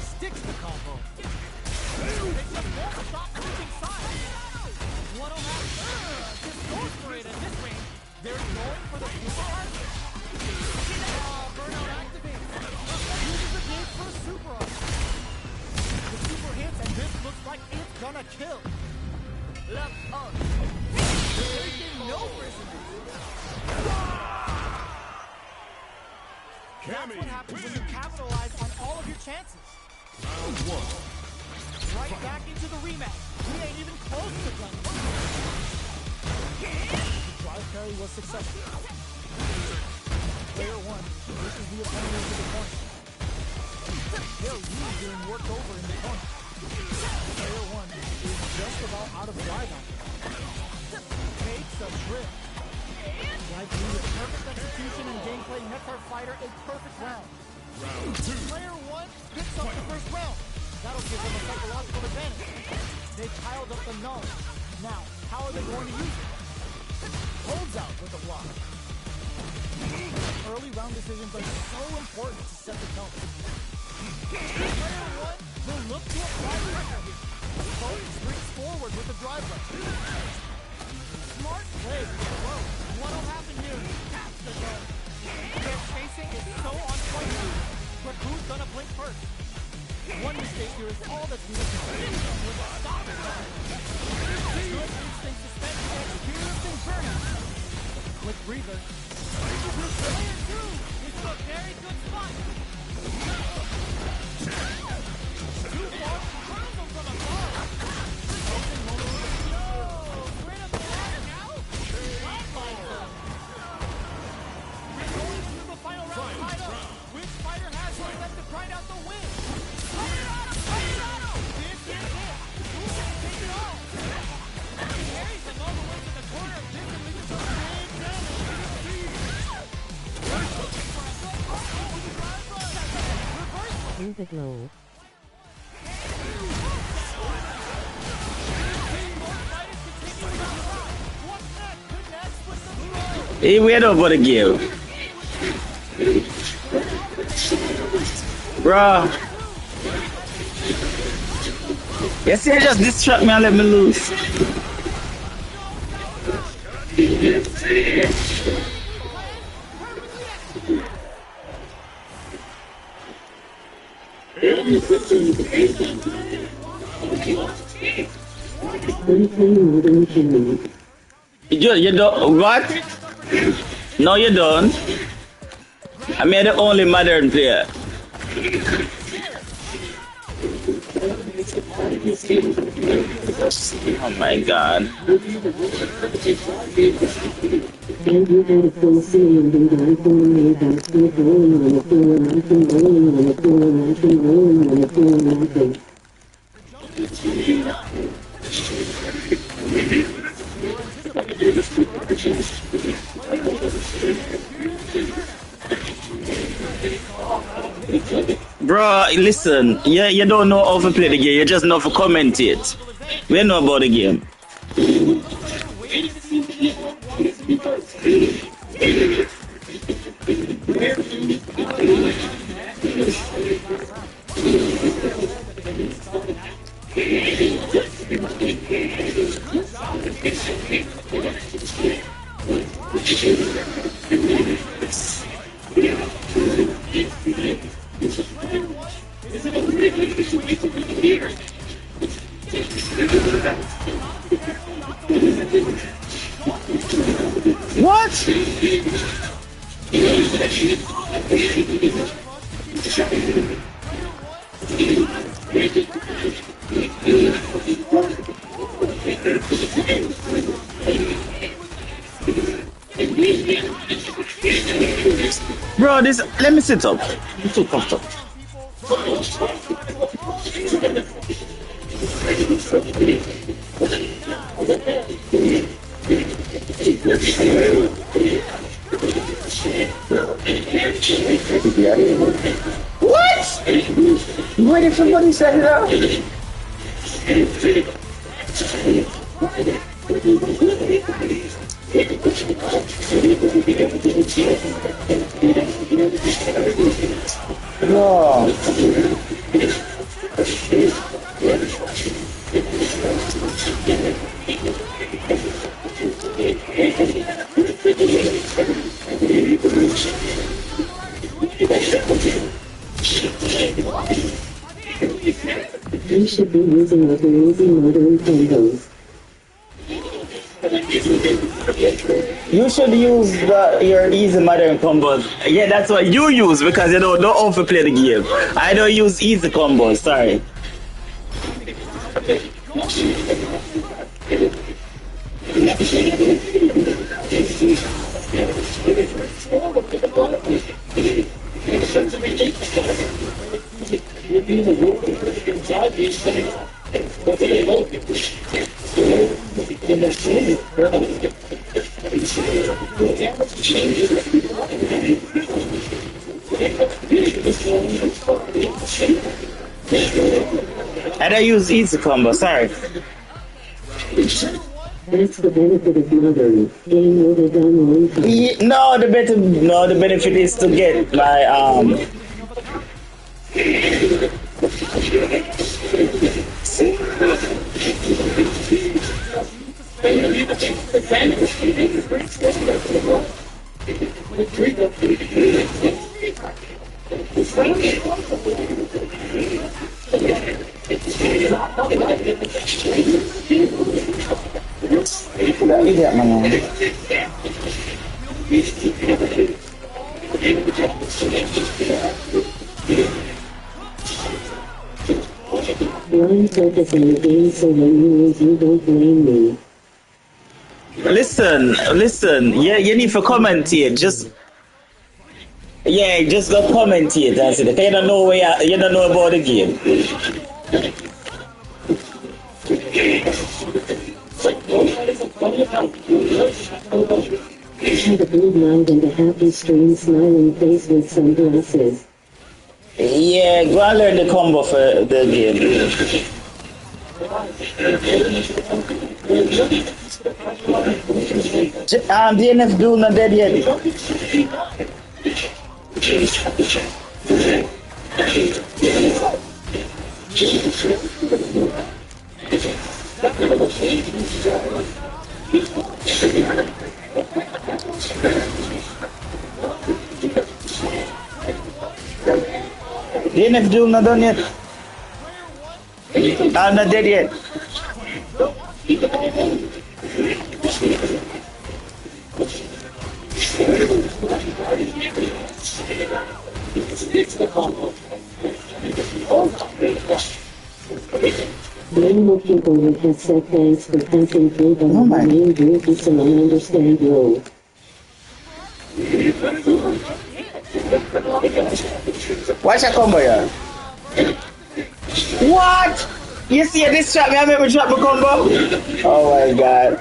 Sticks the combo. They just won't stop moving sides. One will have just goes for it at this range. They're going for the super art. Burnout activates. Uses the gauge for a super art. The super hits, and this looks like it's gonna kill. Left up. Taking no prisoners. That's what happens when you capitalize on all of your chances. Round one. Right back into the rematch. We ain't even close to done. The drive carry was successful. Player one pushes the opponent into the corner. They're really being worked over in the corner. Player one is just about out of drive out there. Takes a trip. Like with perfect execution and gameplay nets our fighter a perfect round. Round two. Player one picks up the first round. That'll give them a psychological advantage. They piled up the knowledge. Now, how are they going to use it? Holds out with a block. Early round decisions are so important to set the tone. Player one will look to apply pressure here. Both springs forward with the drive rush. Smart play. Whoa, what'll happen here? Taps the gun. Their spacing is so on point. But who's gonna blink first? One mistake here is all that's needed to finish them with a stop. Good instinct suspension and experiencing burnout. Quick breather. Player two is in a very good spot. Too far, turns them from afar. Open moment. Straight up the ladder now. We're going to the final round tied up. Which fighter has one left to grind out the win? This is it. Who's going to take it all? He carries them all the way to the corner. This is a big damage. In the glow. Hey, wait over the game. Bro. You see, you just distract me and let me lose. You don't what? No, you don't. I made the only modern player. Oh my God. Bro, listen, you don't know how to play the game, you just know how to commentate. We know about the game. What? Bro, this, let me sit up. I'm too comfortable. What? Where did somebody set it up? No. You should be using like lazy modern combos. You should use your easy modern combos. Yeah, that's what you use because you don't know how to play the game. I don't use easy combos, sorry. I don't use easy combo, sorry. That's the benefit of modern. Game over done one time. No, the benefit is to get my idiot man. Blind focus on the game so when you lose you don't blame me. Listen, yeah, you need to commentate, just go commentate, that's it. You don't know you don't know about the game. Had a blue mind and a happy stream smiling face with sunglasses. Yeah, go and learn the combo for the game. DNF dude not dead yet. DNF dude not done yet. I'm not dead yet. Blame the people with headset thanks for passing through the main group so I understand you. Watch that combo, yeah. What? You see this trap? I never drop the combo. Oh my god.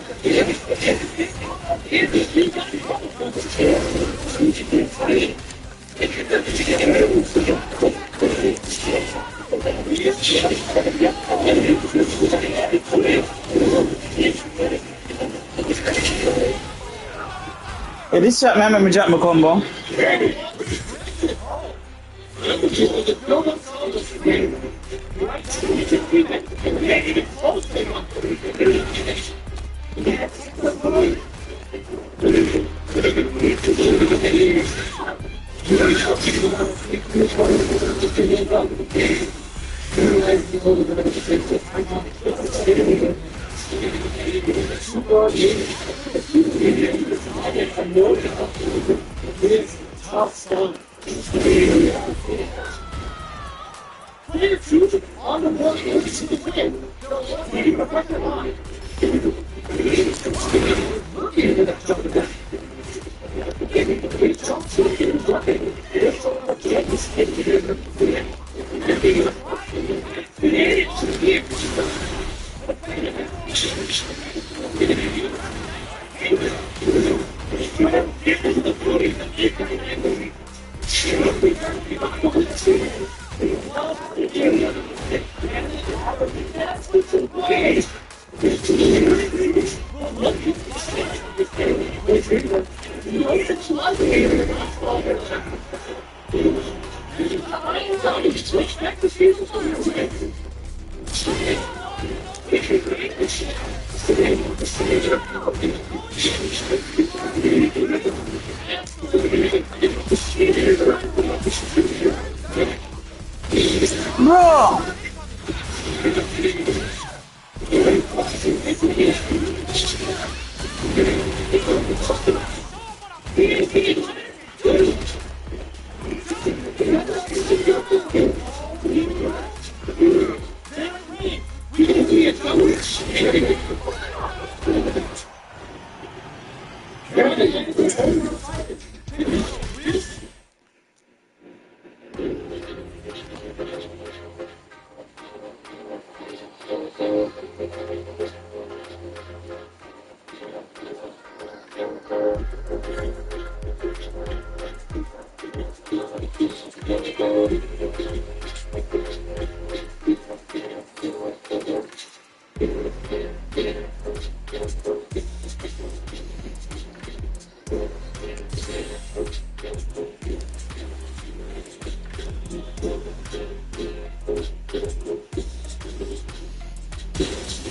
Yeah, this trap, man, let me drop my combo. Player choose on the board is to win. The pressure line. Looking at that jump attack. Jump to the jumping. This one gets it. Bro!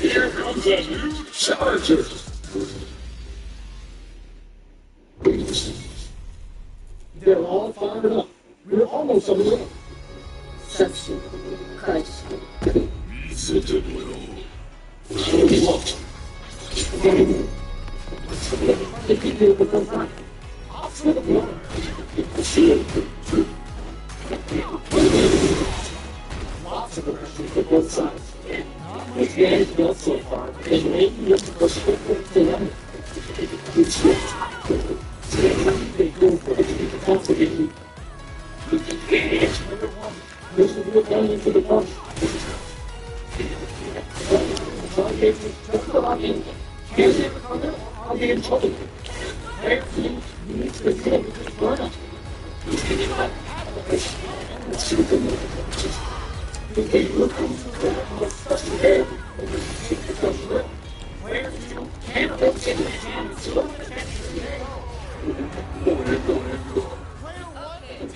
Here comes a new challenger. They're all fired up. We're almost on the way. 作戦開始見せてもらおう。 If you do it the first time, I'll flip it. Lots of pressure for both sides. This game is built so far, and maybe you have to push it to them. They go for it. It's complicated. This is what going into the punch. Some cases, just the locking. Can't hit the counter, I'll be in trouble. Right? You need to get this burn up.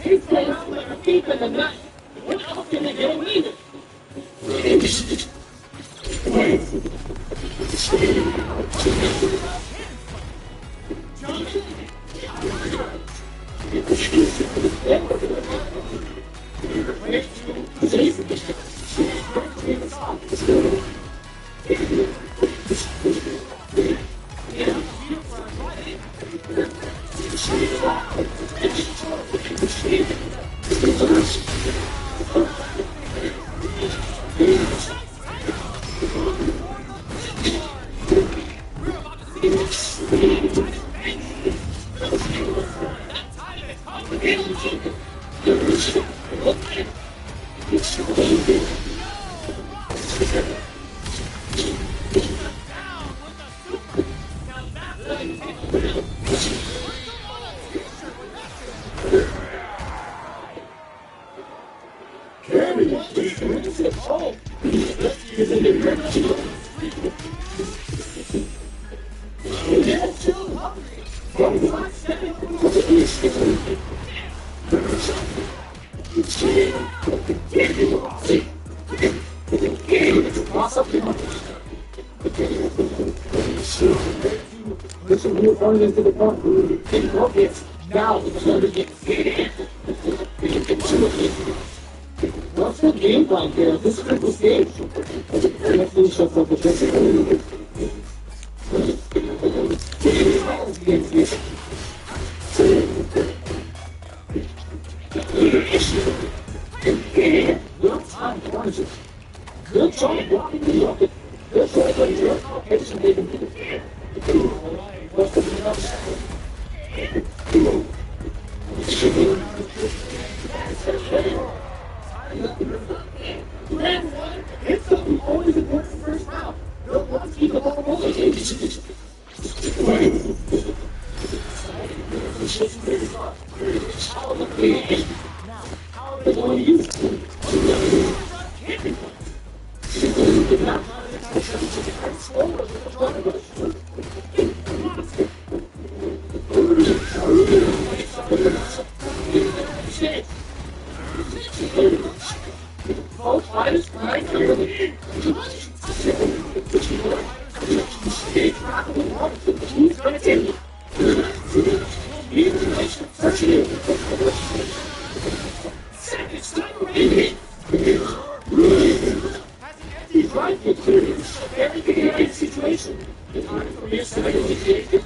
Take players like a thief in the night. What else can they get away with? Listen, we're going into the park. Now it's going to get what's the game plan here? This is critical stage. Let's finish up with the little time. Good job blocking the rocket. Good job on your patient leaving. What's the Land one, hit something always important first round. Don't want to keep the ball rolling. Now, how are they going to use it? Both fighters fight clearly. He's going to take it. First year. Second time, baby. He's right for clearance. Very good situation. The time for your side of the game.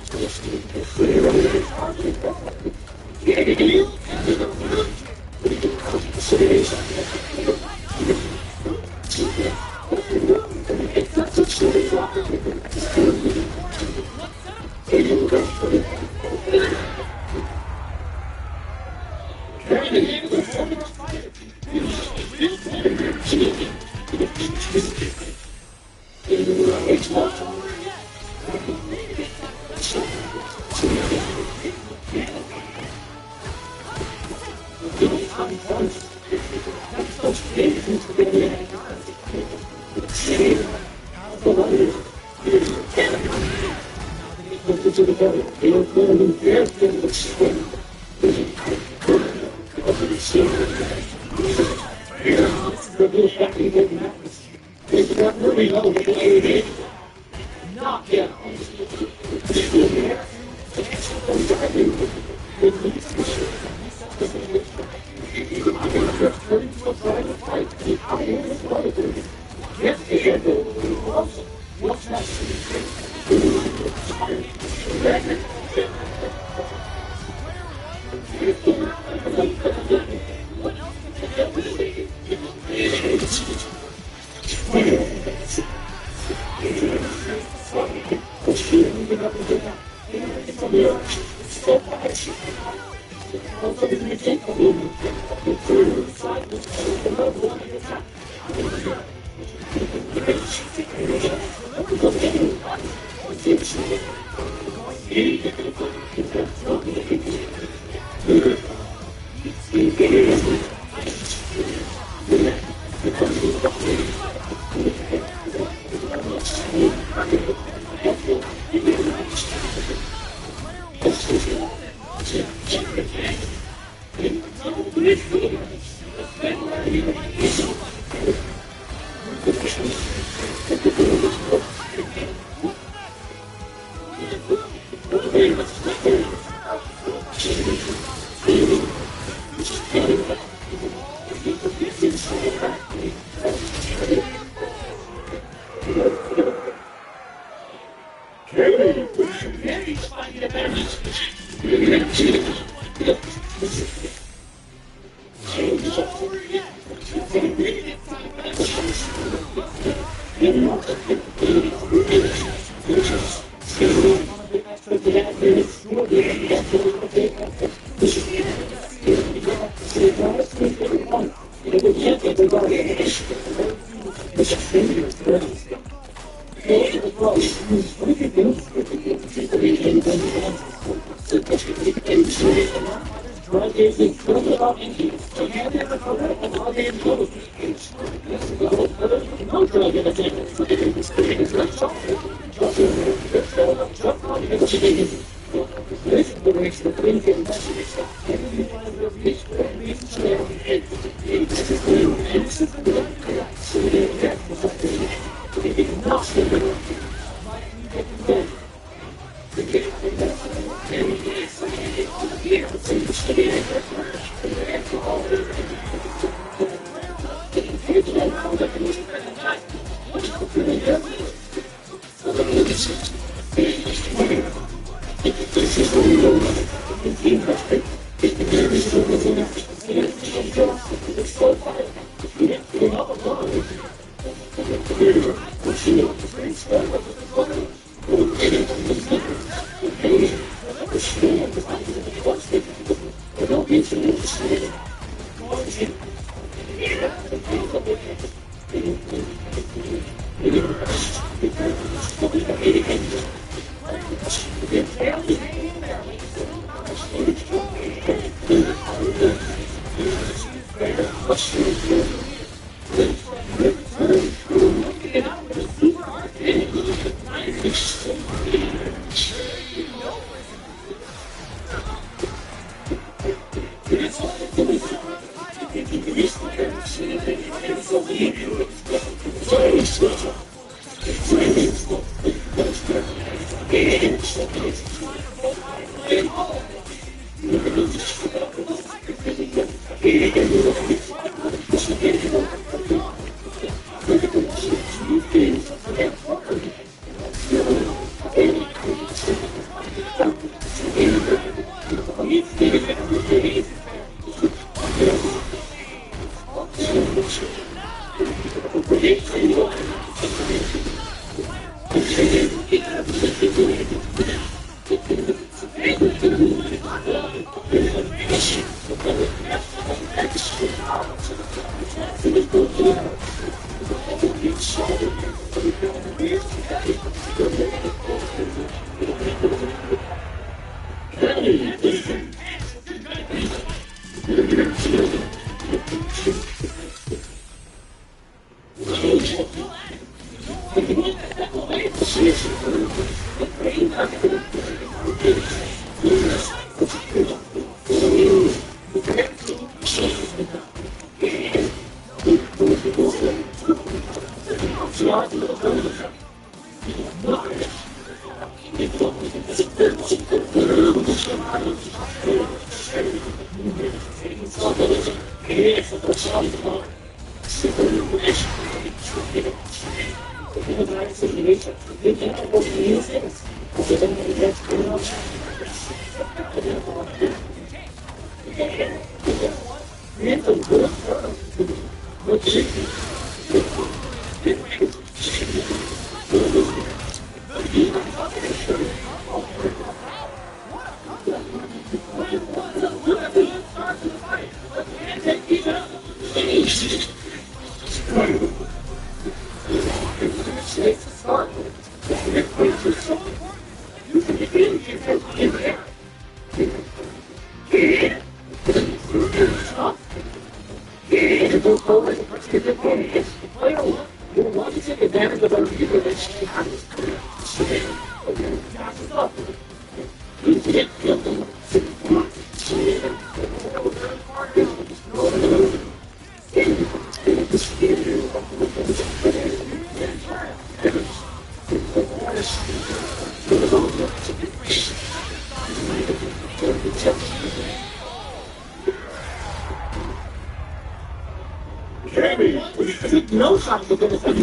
Cammy, no shot to finish that.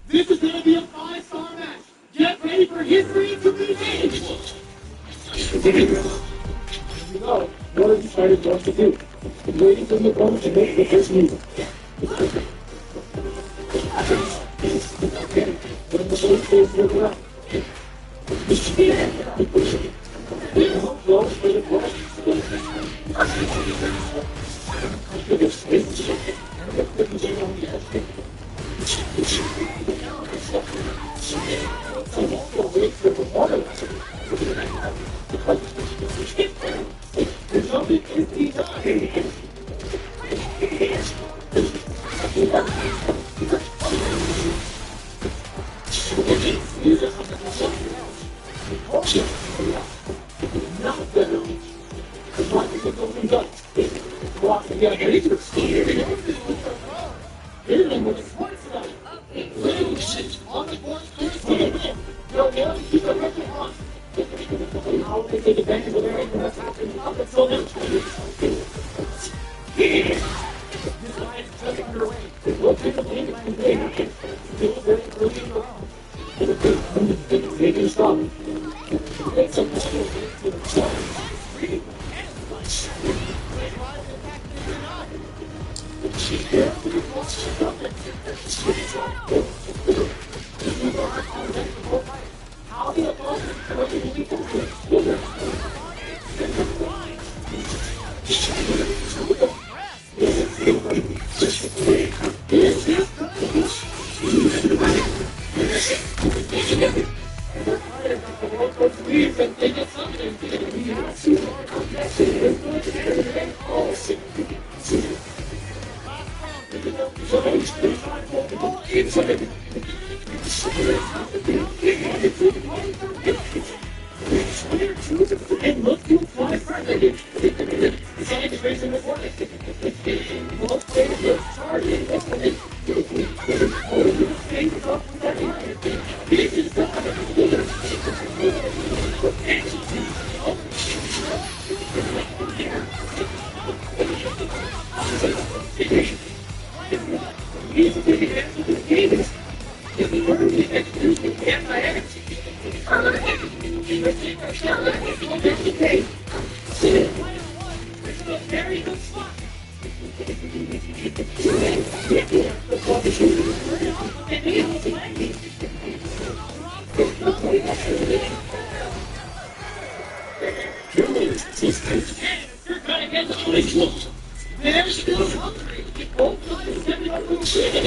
This is going to be a 5-star match. Get ready for history to be made. Here we go. What have you decided what to do? I'm waiting for the opponent to make the first move. Okay. When the first phase look around. Go for the ball. Take advantage of everything that's happening up until this. This ride is just underway. We'll take a big line there. Still very early in the round. Make it stop. It's a little bit to the top. This ride is impacting the knot. How the opponent will be and look to apply further. Science racing the corner. Both players look charging. Face off with that line. This is very good spot. They're still hungry. Both sides stepping up to the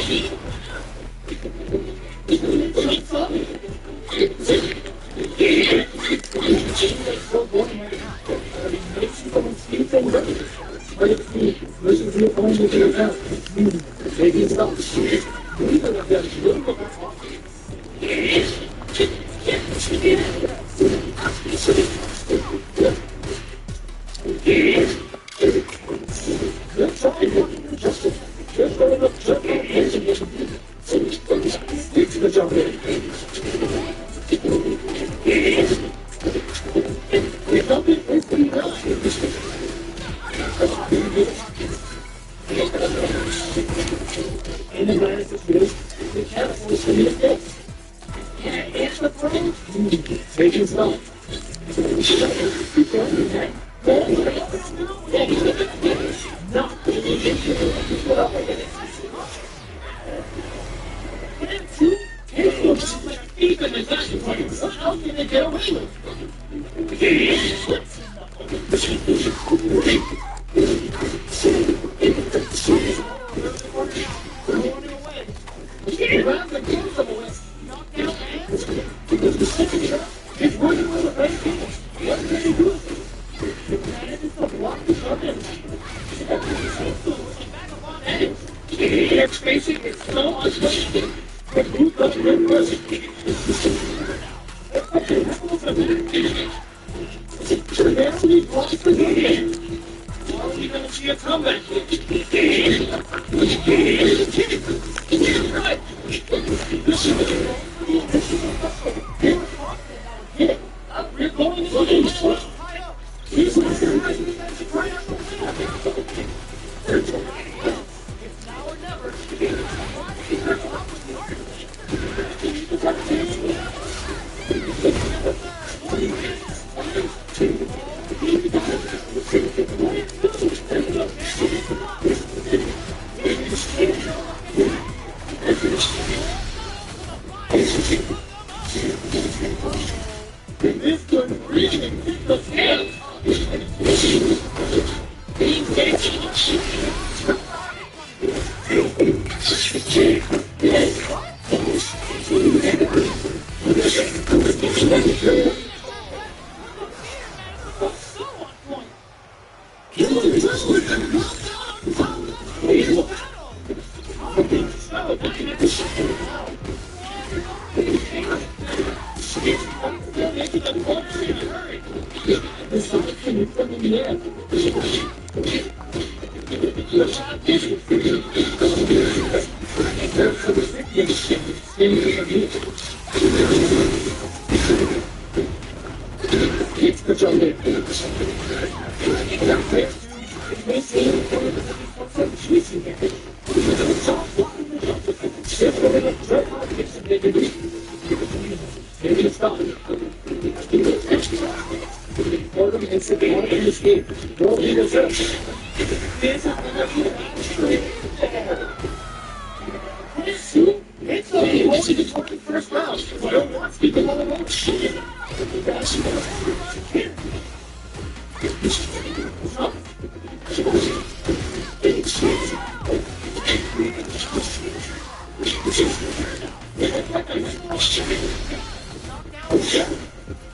It's only the 21st round. So don't want to keep them on the road.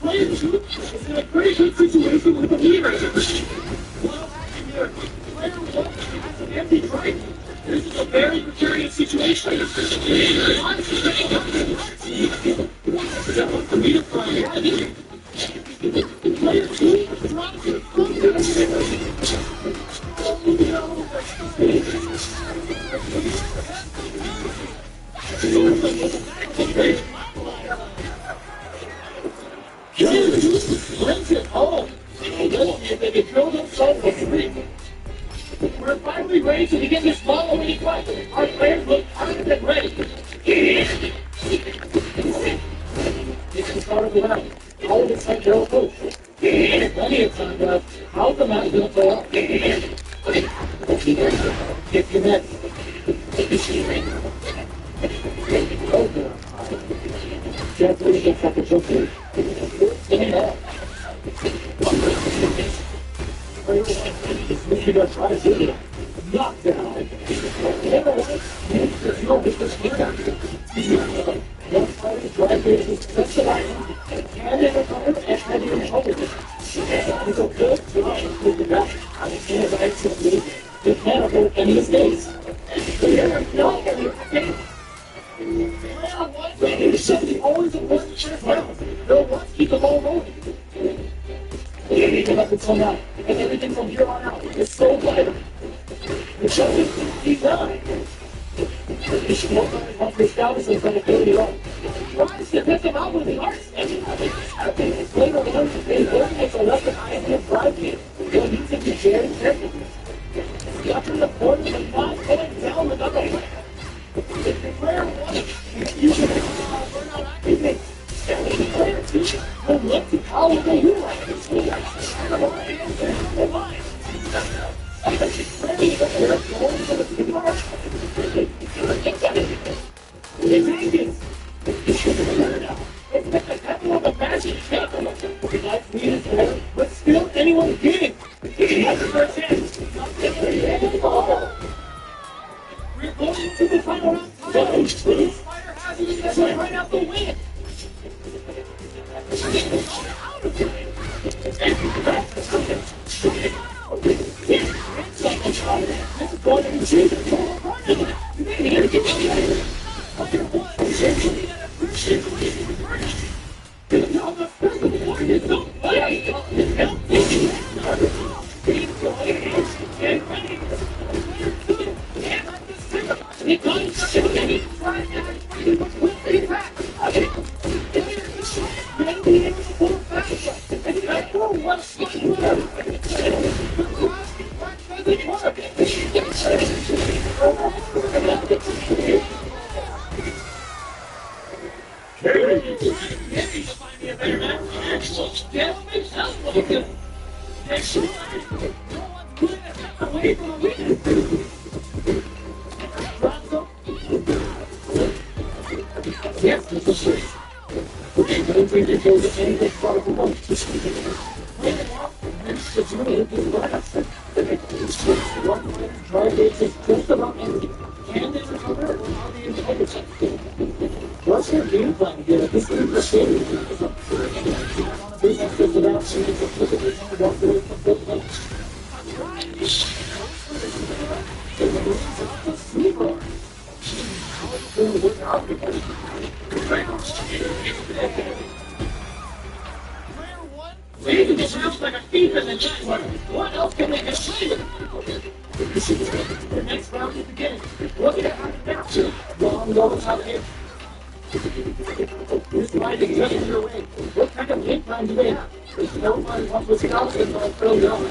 Player 2 is in a pretty good situation with the leader. Well, player 1 has an empty drink. This is a very precarious situation. Player 2 drops it from brings it home. If they can throw themselves a streak. We're finally ready to begin this small mini fight. Our players look tired and ready. It's the start of the round. All of it's like they're all close. Plenty of time left. How's the match going to play out? Get your net. Gently gets up the jump in. Stand up. We're going to try to do it. Knockdown. There's no business here. One fighter drive is specialized. And in the corner and heavy in shoulder. It's a good job with the back. And as I said, they can't afford any mistakes. No, it's always important to first round. They'll want to keep the ball rolling. They need to let it come out. And everything from here on out is so vital. The show is keep going. You should know that once they establish their credibility on. Tries to pick them out with the arts. Later on, they learn makes a left and eye and drive game. They'll use it to very carefully. Stuck in the corner but not going down with other way. If the player wants, you should burn out activate. Player 2 will look to how they utilize it. But still, anyone getting first chance. We're going to the final round. Spider has it right out the win. What's your game plan here? This is the shame. This sounds like a thief in the night. What else can they consider? The next round is beginning. Look at how it bounces. Long goes out here. This might be just your way. What kind of game plan do they have? There's no one wants to stop it, but throw down.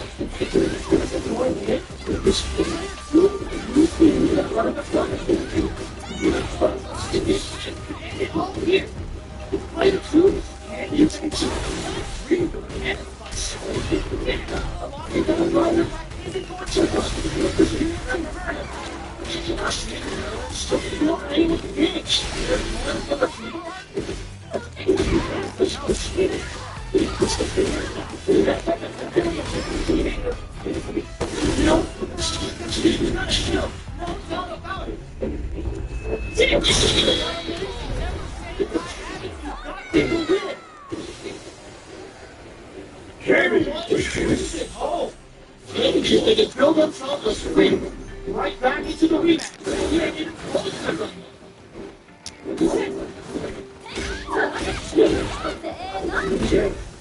They just build themselves a spring right back into the rematch. They can't even close to them.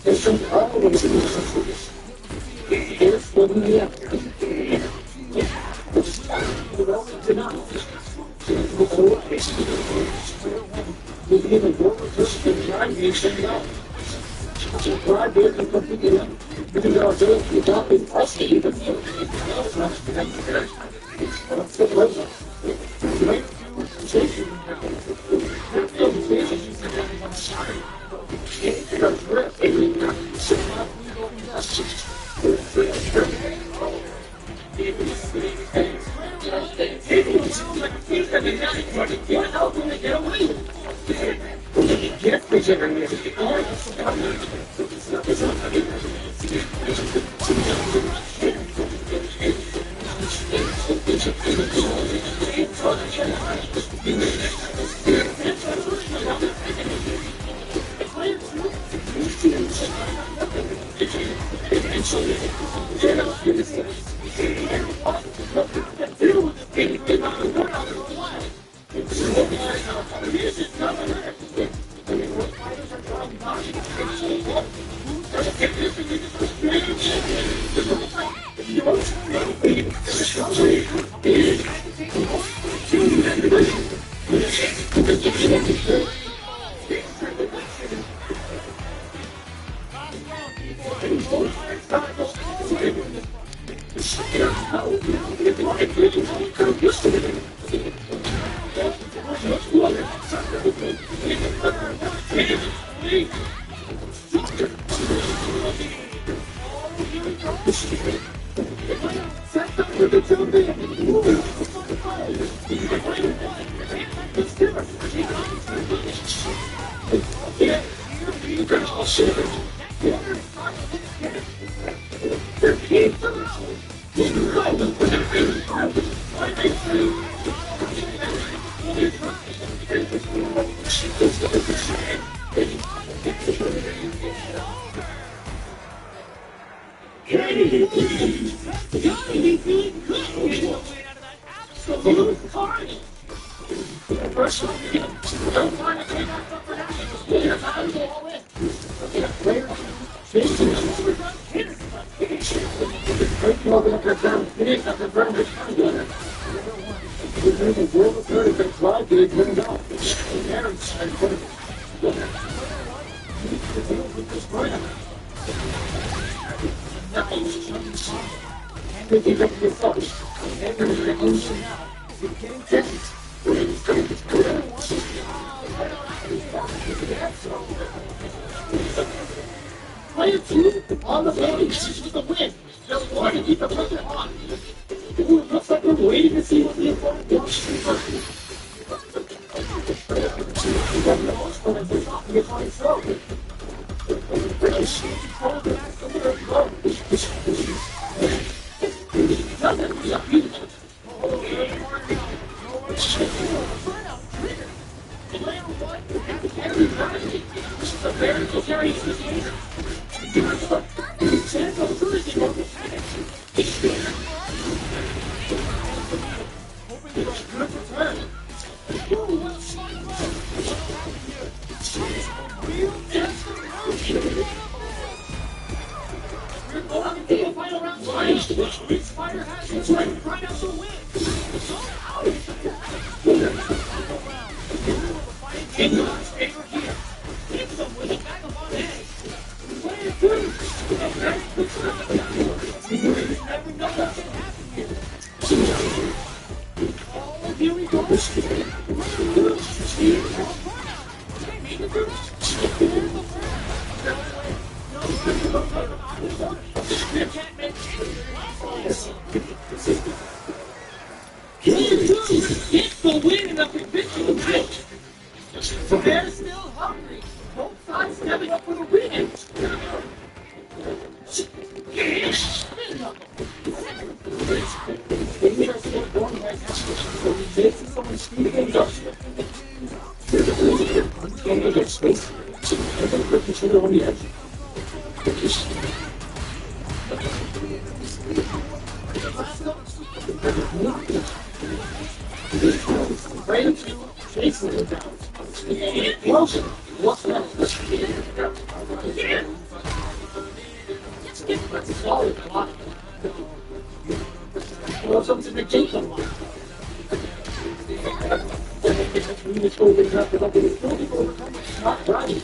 There's some problems. Here's what we have. Player 2 on the base with the win. Just wanted to keep the pressure on. It looks like we're waiting to see what the opponent does. It's the win in a convincing match. They're still hungry. Both sides stepping up for the win. Things are still going right now. So this is someone speeding things up. Going to get space. They're going to put each other on the edge. Right into Jason it down. Wilson, what's next? Let's solid a lot. Welcome to the kingdom. Not right.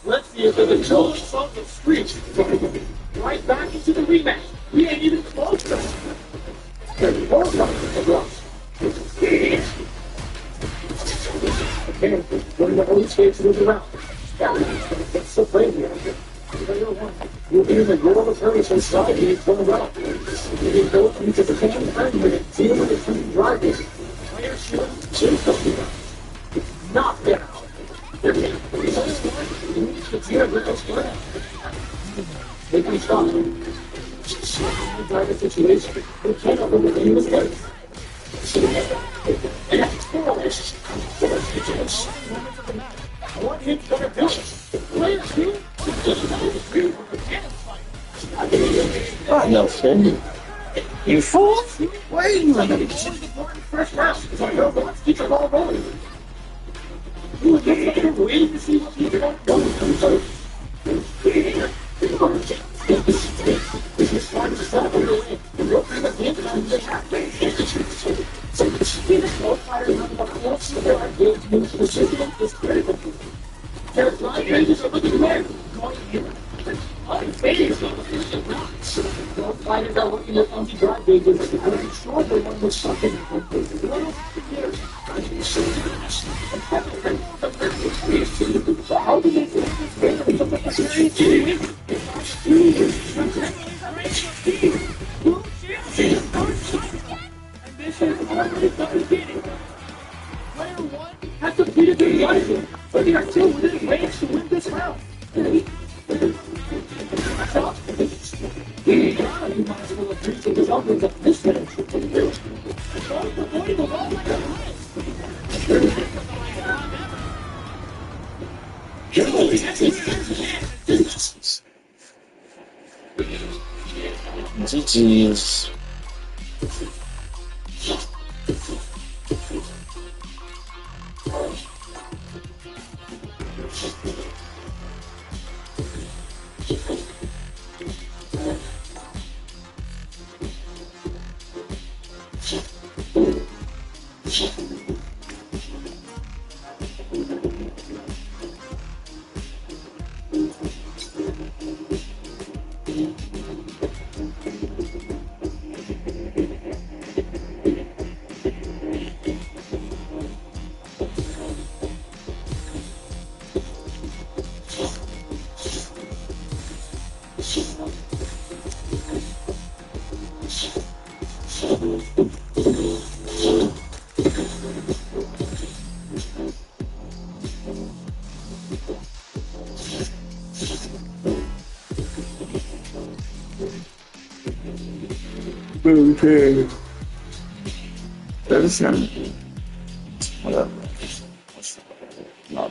Let's see if the control of the street. Right back into the rematch. We ain't even close to it. There's more coming from the Bronx. Okay, one of the only skates moves around. That's so crazy out here. You'll be in the middle of the turn inside and you turn around. You go into the hand and deal with the free drivers. Player shoot, chase them. Knock down. Make me stop. Driver situation. We cannot limit any mistakes. And that's terrible. One hit's gonna do it. Player shoot. Oh, no, Finn. You fool? Wait a minute. First round. So let's keep the ball rolling. You would get something waiting to see what people don't go. This is trying to set up underway. Real big at the end of the halfway. Both fighters have about 4 their ideas being specific is critical. Their drive ranges are looking there. Going in. Unfazed on the position blocks. Both fighters are looking at empty drive ranges and I'm sure they want to something. So how do they think this game is such a serious game? And this is already beginning. Player 1 has defeated their rival, but they are still within range to win this round. You might as well appreciate the outcomes of this match. Don't avoid the wall like a bliss. GG's. Okay. Listen. Whatever. No.